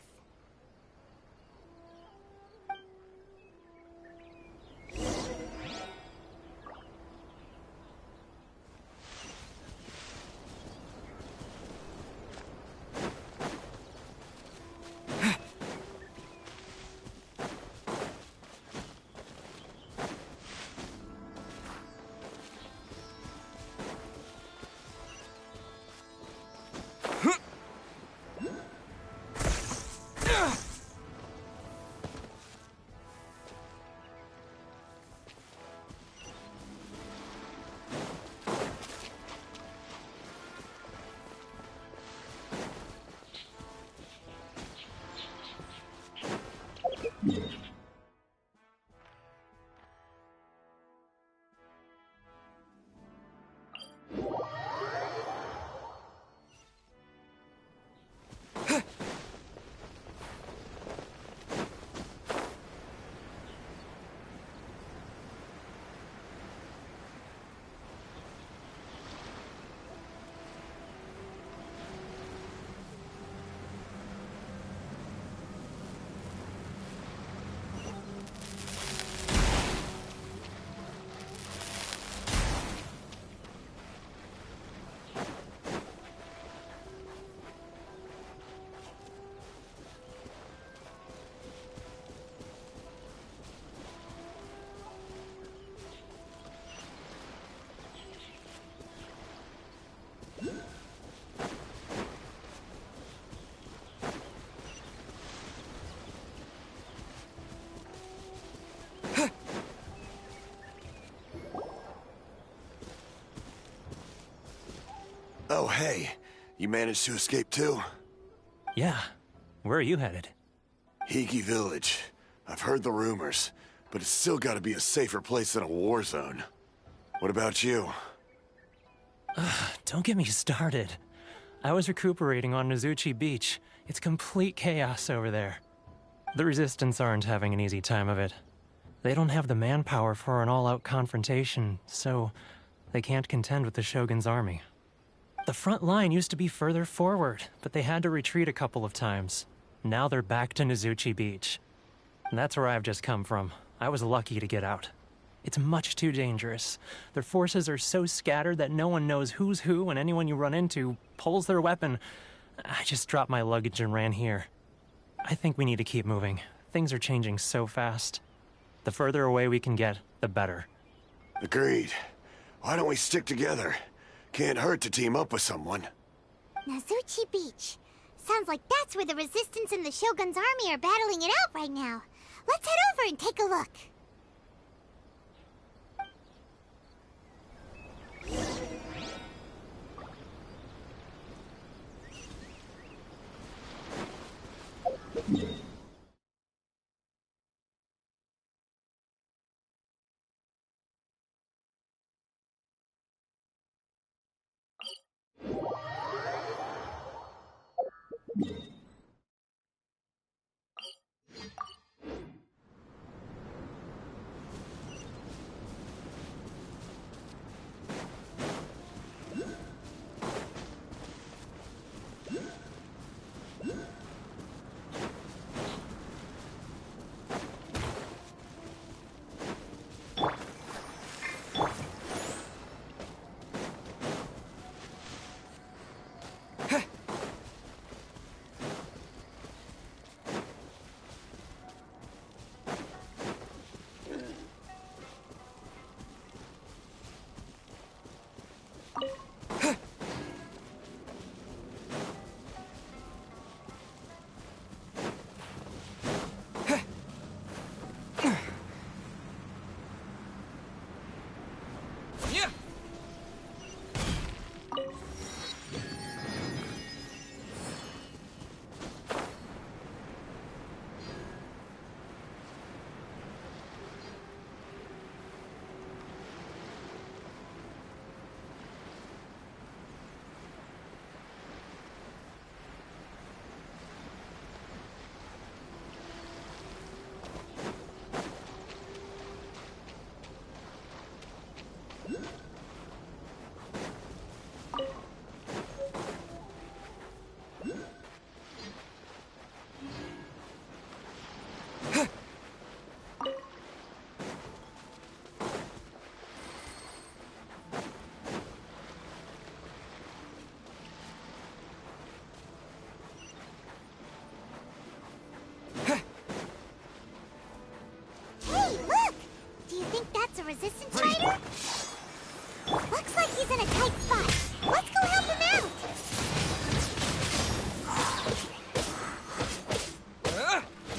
Oh, hey. You managed to escape too? Yeah. Where are you headed? Higi Village. I've heard the rumors, but it's still gotta be a safer place than a war zone. What about you? Don't get me started. I was recuperating on Nozuchi Beach. It's complete chaos over there. The Resistance aren't having an easy time of it. They don't have the manpower for an all-out confrontation, so they can't contend with the Shogun's army. The front line used to be further forward, but they had to retreat a couple of times. Now they're back to Nozuchi Beach. And that's where I've just come from. I was lucky to get out. It's much too dangerous. Their forces are so scattered that no one knows who's who, and anyone you run into pulls their weapon. I just dropped my luggage and ran here. I think we need to keep moving. Things are changing so fast. The further away we can get, the better. Agreed. Why don't we stick together? Can't hurt to team up with someone. Nozuchi Beach. Sounds like that's where the Resistance and the Shogun's army are battling it out right now. Let's head over and take a look.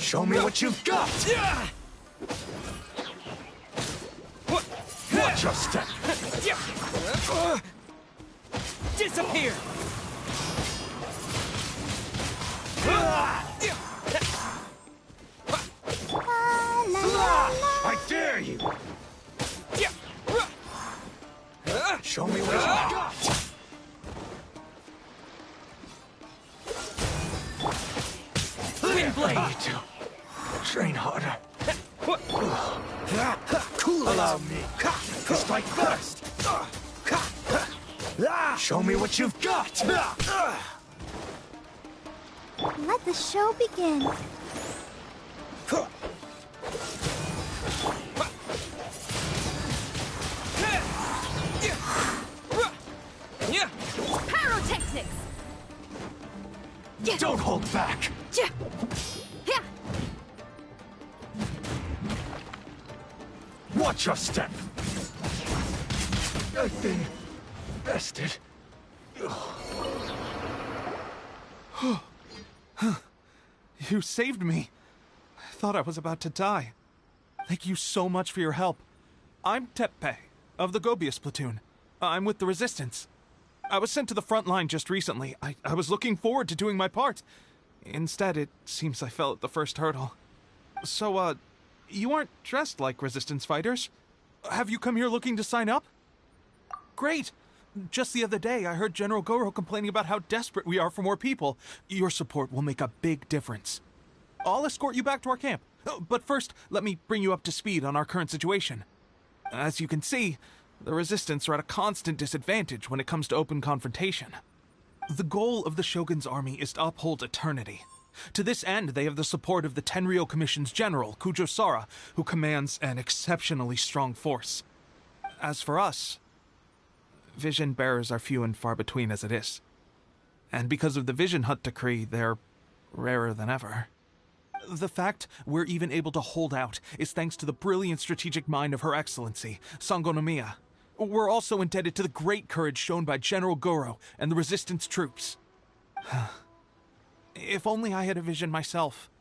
Show me what you've got! Watch your step! Disappear! I dare you! Show me what you've got! Wind blade! I need to train harder. Cool Allow me to strike first! Show me what you've got! Let the show begin. Pyrotechnics! Don't hold back! Watch your step! I've been bested. You saved me. I thought I was about to die. Thank you so much for your help. I'm Teppei, of the Gobius platoon. I'm with the Resistance. I was sent to the front line just recently. I was looking forward to doing my part. Instead, it seems I fell at the first hurdle. So, you aren't dressed like Resistance fighters? Have you come here looking to sign up? Great! Just the other day, I heard General Goro complaining about how desperate we are for more people. Your support will make a big difference. I'll escort you back to our camp. But first, let me bring you up to speed on our current situation. As you can see, the Resistance are at a constant disadvantage when it comes to open confrontation. The goal of the Shogun's army is to uphold eternity. To this end, they have the support of the Tenryou Commission's general, Kujo Sara, who commands an exceptionally strong force. As for us, vision bearers are few and far between as it is. And because of the Vision Hut decree, they're rarer than ever. The fact we're even able to hold out is thanks to the brilliant strategic mind of Her Excellency, Sango Nomiya. We're also indebted to the great courage shown by General Goro and the Resistance troops. If only I had a vision myself.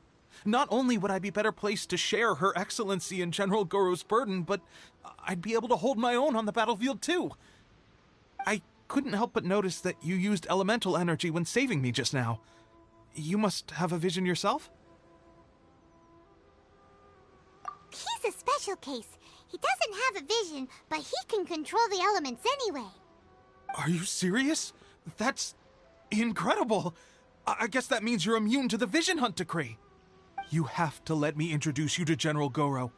Not only would I be better placed to share Her Excellency and General Goro's burden, but I'd be able to hold my own on the battlefield too. I couldn't help but notice that you used elemental energy when saving me just now. You must have a vision yourself? He's a special case. He doesn't have a vision, but he can control the elements anyway. Are you serious? That's incredible. I guess that means you're immune to the Vision Hunt decree. You have to let me introduce you to General Goro.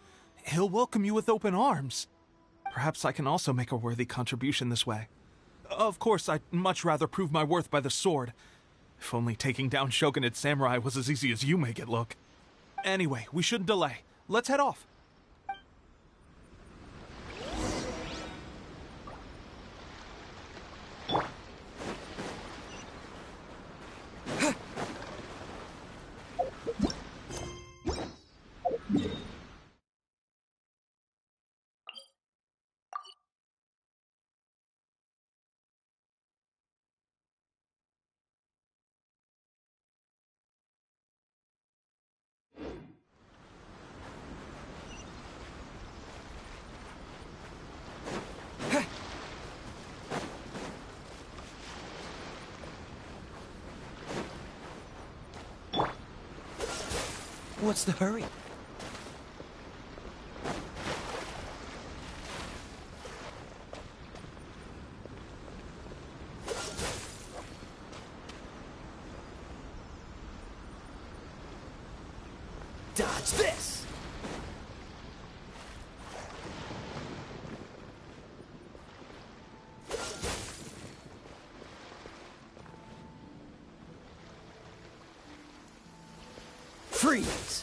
He'll welcome you with open arms. Perhaps I can also make a worthy contribution this way. Of course, I'd much rather prove my worth by the sword. If only taking down Shogunate samurai was as easy as you make it look. Anyway, we shouldn't delay. Let's head off. What's the hurry? Dodge this! Freeze!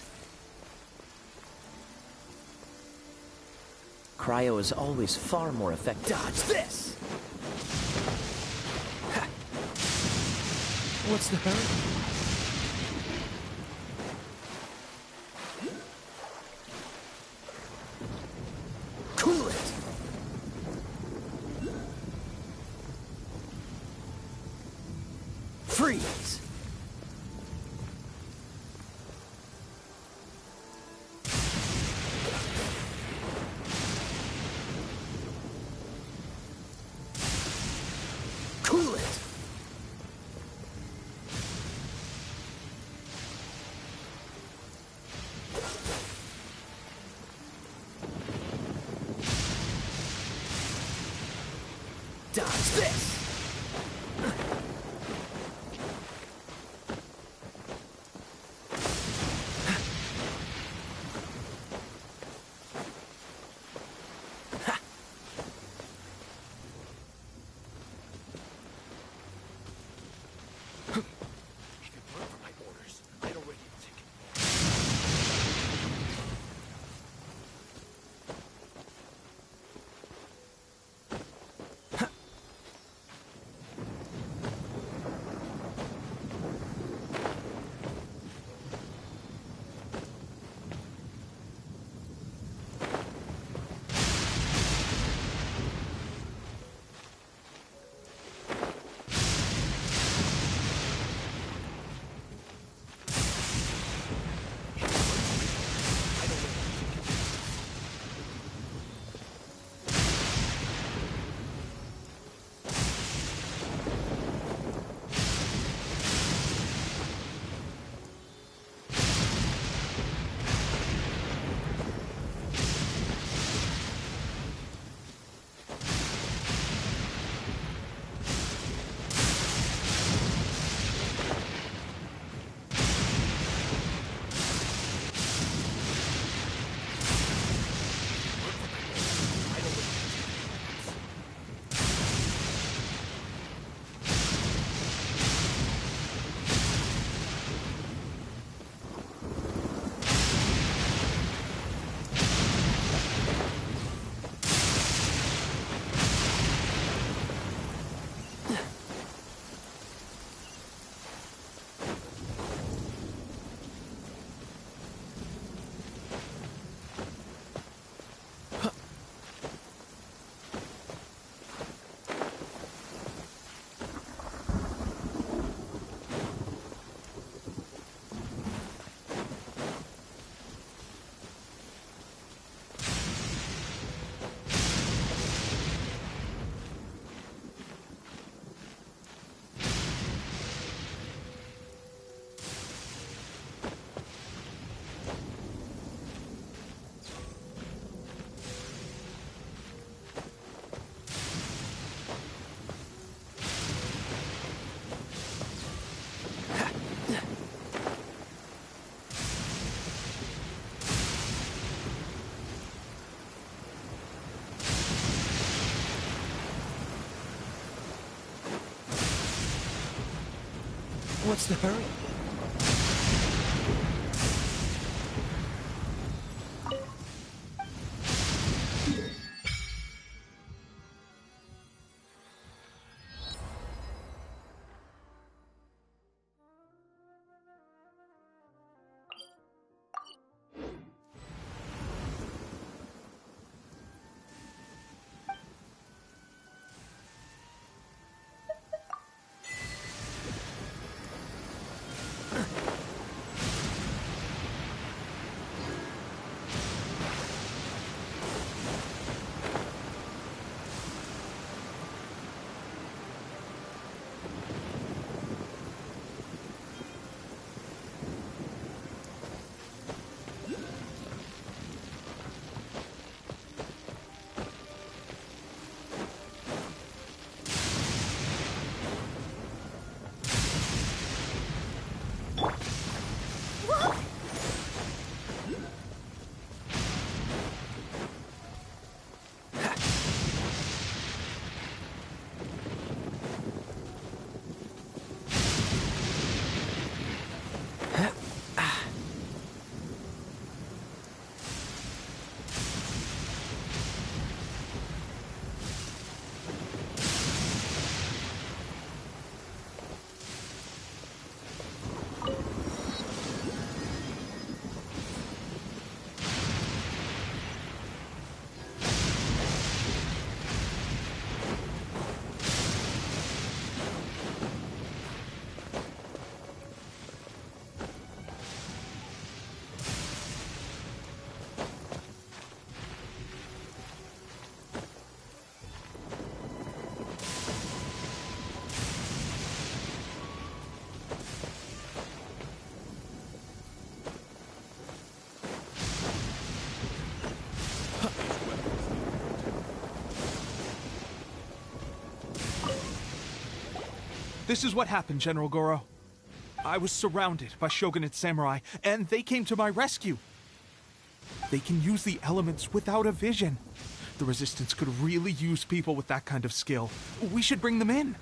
Cryo is always far more effective. Dodge this! Ha. What's the hurry? Cool it! Freeze! Dodge this! What's the hurry? This is what happened, General Goro. I was surrounded by Shogunate samurai, and they came to my rescue. They can use the elements without a vision. The Resistance could really use people with that kind of skill. We should bring them in.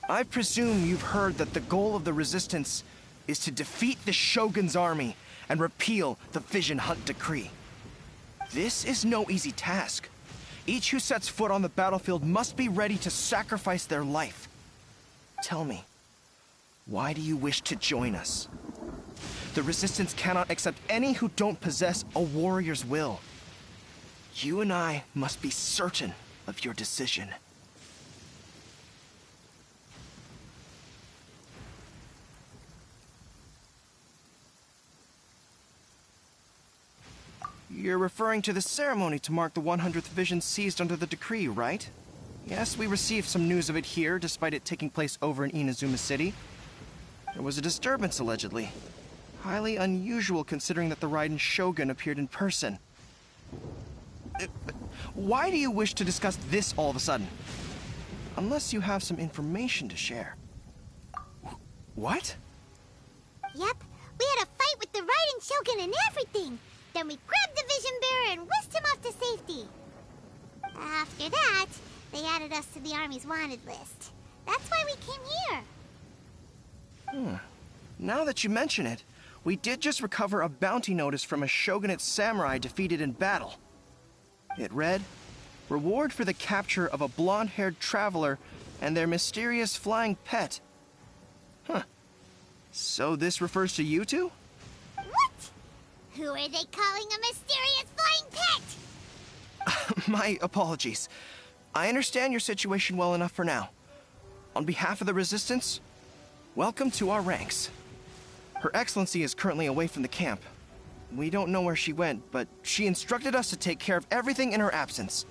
I presume you've heard that the goal of the Resistance is to defeat the Shogun's army and repeal the Vision Hunt Decree. This is no easy task. Each who sets foot on the battlefield must be ready to sacrifice their life. Tell me, why do you wish to join us? The Resistance cannot accept any who don't possess a warrior's will. You and I must be certain of your decision. You're referring to the ceremony to mark the 100th vision seized under the decree, right? Yes, we received some news of it here, despite it taking place over in Inazuma City. There was a disturbance, allegedly. Highly unusual considering that the Raiden Shogun appeared in person. Why do you wish to discuss this all of a sudden? Unless you have some information to share. What? Yep, we had a fight with the Raiden Shogun and everything. Then we grabbed the Vision Bearer and whisked him off to safety. After that, they added us to the Army's wanted list. That's why we came here. Now that you mention it, we did just recover a bounty notice from a Shogunate samurai defeated in battle. It read, "Reward for the capture of a blonde-haired traveler and their mysterious flying pet." So this refers to you two? What? Who are they calling a mysterious flying pet? My apologies. I understand your situation well enough for now. On behalf of the Resistance, welcome to our ranks. Her Excellency is currently away from the camp. We don't know where she went, but she instructed us to take care of everything in her absence.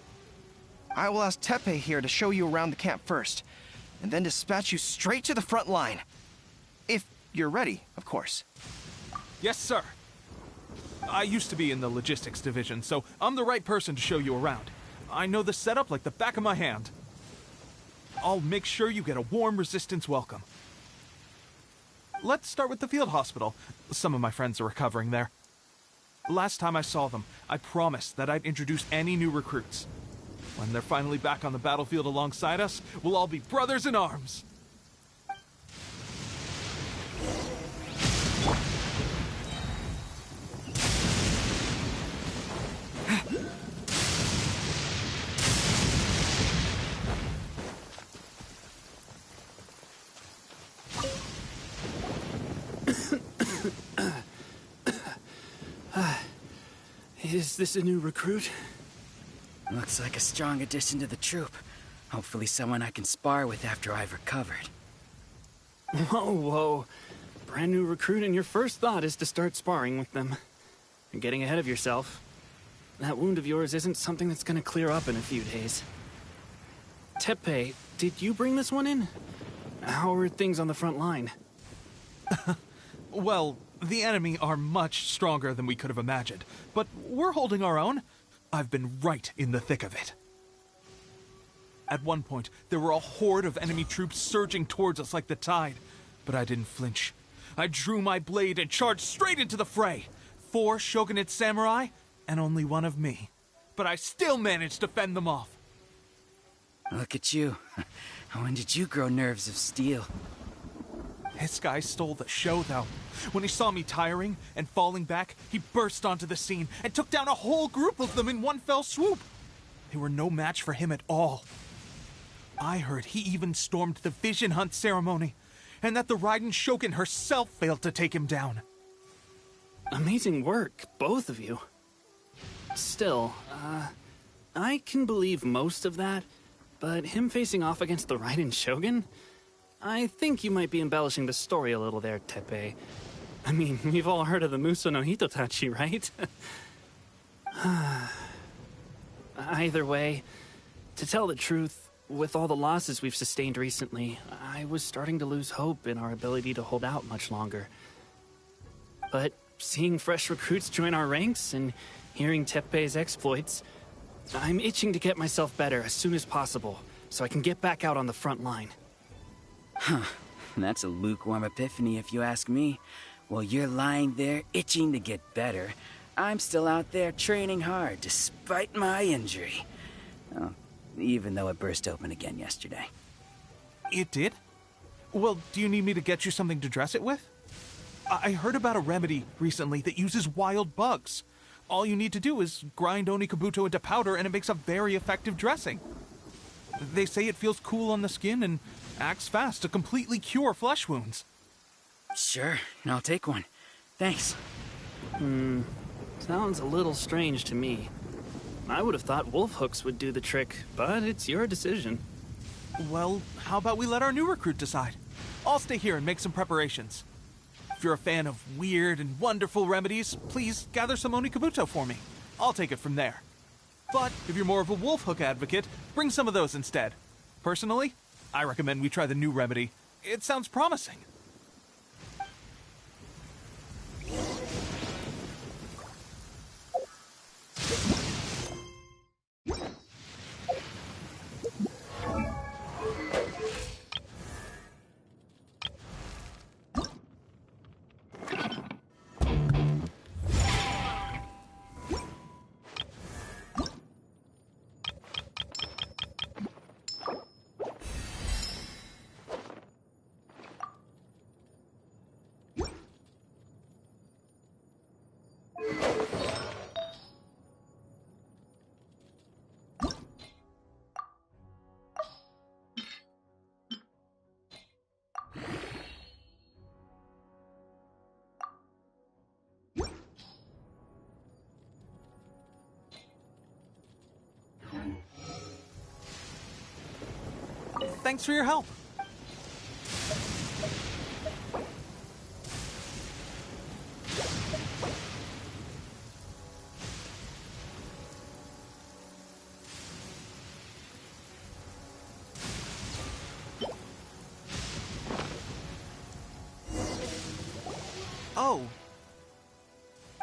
I will ask Teppei here to show you around the camp first, and then dispatch you straight to the front line. If you're ready, of course. Yes, sir. I used to be in the logistics division, so I'm the right person to show you around. I know the setup like the back of my hand. I'll make sure you get a warm Resistance welcome. Let's start with the field hospital. Some of my friends are recovering there. Last time I saw them, I promised that I'd introduce any new recruits. When they're finally back on the battlefield alongside us, we'll all be brothers in arms. Is this a new recruit? Looks like a strong addition to the troop. Hopefully someone I can spar with after I've recovered. Whoa. Brand new recruit and your first thought is to start sparring with them. You're getting ahead of yourself. That wound of yours isn't something that's gonna clear up in a few days. Teppei, did you bring this one in? How are things on the front line? Well, the enemy are much stronger than we could have imagined, but we're holding our own. I've been right in the thick of it. At one point, there were a horde of enemy troops surging towards us like the tide, but I didn't flinch. I drew my blade and charged straight into the fray. 4 Shogunate samurai, and only 1 of me. But I still managed to fend them off. Look at you. When did you grow nerves of steel? This guy stole the show, though. When he saw me tiring and falling back, he burst onto the scene and took down a whole group of them in one fell swoop. They were no match for him at all. I heard he even stormed the Vision Hunt ceremony, and that the Raiden Shogun herself failed to take him down. Amazing work, both of you. Still, I can believe most of that, but him facing off against the Raiden Shogun? I think you might be embellishing the story a little there, Teppei. I mean, we've all heard of the Muso no Hitotachi, right? Either way, to tell the truth, with all the losses we've sustained recently, I was starting to lose hope in our ability to hold out much longer. But seeing fresh recruits join our ranks and hearing Teppei's exploits, I'm itching to get myself better as soon as possible, so I can get back out on the front line. Huh. That's a lukewarm epiphany if you ask me. While you're lying there itching to get better, I'm still out there training hard despite my injury. Oh, even though it burst open again yesterday. It did? Well, do you need me to get you something to dress it with? I heard about a remedy recently that uses wild bugs. All you need to do is grind Onikabuto into powder and it makes a very effective dressing. They say it feels cool on the skin and acts fast to completely cure flesh wounds. Sure, I'll take one. Thanks. Sounds a little strange to me. I would have thought wolf hooks would do the trick, but it's your decision. Well, how about we let our new recruit decide? I'll stay here and make some preparations. If you're a fan of weird and wonderful remedies, please gather some Onikabuto for me. I'll take it from there. But if you're more of a wolf hook advocate, bring some of those instead. Personally, I recommend we try the new remedy. It sounds promising. Thanks for your help. Oh.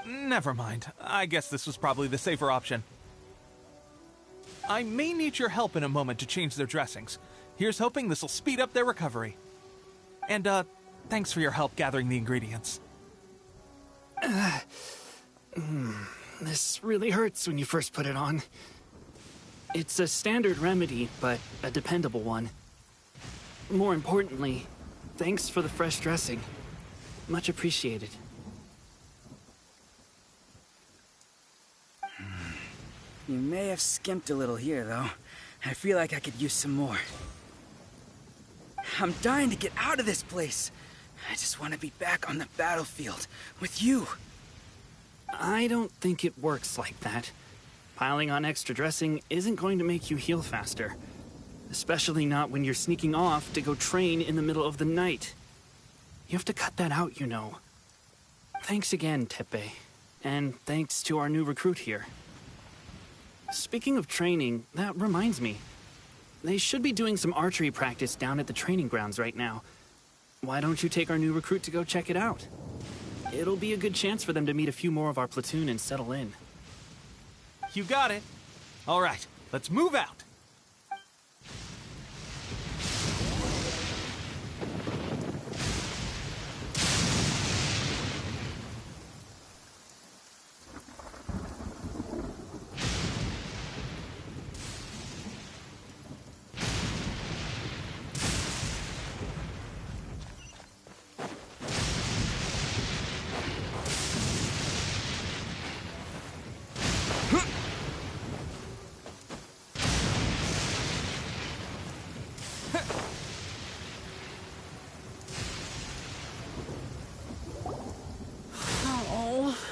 Never mind. I guess this was probably the safer option. I may need your help in a moment to change their dressings. Here's hoping this'll speed up their recovery. And, thanks for your help gathering the ingredients. This really hurts when you first put it on. It's a standard remedy, but a dependable one. More importantly, thanks for the fresh dressing. Much appreciated. You may have skimped a little here, though. I feel like I could use some more. I'm dying to get out of this place. I just want to be back on the battlefield with you. I don't think it works like that. Piling on extra dressing isn't going to make you heal faster. Especially not when you're sneaking off to go train in the middle of the night. You have to cut that out, you know. Thanks again, Teppei. And thanks to our new recruit here. Speaking of training, that reminds me. They should be doing some archery practice down at the training grounds right now. Why don't you take our new recruit to go check it out? It'll be a good chance for them to meet a few more of our platoon and settle in. You got it. All right, let's move out.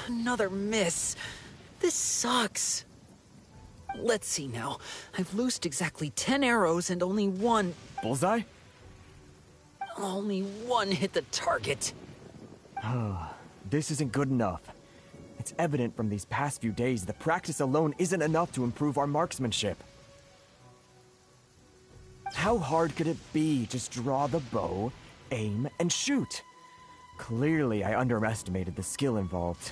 Another miss. This sucks. Let's see now. I've loosed exactly 10 arrows and only one... Bullseye? Only one hit the target. This isn't good enough. It's evident from these past few days that practice alone isn't enough to improve our marksmanship. How hard could it be? Just draw the bow, aim, and shoot. Clearly, I underestimated the skill involved.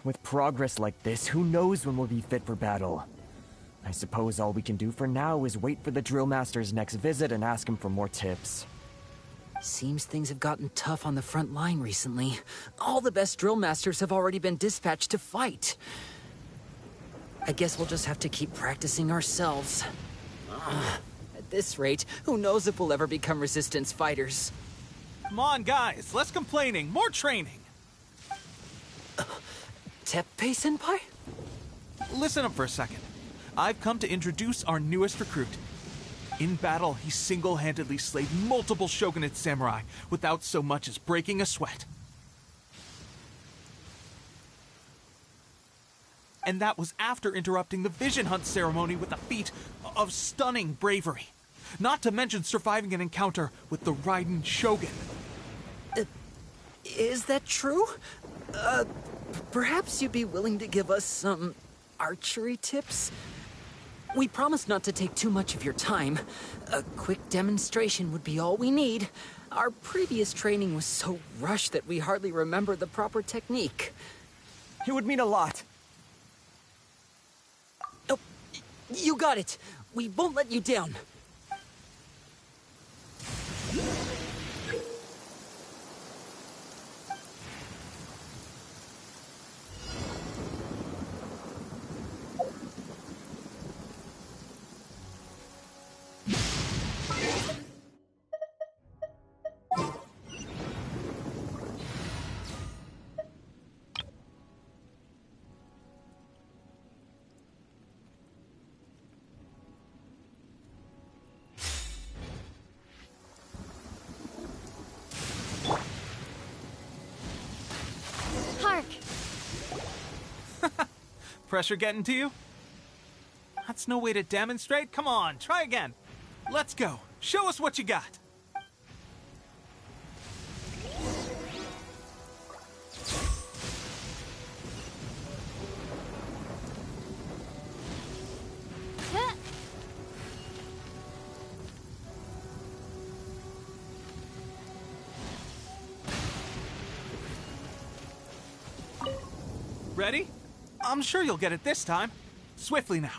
With progress like this, who knows when we'll be fit for battle? I suppose all we can do for now is wait for the drill master's next visit and ask him for more tips. Seems things have gotten tough on the front line recently. All the best drill masters have already been dispatched to fight. I guess we'll just have to keep practicing ourselves. At this rate, who knows if we'll ever become resistance fighters. Come on, guys, less complaining, more training. Teppei-senpai? Listen up for a second. I've come to introduce our newest recruit. In battle, he single-handedly slayed multiple shogunate samurai without so much as breaking a sweat. And that was after interrupting the vision hunt ceremony with a feat of stunning bravery. Not to mention surviving an encounter with the Raiden Shogun. Is that true? Perhaps you'd be willing to give us some archery tips? We promise not to take too much of your time. A quick demonstration would be all we need. Our previous training was so rushed that we hardly remember the proper technique. It would mean a lot. Oh, you got it. We won't let you down. Pressure getting to you? That's no way to demonstrate. Come on, try again. Let's go. Show us what you got. Ready? I'm sure you'll get it this time. Swiftly now.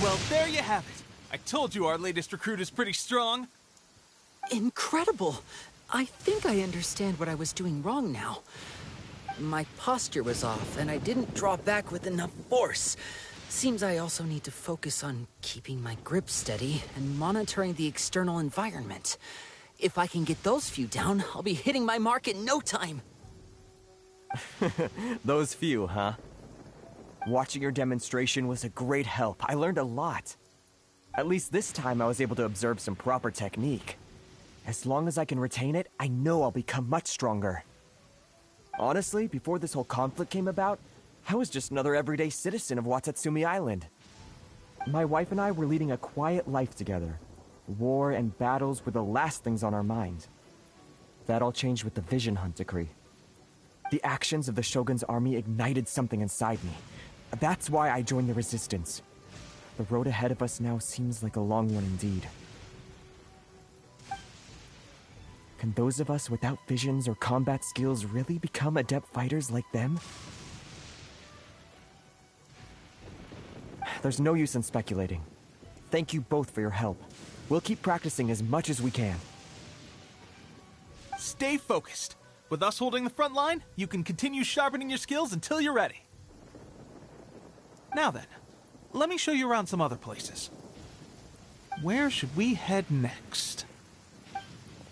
Well, there you have it. I told you our latest recruit is pretty strong. Incredible. I think I understand what I was doing wrong now. My posture was off, and I didn't draw back with enough force. Seems I also need to focus on keeping my grip steady and monitoring the external environment. If I can get those few down, I'll be hitting my mark in no time. Those few, huh? Watching your demonstration was a great help. I learned a lot. At least this time I was able to observe some proper technique. As long as I can retain it, I know I'll become much stronger. Honestly, before this whole conflict came about, I was just another everyday citizen of Watatsumi Island. My wife and I were leading a quiet life together. War and battles were the last things on our mind. That all changed with the Vision Hunt decree. The actions of the Shogun's army ignited something inside me. That's why I joined the Resistance. The road ahead of us now seems like a long one indeed. Can those of us without visions or combat skills really become adept fighters like them? There's no use in speculating. Thank you both for your help. We'll keep practicing as much as we can. Stay focused. With us holding the front line, you can continue sharpening your skills until you're ready. Now then, let me show you around some other places. Where should we head next?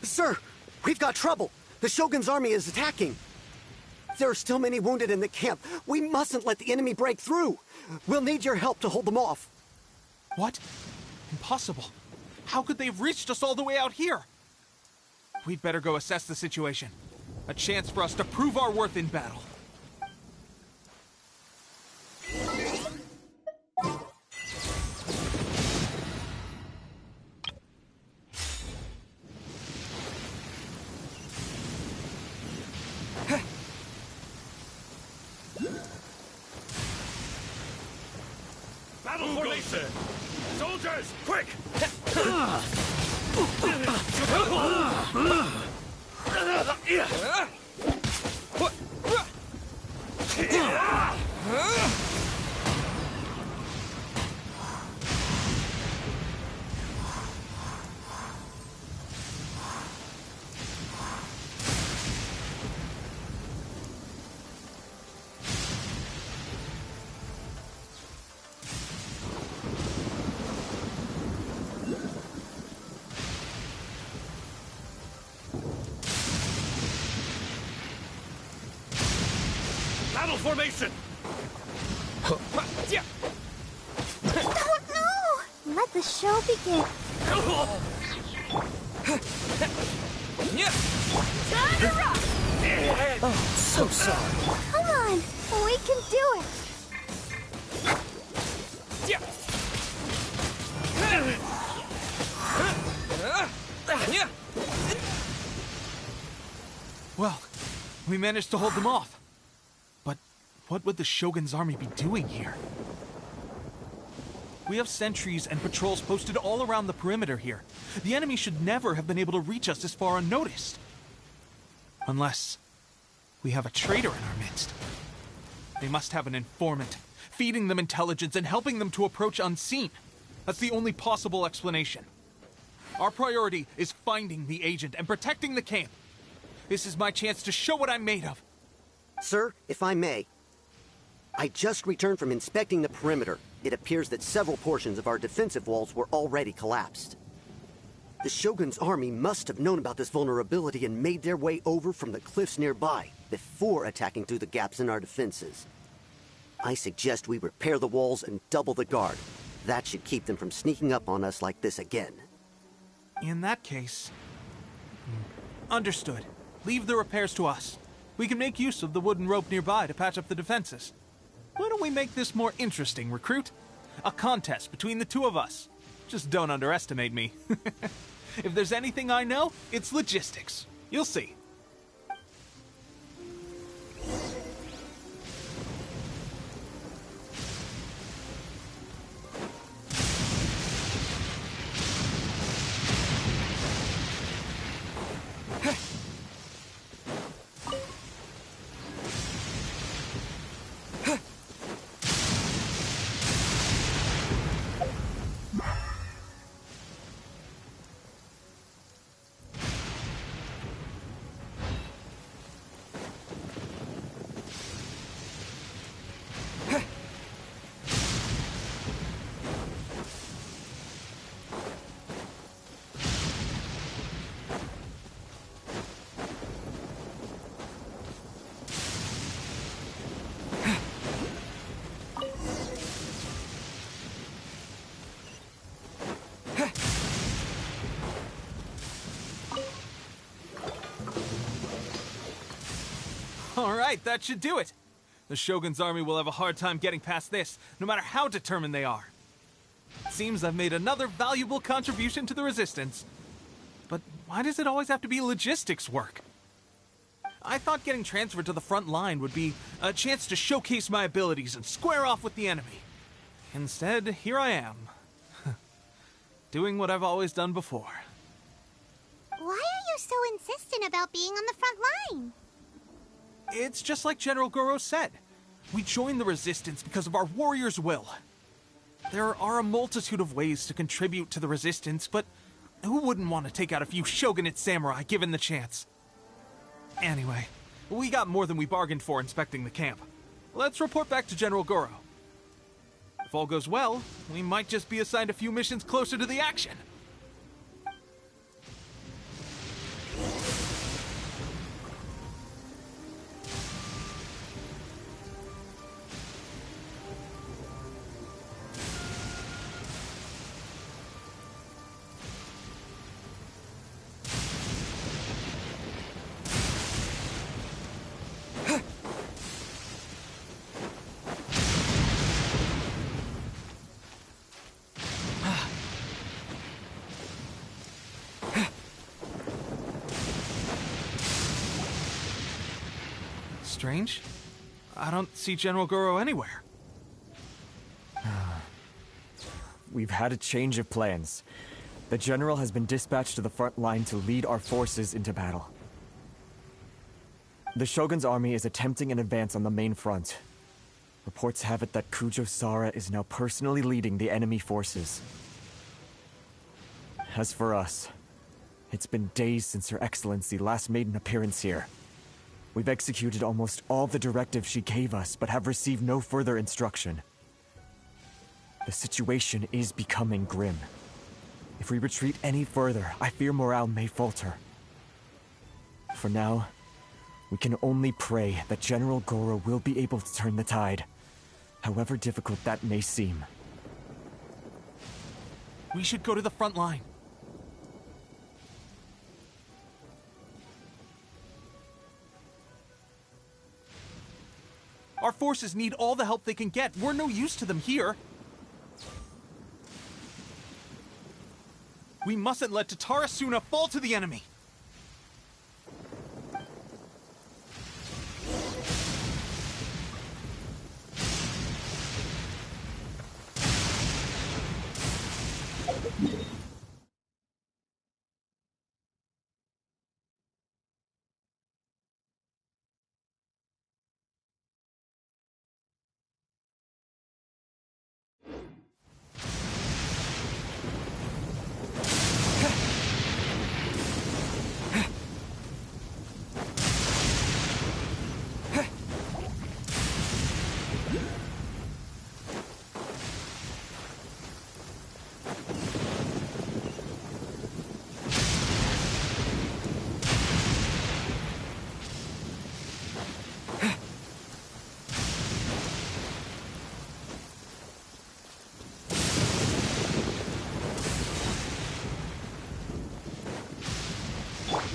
Sir, we've got trouble. The Shogun's army is attacking. There are still many wounded in the camp. We mustn't let the enemy break through. We'll need your help to hold them off. What? Impossible. How could they have reached us all the way out here? We'd better go assess the situation. A chance for us to prove our worth in battle. Battle formation! Soldiers, quick! Battle formation! Oh no! Let the show begin. Time to rock! Oh, so sorry. Come on, we can do it. Well, we managed to hold them off. But what would the Shogun's army be doing here? We have sentries and patrols posted all around the perimeter here. The enemy should never have been able to reach us this far unnoticed. Unless we have a traitor in our midst. They must have an informant, feeding them intelligence and helping them to approach unseen. That's the only possible explanation. Our priority is finding the agent and protecting the camp. This is my chance to show what I'm made of. Sir, if I may, I just returned from inspecting the perimeter. It appears that several portions of our defensive walls were already collapsed. The Shogun's army must have known about this vulnerability and made their way over from the cliffs nearby before attacking through the gaps in our defenses. I suggest we repair the walls and double the guard. That should keep them from sneaking up on us like this again. In that case... Understood. Leave the repairs to us. We can make use of the wooden rope nearby to patch up the defenses. Why don't we make this more interesting, recruit? A contest between the two of us. Just don't underestimate me. If there's anything I know, it's logistics. You'll see. All right, that should do it. The Shogun's army will have a hard time getting past this, no matter how determined they are. Seems I've made another valuable contribution to the Resistance. But why does it always have to be logistics work? I thought getting transferred to the front line would be a chance to showcase my abilities and square off with the enemy. Instead, here I am. Doing what I've always done before. Why are you so insistent about being on the front line? It's just like General Goro said. We joined the Resistance because of our warrior's will. There are a multitude of ways to contribute to the Resistance, but who wouldn't want to take out a few shogunate samurai given the chance? Anyway, we got more than we bargained for inspecting the camp. Let's report back to General Goro. If all goes well, we might just be assigned a few missions closer to the action. Strange. I don't see General Goro anywhere. We've had a change of plans. The General has been dispatched to the front line to lead our forces into battle. The Shogun's army is attempting an advance on the main front. Reports have it that Kujo Sara is now personally leading the enemy forces. As for us, it's been days since Her Excellency last made an appearance here. We've executed almost all the directives she gave us, but have received no further instruction. The situation is becoming grim. If we retreat any further, I fear morale may falter. For now, we can only pray that General Goro will be able to turn the tide, however difficult that may seem. We should go to the front line. Our forces need all the help they can get. We're no use to them here. We mustn't let Tatara Suna fall to the enemy.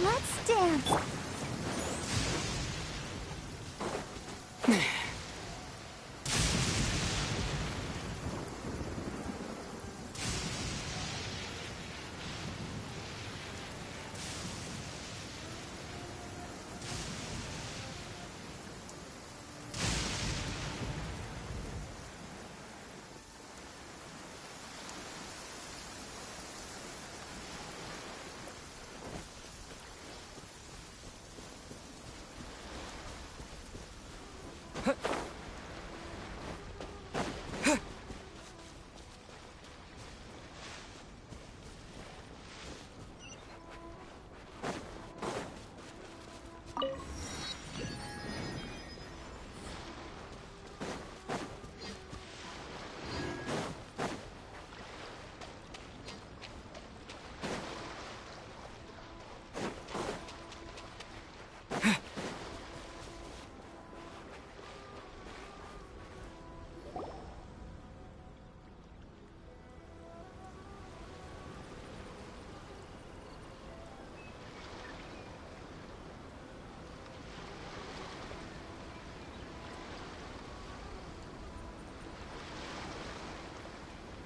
Let's dance.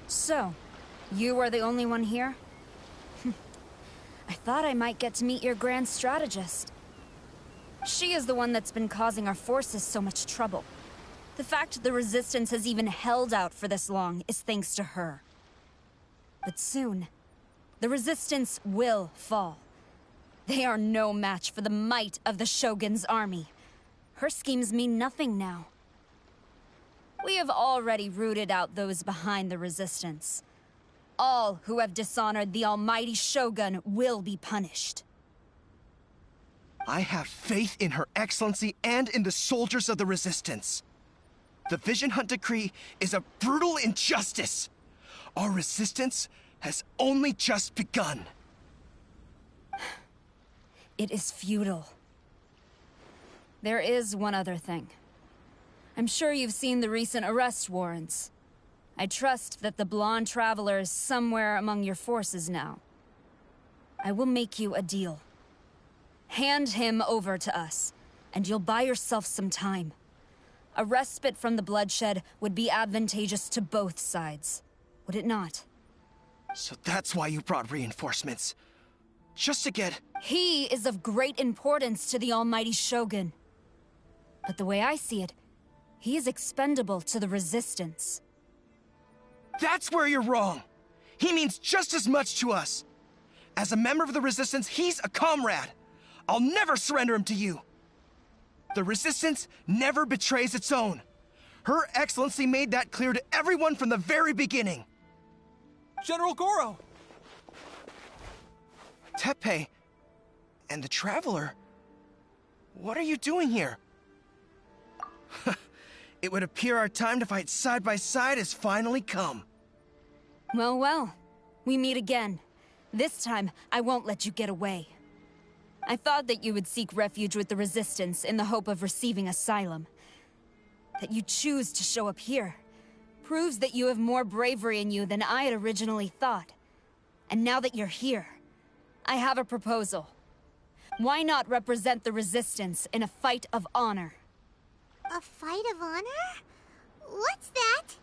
So, you are the only one here? I thought I might get to meet your grand strategist. She is the one that's been causing our forces so much trouble. The fact the Resistance has even held out for this long is thanks to her. But soon, the Resistance will fall. They are no match for the might of the Shogun's army. Her schemes mean nothing now. We have already rooted out those behind the Resistance. All who have dishonored the almighty Shogun will be punished. I have faith in Her Excellency and in the soldiers of the Resistance. The Vision Hunt Decree is a brutal injustice. Our resistance has only just begun. It is futile. There is one other thing. I'm sure you've seen the recent arrest warrants. I trust that the blonde traveler is somewhere among your forces now. I will make you a deal. Hand him over to us, and you'll buy yourself some time. A respite from the bloodshed would be advantageous to both sides, would it not? So that's why you brought reinforcements. Just to get... He is of great importance to the almighty Shogun. But the way I see it, he is expendable to the Resistance. That's where you're wrong. He means just as much to us. As a member of the Resistance, he's a comrade. I'll never surrender him to you. The Resistance never betrays its own. Her Excellency made that clear to everyone from the very beginning. General Goro! Teppei and the Traveler, what are you doing here? It would appear our time to fight side by side has finally come. Well, well, we meet again. This time, I won't let you get away. I thought that you would seek refuge with the Resistance in the hope of receiving asylum. That you choose to show up here proves that you have more bravery in you than I had originally thought. And now that you're here, I have a proposal. Why not represent the Resistance in a fight of honor? A fight of honor? What's that?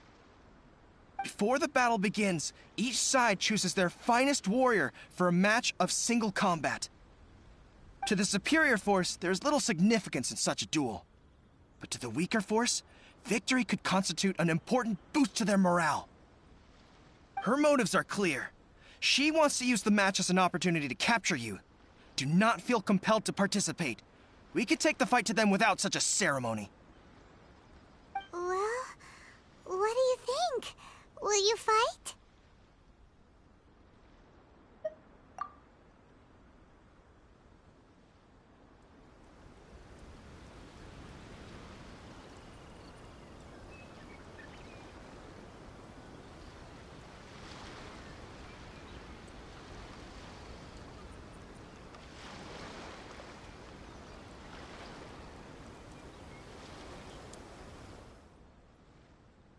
Before the battle begins, each side chooses their finest warrior for a match of single combat. To the superior force, there is little significance in such a duel. But to the weaker force, victory could constitute an important boost to their morale. Her motives are clear. She wants to use the match as an opportunity to capture you. Do not feel compelled to participate. We could take the fight to them without such a ceremony. Well, what do you think? Will you fight?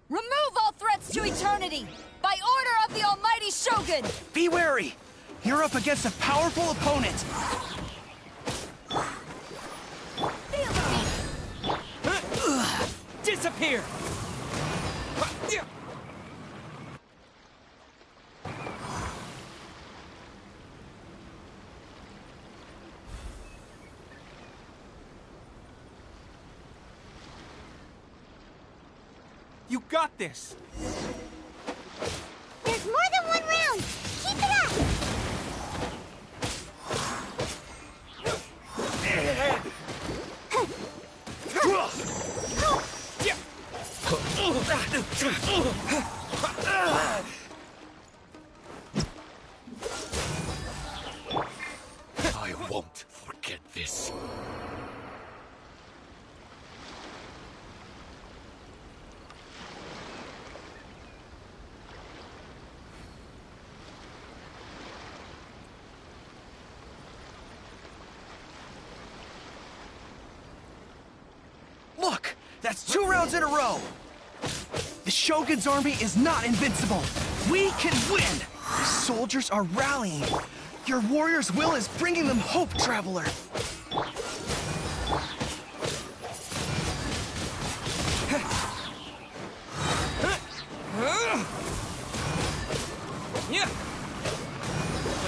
Remove all threats to eternity! By order of the almighty Shogun! Be wary! You're up against a powerful opponent! Disappear! You got this! There's more than one round! Keep it up! I won't forget this. Look! That's 2 rounds in a row! The Shogun's army is not invincible! We can win! The soldiers are rallying! Your warrior's will is bringing them hope, Traveler!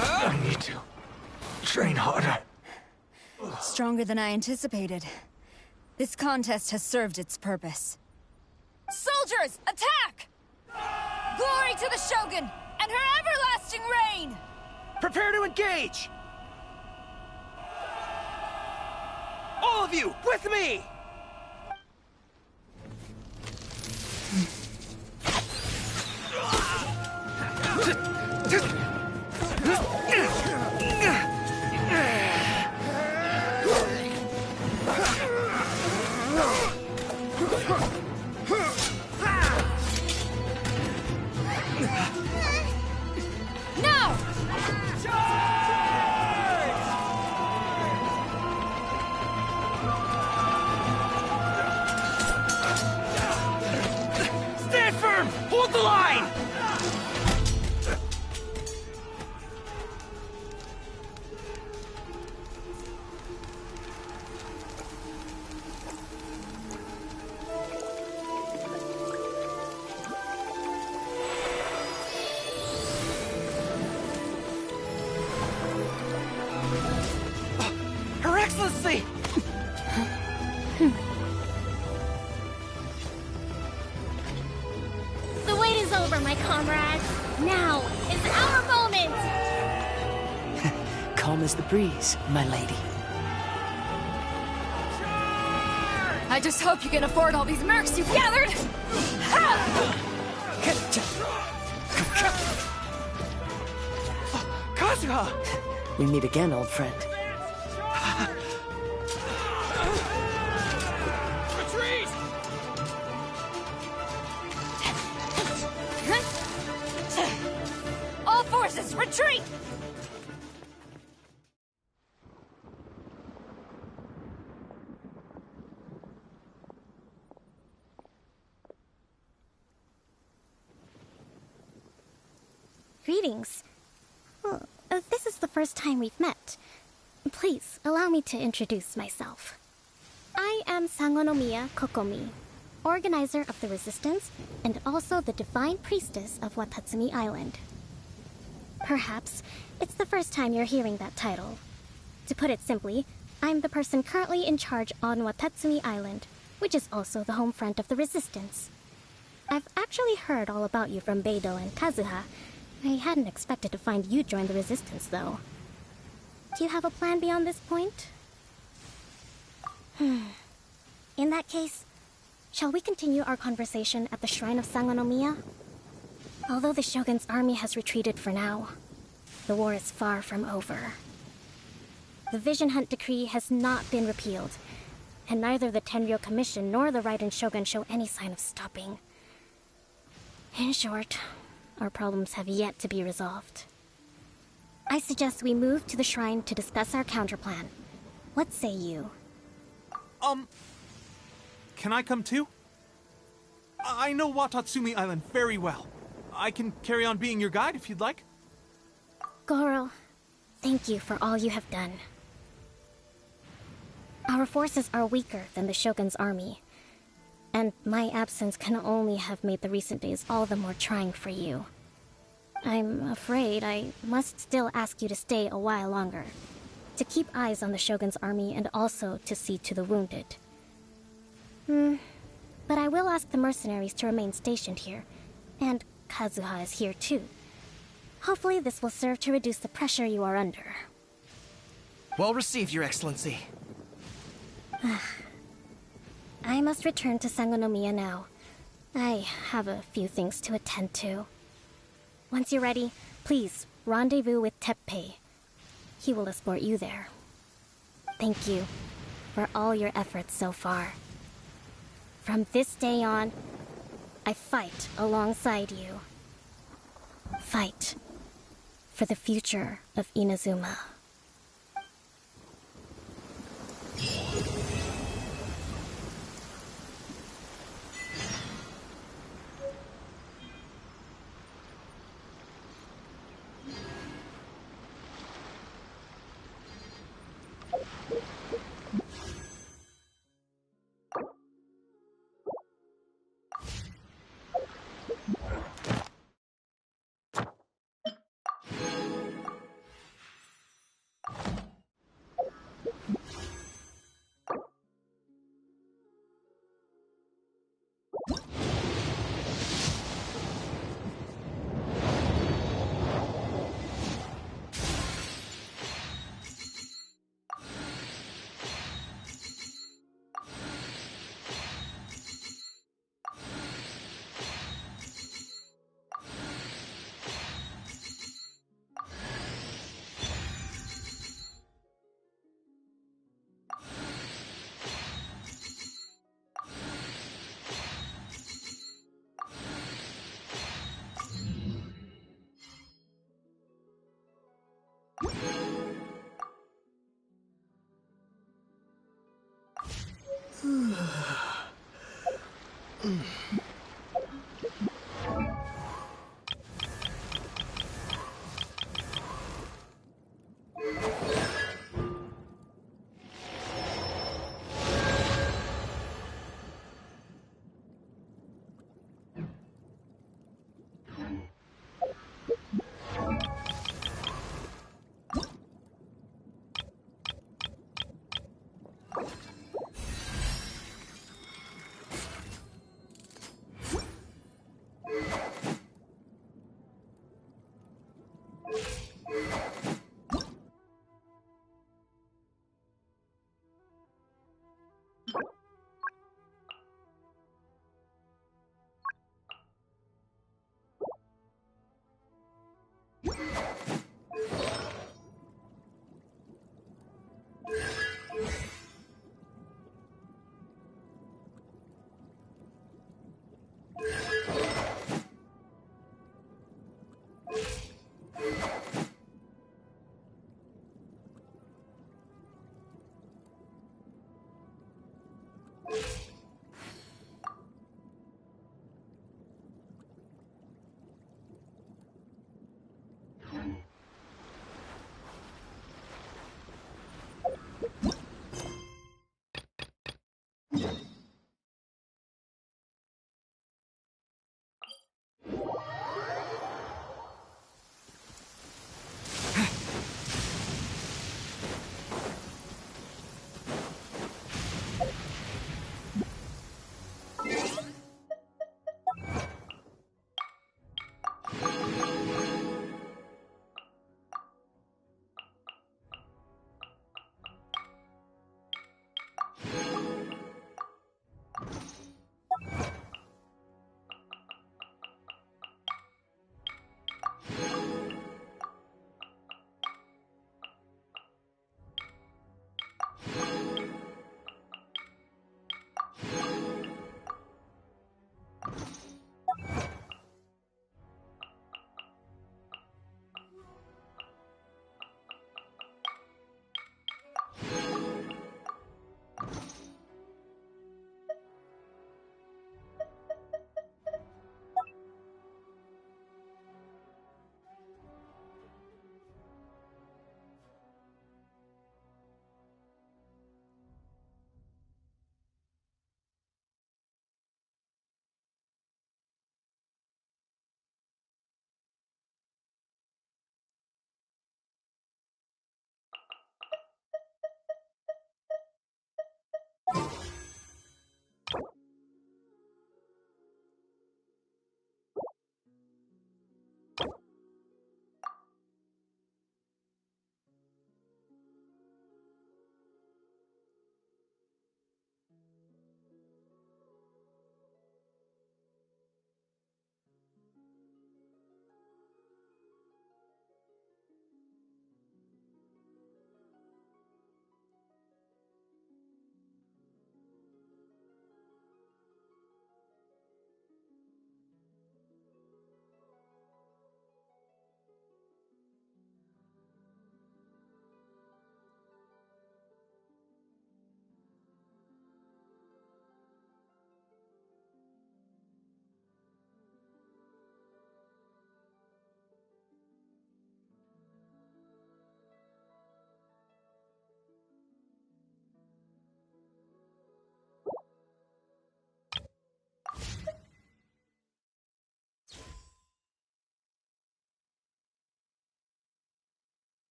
I need to train harder. Stronger than I anticipated. This contest has served its purpose. Soldiers, attack! Glory to the Shogun and her everlasting reign! Prepare to engage! All of you, with me! Hold the line! Her Excellency! The wait is over, my comrades. Now is our moment! Calm as the breeze, my lady. I just hope you can afford all these mercs you've gathered! Kazuha! We meet again, old friend. Retreat! All forces, retreat! Greetings. Well, this is the first time we've met. Please, allow me to introduce myself. I am Sangonomiya Kokomi, organizer of the Resistance and also the Divine Priestess of Watatsumi Island. Perhaps it's the first time you're hearing that title. To put it simply, I'm the person currently in charge on Watatsumi Island, which is also the home front of the Resistance. I've actually heard all about you from Beidou and Kazuha. I hadn't expected to find you join the Resistance, though. Do you have a plan beyond this point? In that case, shall we continue our conversation at the Shrine of Sangonomiya? Although the Shogun's army has retreated for now, the war is far from over. The Vision Hunt Decree has not been repealed, and neither the Tenryou Commission nor the Raiden Shogun show any sign of stopping. In short, our problems have yet to be resolved. I suggest we move to the shrine to discuss our counterplan. What say you? Can I come too? I know Watatsumi Island very well. I can carry on being your guide if you'd like. Goro, thank you for all you have done. Our forces are weaker than the Shogun's army, and my absence can only have made the recent days all the more trying for you. I'm afraid I must still ask you to stay a while longer, to keep eyes on the Shogun's army and also to see to the wounded. But I will ask the mercenaries to remain stationed here, and Kazuha is here too. Hopefully this will serve to reduce the pressure you are under. Well received, Your Excellency. I must return to Sangonomiya now. I have a few things to attend to. Once you're ready, please rendezvous with Teppei. He will escort you there. Thank you for all your efforts so far. From this day on, I fight alongside you. Fight for the future of Inazuma.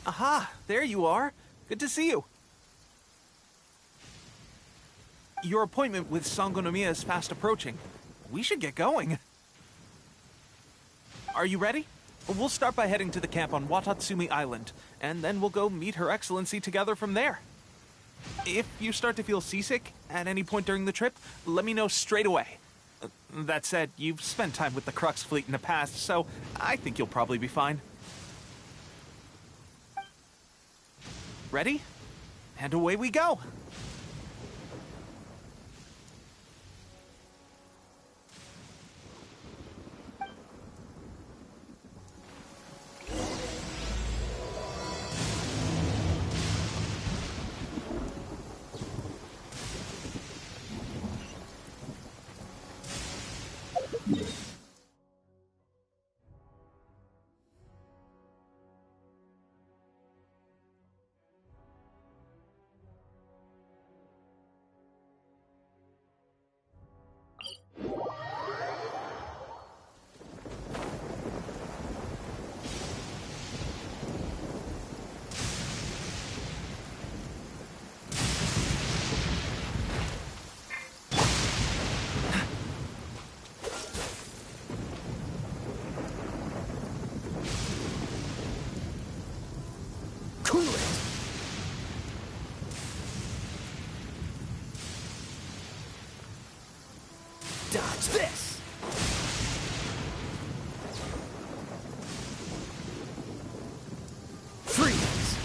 Aha, there you are. Good to see you. Your appointment with Sangonomiya is fast approaching. We should get going. Are you ready? We'll start by heading to the camp on Watatsumi Island, and then we'll go meet Her Excellency together from there. If you start to feel seasick at any point during the trip, let me know straight away. That said, you've spent time with the Crux fleet in the past, so I think you'll probably be fine. Ready? And away we go! Dodge this! Freeze!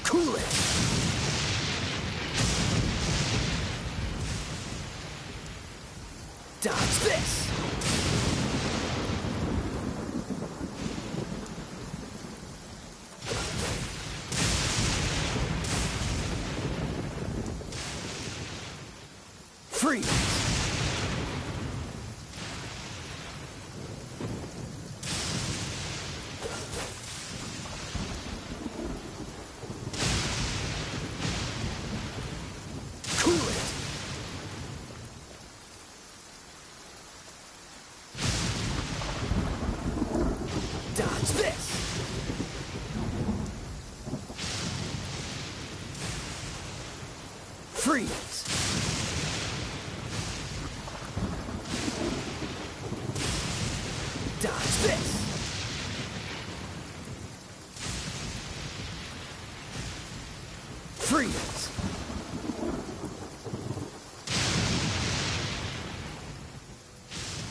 Cool it! Dodge this! Freeze! Freeze! Dodge this! Freeze!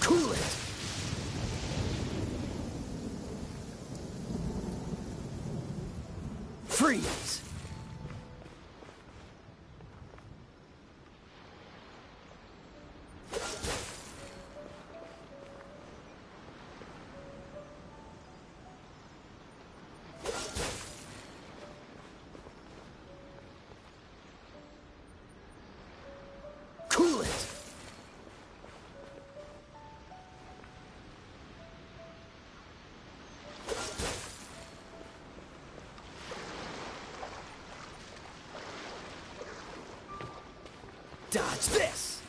Cool it! Freeze! Cool it! Dodge this!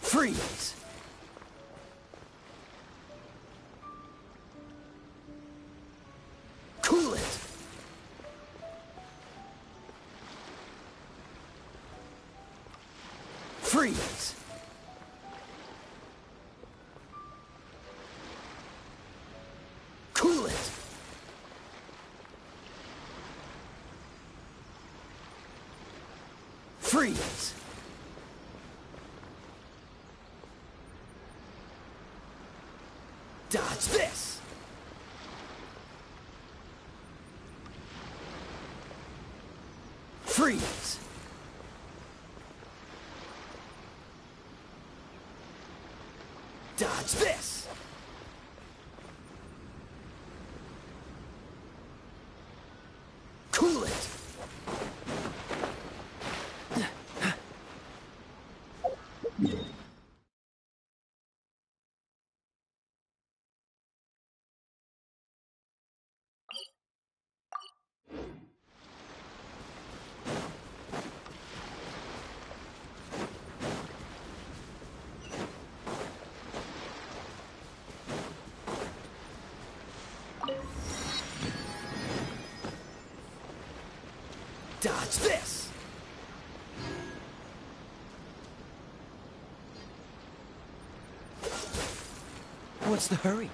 Freeze! Cool it! Freeze! Cool it! Freeze! Dodge this! Freeze! Dodge this! Cool it! Dodge this! What's the hurry?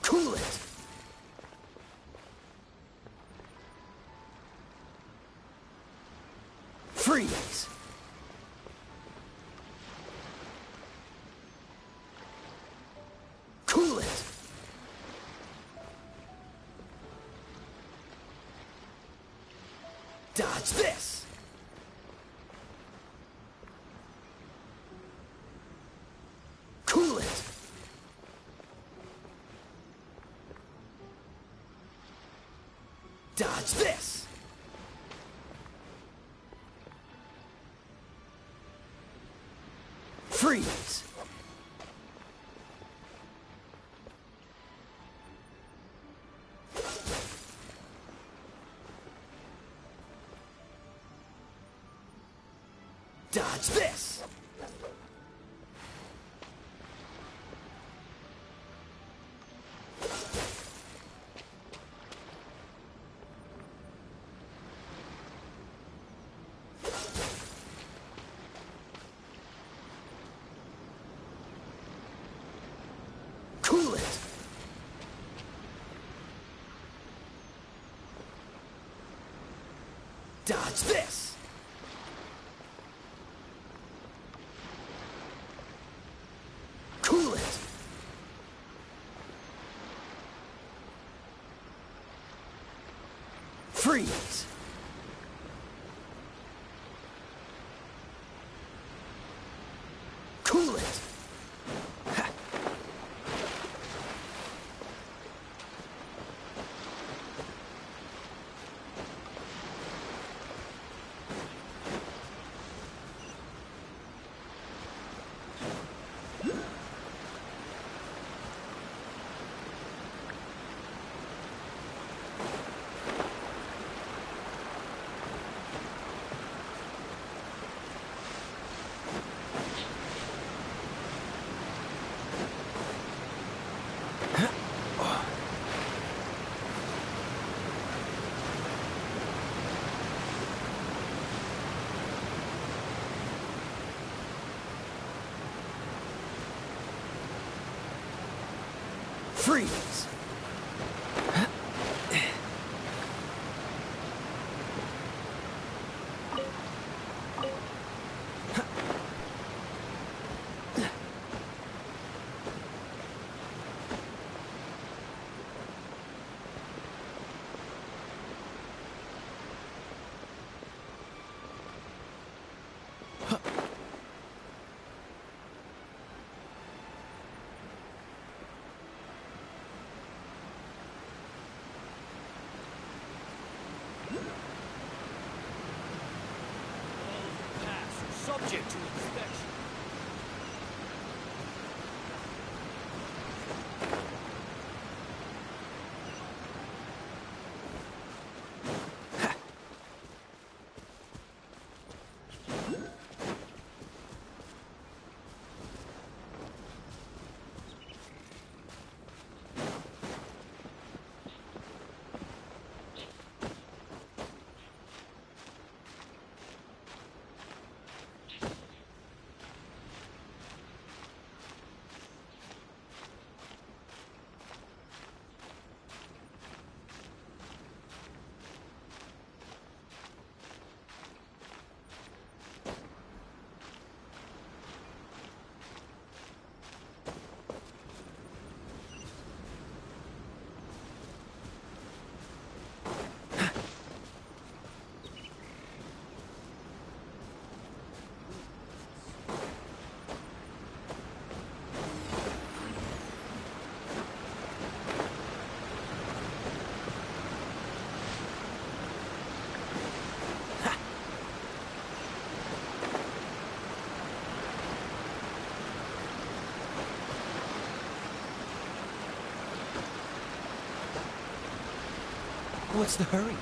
Cool it! Freeze! Cool it! Dodge this! Cool it! Dodge this! Freeze! Dodge this! Cool it! Dodge this! Cool it! Freeze! Cool it! Freeze! What's the hurry?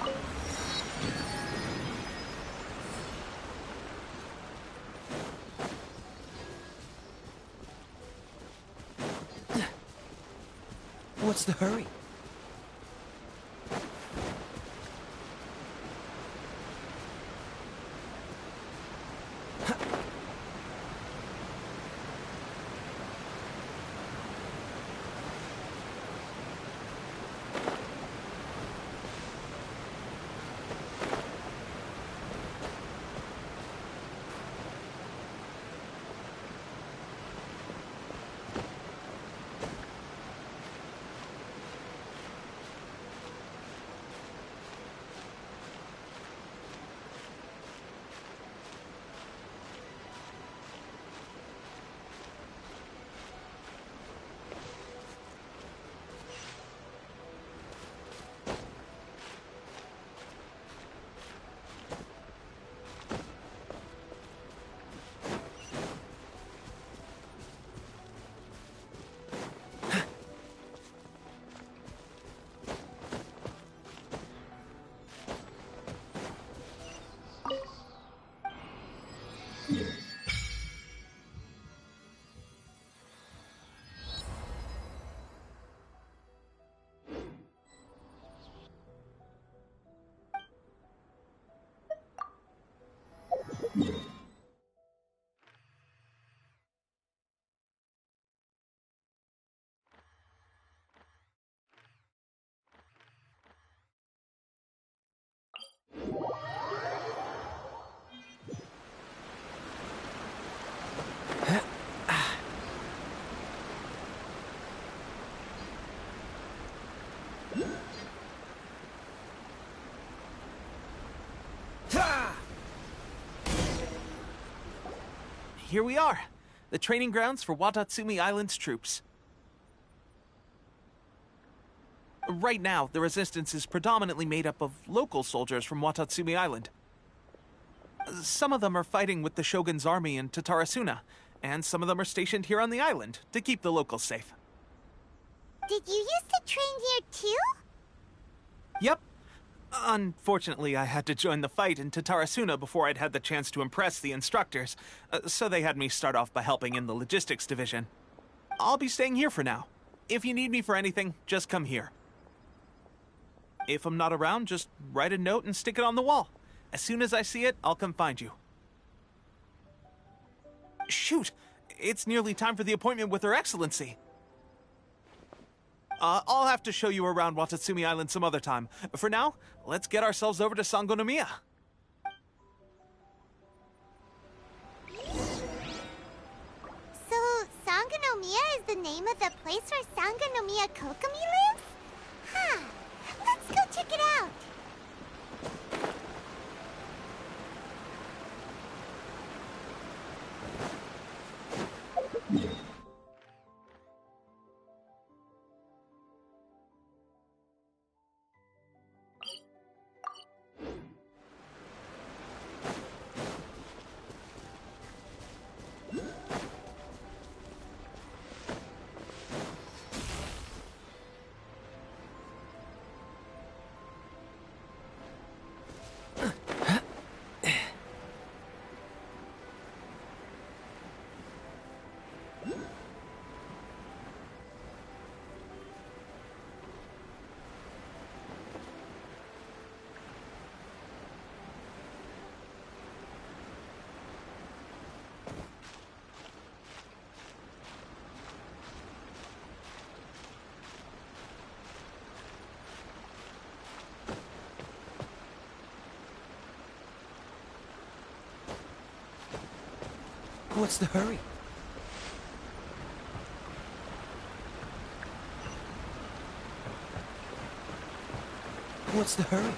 What's the hurry? Here we are, the training grounds for Watatsumi Island's troops. Right now, the resistance is predominantly made up of local soldiers from Watatsumi Island. Some of them are fighting with the Shogun's army in Tatarasuna, and some of them are stationed here on the island to keep the locals safe. Did you used to train here too? Yep. Unfortunately, I had to join the fight in Tatarasuna before I'd had the chance to impress the instructors, so they had me start off by helping in the logistics division. I'll be staying here for now. If you need me for anything, just come here. If I'm not around, just write a note and stick it on the wall. As soon as I see it, I'll come find you. Shoot! It's nearly time for the appointment with Her Excellency. I'll have to show you around Watatsumi Island some other time. For now, let's get ourselves over to Sangonomiya. So, Sangonomiya is the name of the place where Sangonomiya Kokomi lives? Huh. Let's go check it out. What's the hurry? What's the hurry?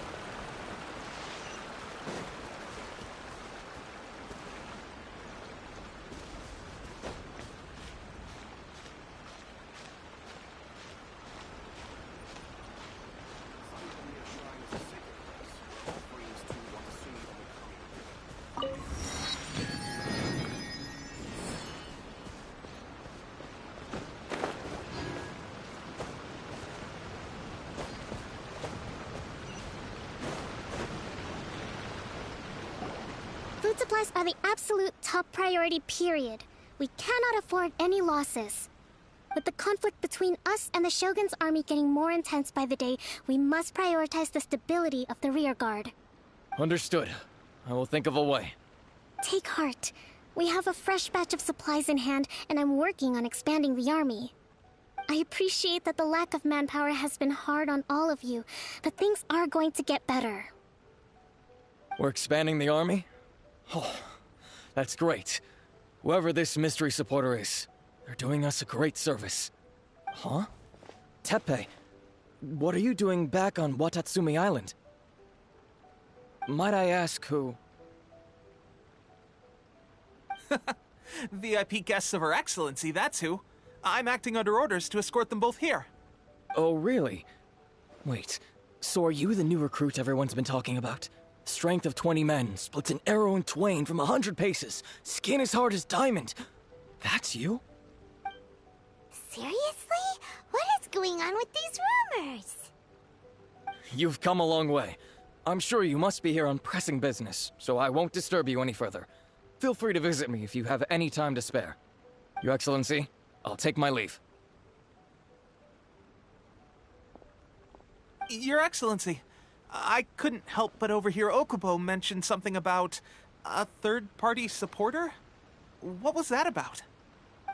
Food supplies are the absolute top priority, period. We cannot afford any losses. With the conflict between us and the Shogun's army getting more intense by the day, we must prioritize the stability of the rear guard. Understood. I will think of a way. Take heart. We have a fresh batch of supplies in hand, and I'm working on expanding the army. I appreciate that the lack of manpower has been hard on all of you, but things are going to get better. We're expanding the army? Oh, that's great. Whoever this mystery supporter is, they're doing us a great service. Huh? Teppei, what are you doing back on Watatsumi Island? Might I ask who? VIP guests of Her Excellency, that's who. I'm acting under orders to escort them both here. Oh, really? Wait, so are you the new recruit everyone's been talking about? Strength of 20 men, splits an arrow in twain from 100 paces, skin as hard as diamond. That's you? Seriously? What is going on with these rumors? You've come a long way. I'm sure you must be here on pressing business, so I won't disturb you any further. Feel free to visit me if you have any time to spare. Your Excellency, I'll take my leave. Your Excellency, I couldn't help but overhear Okubo mention something about a third-party supporter? What was that about?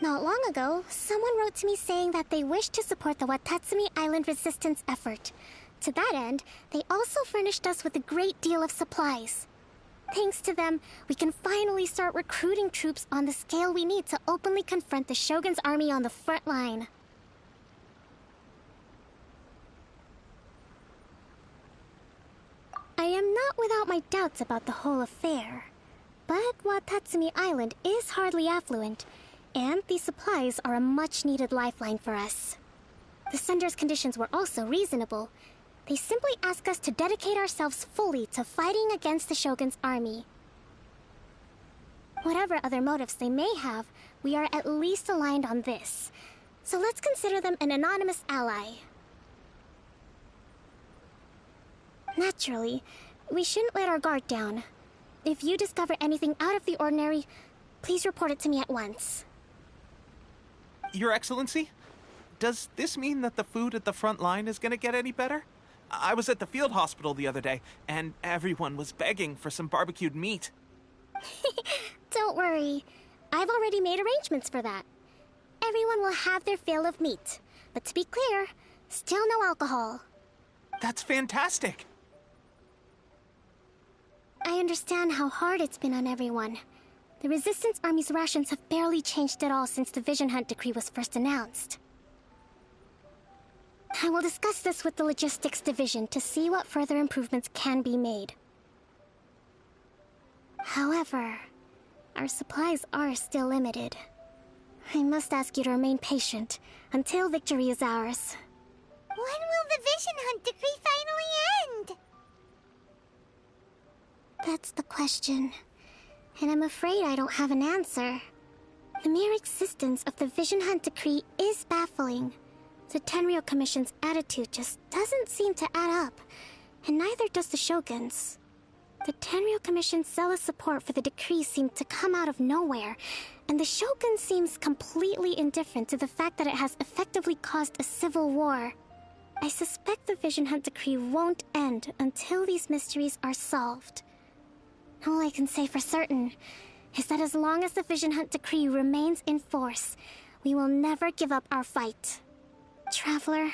Not long ago, someone wrote to me saying that they wish to support the Watatsumi Island resistance effort. To that end, they also furnished us with a great deal of supplies. Thanks to them, we can finally start recruiting troops on the scale we need to openly confront the Shogun's army on the front line. I am not without my doubts about the whole affair. But Watatsumi Island is hardly affluent, and these supplies are a much-needed lifeline for us. The sender's conditions were also reasonable. They simply ask us to dedicate ourselves fully to fighting against the Shogun's army. Whatever other motives they may have, we are at least aligned on this. So let's consider them an anonymous ally. Naturally, we shouldn't let our guard down. If you discover anything out of the ordinary, please report it to me at once. Your Excellency, does this mean that the food at the front line is gonna get any better? I was at the field hospital the other day, and everyone was begging for some barbecued meat. Don't worry. I've already made arrangements for that. Everyone will have their fill of meat. But to be clear, still no alcohol. That's fantastic. I understand how hard it's been on everyone. The Resistance Army's rations have barely changed at all since the Vision Hunt decree was first announced. I will discuss this with the Logistics Division to see what further improvements can be made. However, our supplies are still limited. I must ask you to remain patient until victory is ours. When will the Vision Hunt decree finally end? That's the question. And I'm afraid I don't have an answer. The mere existence of the Vision Hunt decree is baffling. The Tenryou Commission's attitude just doesn't seem to add up, and neither does the Shogun's. The Tenryou Commission's zealous support for the decree seemed to come out of nowhere, and the Shogun seems completely indifferent to the fact that it has effectively caused a civil war. I suspect the Vision Hunt decree won't end until these mysteries are solved. All I can say for certain is that as long as the Vision Hunt decree remains in force, we will never give up our fight. Traveler,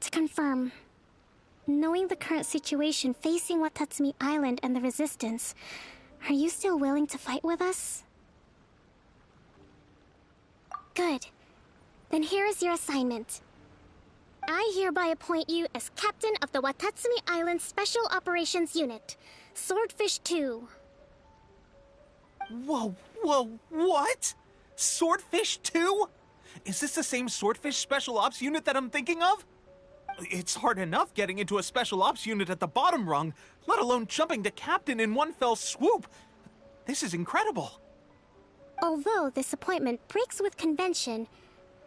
to confirm, knowing the current situation facing Watatsumi Island and the Resistance, are you still willing to fight with us? Good. Then here is your assignment. I hereby appoint you as Captain of the Watatsumi Island Special Operations Unit, Swordfish 2. Whoa, what? Swordfish 2? Is this the same Swordfish Special Ops unit that I'm thinking of? It's hard enough getting into a Special Ops unit at the bottom rung, let alone jumping to Captain in one fell swoop. This is incredible. Although this appointment breaks with convention,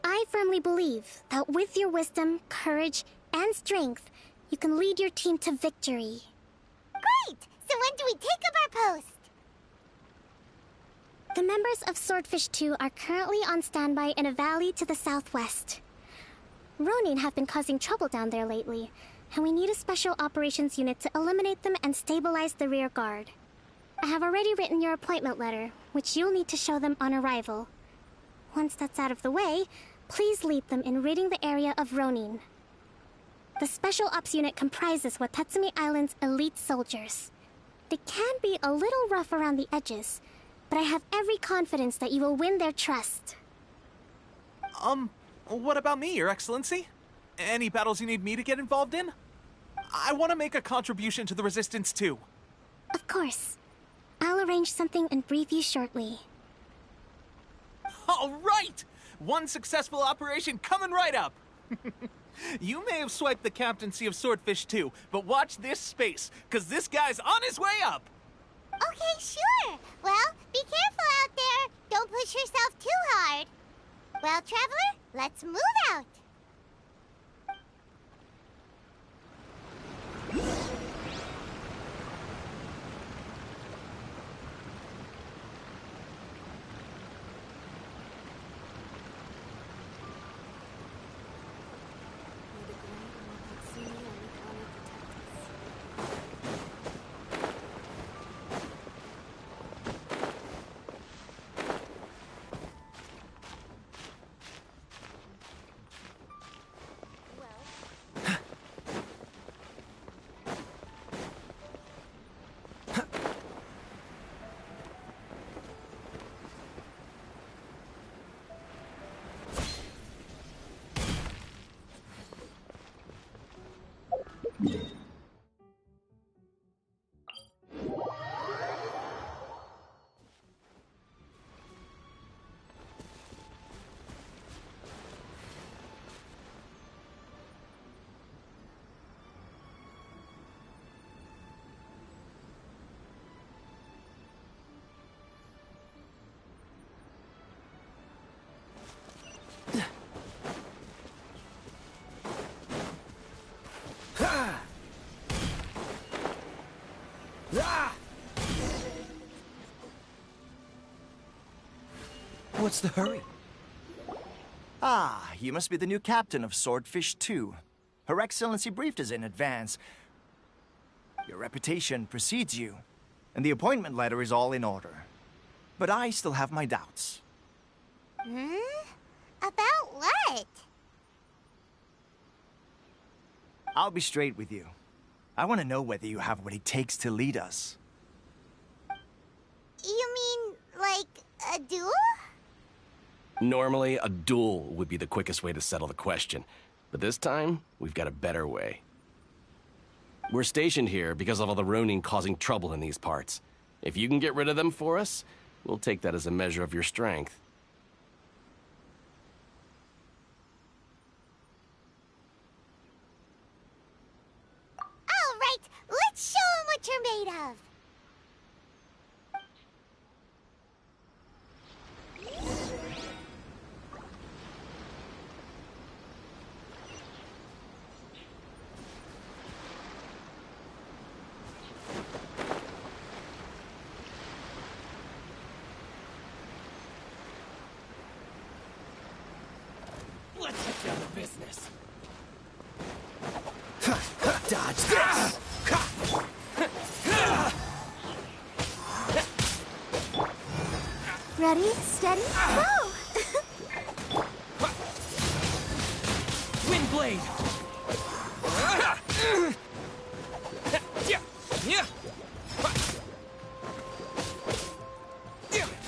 I firmly believe that with your wisdom, courage, and strength, you can lead your team to victory. Great! So when do we take up our post? The members of Swordfish 2 are currently on standby in a valley to the southwest. Ronin have been causing trouble down there lately, and we need a special operations unit to eliminate them and stabilize the rear guard. I have already written your appointment letter, which you'll need to show them on arrival. Once that's out of the way, please lead them in ridding the area of Ronin. The Special Ops unit comprises Watatsumi Island's elite soldiers. They can be a little rough around the edges, but I have every confidence that you will win their trust. What about me, Your Excellency? Any battles you need me to get involved in? I want to make a contribution to the Resistance too. Of course. I'll arrange something and brief you shortly. All right! One successful operation coming right up! You may have swiped the captaincy of Swordfish 2, but watch this space, because this guy's on his way up! Okay, sure. Well, be careful out there. Don't push yourself too hard. Well, Traveler, let's move out. What's the hurry? Ah, you must be the new captain of Swordfish 2. Her Excellency briefed us in advance. Your reputation precedes you, and the appointment letter is all in order. But I still have my doubts. About what? I'll be straight with you. I want to know whether you have what it takes to lead us. You mean, like, a duel? Normally, a duel would be the quickest way to settle the question. But this time, we've got a better way. We're stationed here because of all the Ronin causing trouble in these parts. If you can get rid of them for us, we'll take that as a measure of your strength. All right, let's show 'em what you're made of. Let's get down to business. Dodge this! Ready, steady, go! Wind blade!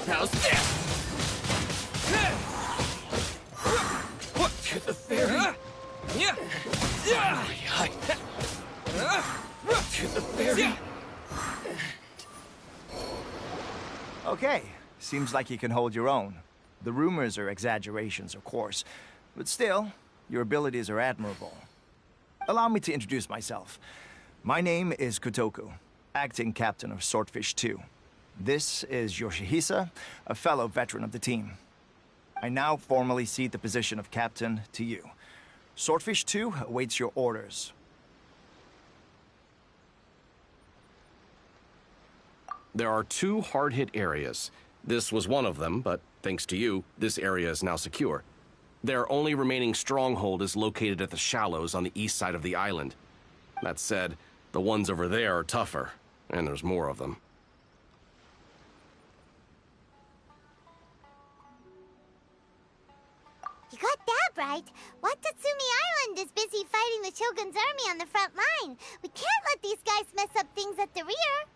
How's this? To the ferry. To the ferry. Okay, seems like you can hold your own. The rumors are exaggerations, of course, but still, your abilities are admirable. Allow me to introduce myself. My name is Kotoku, acting captain of Swordfish 2. This is Yoshihisa, a fellow veteran of the team. I now formally cede the position of captain to you. Swordfish 2 awaits your orders. There are two hard-hit areas. This was one of them, but thanks to you, this area is now secure. Their only remaining stronghold is located at the shallows on the east side of the island. That said, the ones over there are tougher, and there's more of them. You got that right. Watatsumi Island is busy fighting the Shogun's army on the front line. We can't let these guys mess up things at the rear.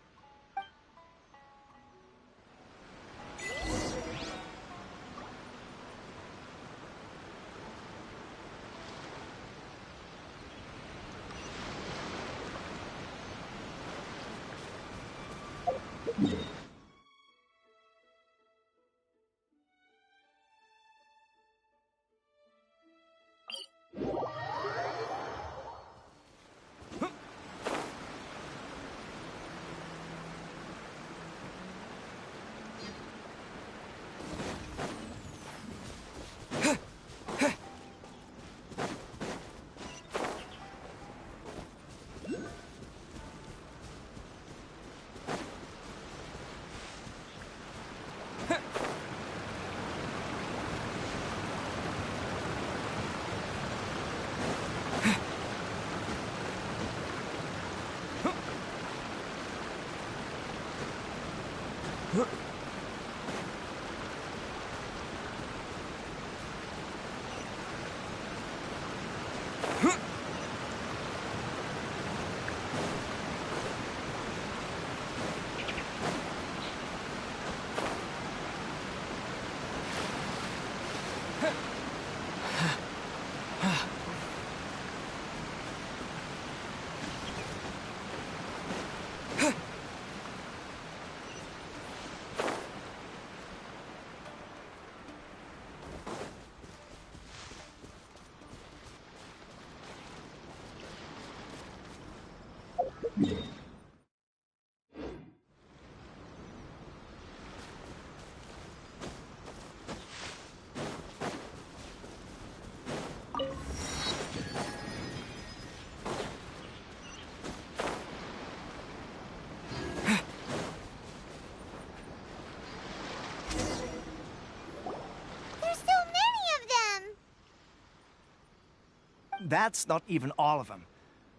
That's not even all of them.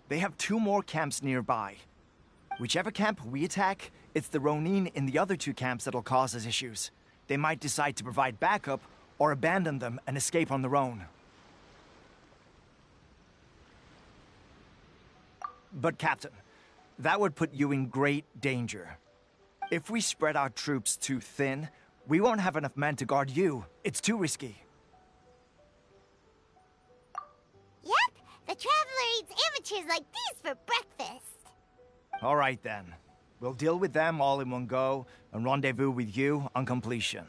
They have 2 more camps nearby. Whichever camp we attack, it's the Ronin in the other 2 camps that'll cause us issues. They might decide to provide backup or abandon them and escape on their own. But Captain, that would put you in great danger. If we spread our troops too thin, we won't have enough men to guard you. It's too risky. Yep, the Traveler eats amateurs like these for breakfast. All right then. We'll deal with them all in one go and rendezvous with you on completion.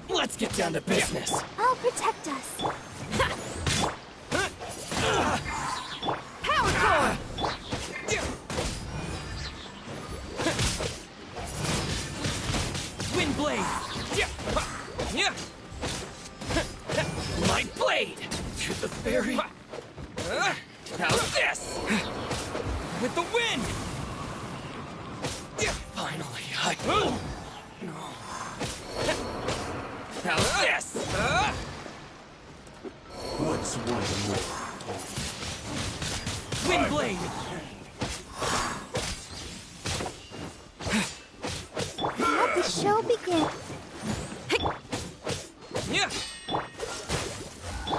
Let's get down to business. I'll protect us. with the wind! Finally, Now this! What's one more? Wind blade! Let the show begin. Yeah!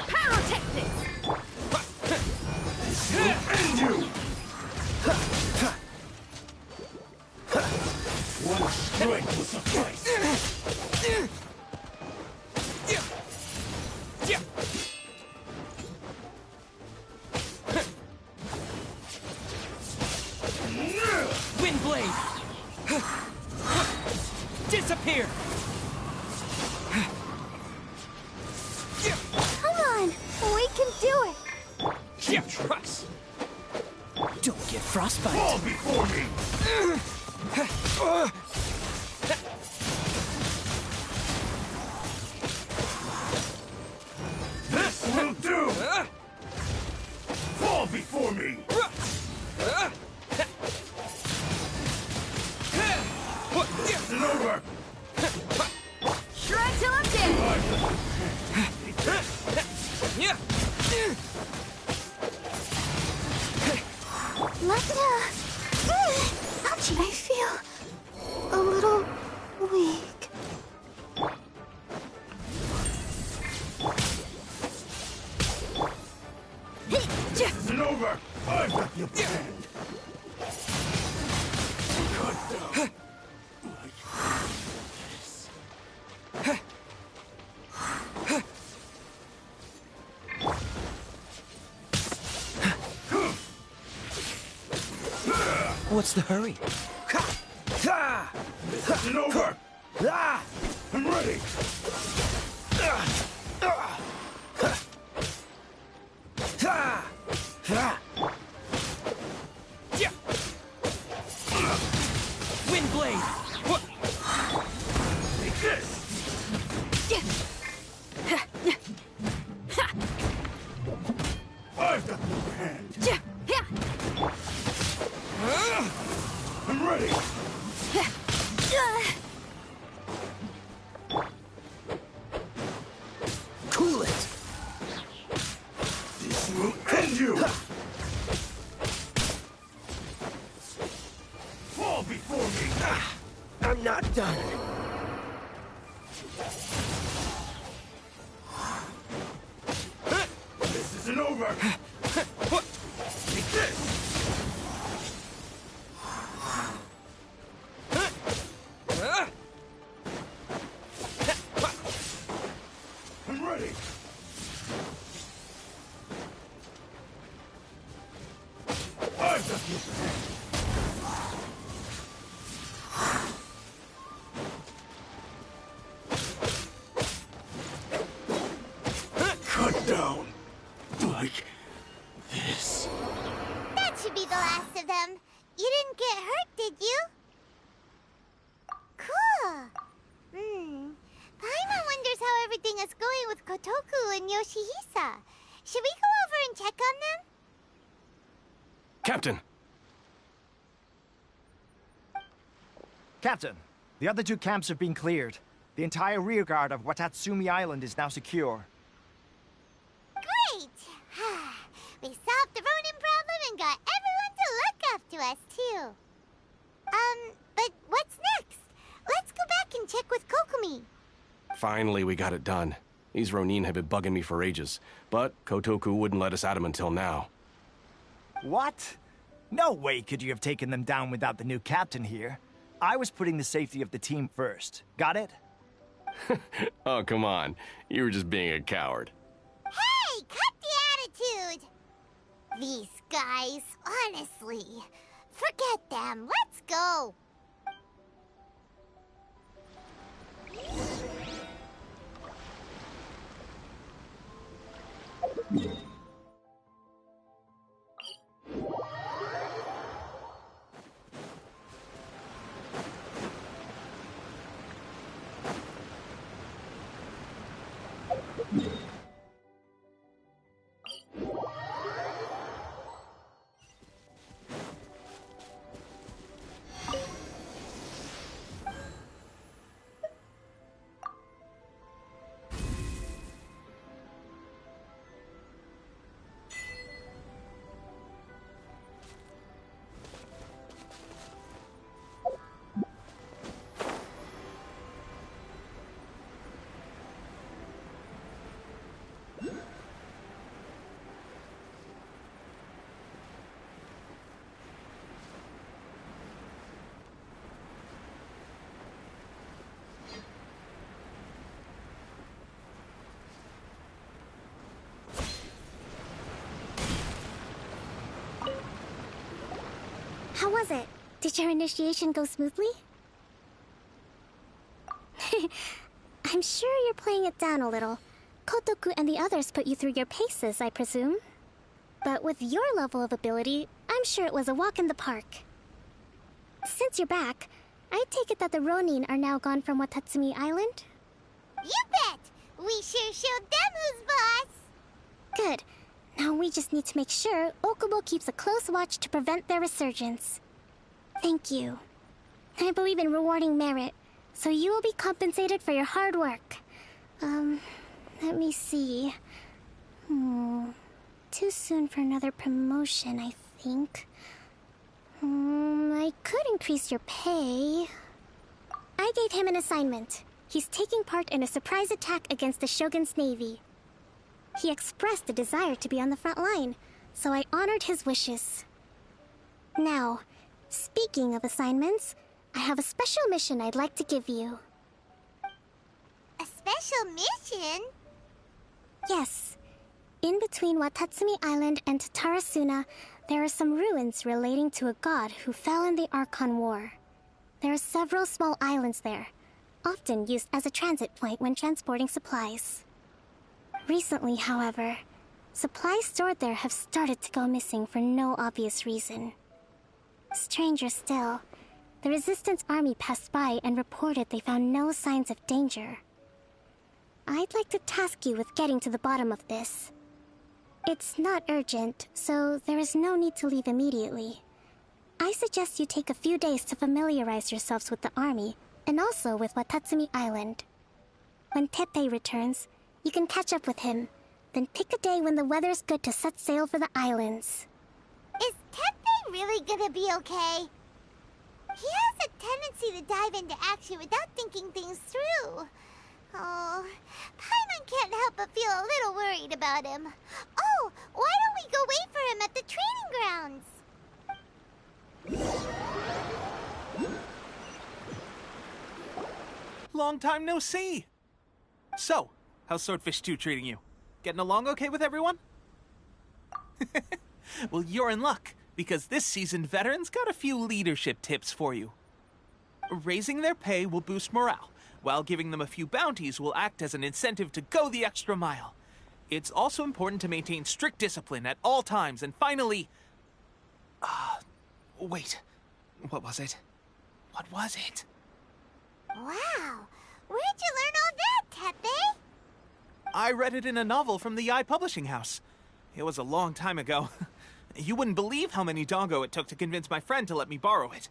Pyrotechnics! And you! One strike will suffice. Wind blade! Disappear! Come on, we can do it. Keep trust! Don't get frostbite. Fall before me! This will do! Fall before me! This isn't over! Shred till I'm dead! Yeah! Ouchie, I feel a little weak. This isn't over! I've got you planned! Cut down! Like this. What's the hurry? This isn't over! I'm ready! Wind blade! Take this! I've got the hand! I'm ready! Cool it! This will end you! Fall before me! I'm not done. This isn't over! Take this! I'm ready! I've got you! Cut down! Like this. That should be the last of them. You didn't get hurt, did you? Cool. Paimon wonders how everything is going with Kotoku and Yoshihisa. Should we go over and check on them? Captain! Captain, the other two camps have been cleared. The entire rearguard of Watatsumi Island is now secure. Great! We solved the Ronin problem and got everyone to look after us, too. But what's next? Let's go back and check with Kokumi. Finally, we got it done. These Ronin have been bugging me for ages, but Kotoku wouldn't let us at him until now. What? No way could you have taken them down without the new captain here. I was putting the safety of the team first. Got it? Oh, come on. You were just being a coward. Hey, cut the attitude! These guys, honestly. Forget them. Let's go. How was it? Did your initiation go smoothly? I'm sure you're playing it down a little. Kotoku and the others put you through your paces, I presume. But with your level of ability, I'm sure it was a walk in the park. Since you're back, I take it that the Ronin are now gone from Watatsumi Island? You bet! We sure showed them who's boss! Good. Now we just need to make sure Okubo keeps a close watch to prevent their resurgence. Thank you. I believe in rewarding merit, so you will be compensated for your hard work. Let me see. Too soon for another promotion, I think. I could increase your pay. I gave him an assignment. He's taking part in a surprise attack against the Shogun's navy. He expressed a desire to be on the front line, so I honored his wishes. Now, speaking of assignments, I have a special mission I'd like to give you. A special mission? Yes. In between Watatsumi Island and Tatarasuna, there are some ruins relating to a god who fell in the Archon War. There are several small islands there, often used as a transit point when transporting supplies. Recently, however, supplies stored there have started to go missing for no obvious reason. Stranger still, the Resistance army passed by and reported they found no signs of danger. I'd like to task you with getting to the bottom of this. It's not urgent, so there is no need to leave immediately. I suggest you take a few days to familiarize yourselves with the army, and also with Watatsumi Island. When Teppei returns, you can catch up with him, then pick a day when the weather's good to set sail for the islands. Is Teppei really gonna be okay? He has a tendency to dive into action without thinking things through. Oh, Paimon can't help but feel a little worried about him. Oh, why don't we go wait for him at the training grounds? Long time no see! So, how's Swordfish 2 treating you? Getting along okay with everyone? Well, you're in luck, because this seasoned veteran's got a few leadership tips for you. Raising their pay will boost morale, while giving them a few bounties will act as an incentive to go the extra mile. It's also important to maintain strict discipline at all times, and finally... wait. What was it? What was it? Wow! Where'd you learn all that, Teppei? I read it in a novel from the Yae Publishing House. It was a long time ago. You wouldn't believe how many dongo it took to convince my friend to let me borrow it.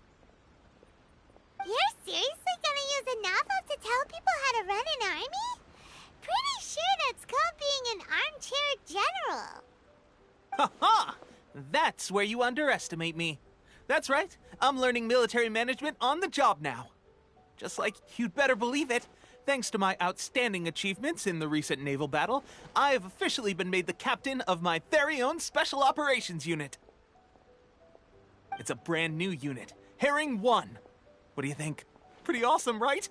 You're seriously gonna use a novel to tell people how to run an army? Pretty sure that's called being an armchair general. Ha-ha! That's where you underestimate me. That's right, I'm learning military management on the job now. Just like you'd better believe it, thanks to my outstanding achievements in the recent naval battle, I have officially been made the captain of my very own Special Operations Unit. It's a brand new unit, Herring 1. What do you think? Pretty awesome, right?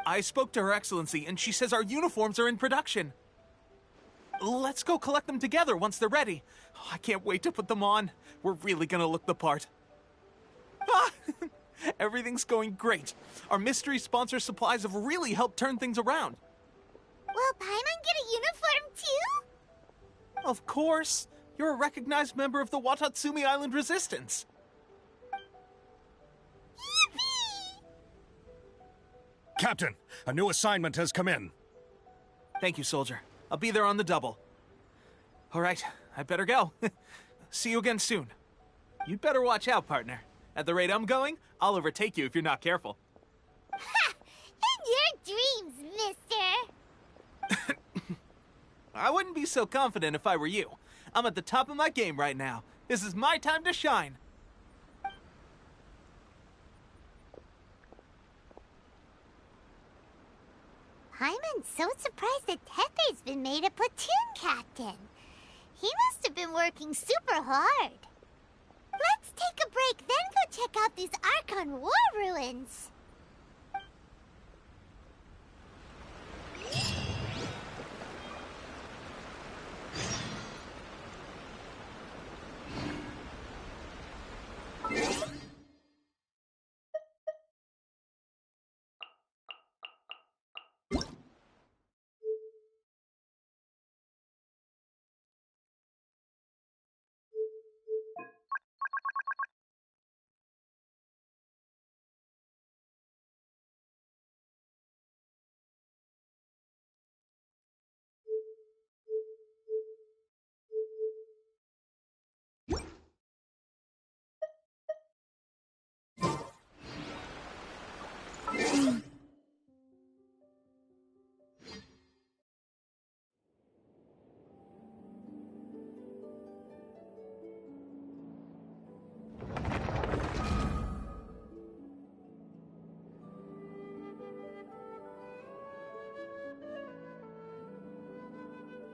I spoke to Her Excellency, and she says our uniforms are in production. Let's go collect them together once they're ready. I can't wait to put them on. We're really gonna look the part. Everything's going great. Our mystery sponsor supplies have really helped turn things around. Will Paimon get a uniform too? Of course. You're a recognized member of the Watatsumi Island Resistance. Captain, a new assignment has come in. Thank you, soldier. I'll be there on the double. All right, I better go. See you again soon. You'd better watch out, partner. At the rate I'm going, I'll overtake you if you're not careful. Ha! In your dreams, mister! I wouldn't be so confident if I were you. I'm at the top of my game right now. This is my time to shine. Paimon's so surprised that Teppei's been made a platoon captain. He must have been working super hard. Let's take a break, then go check out these Archon War ruins.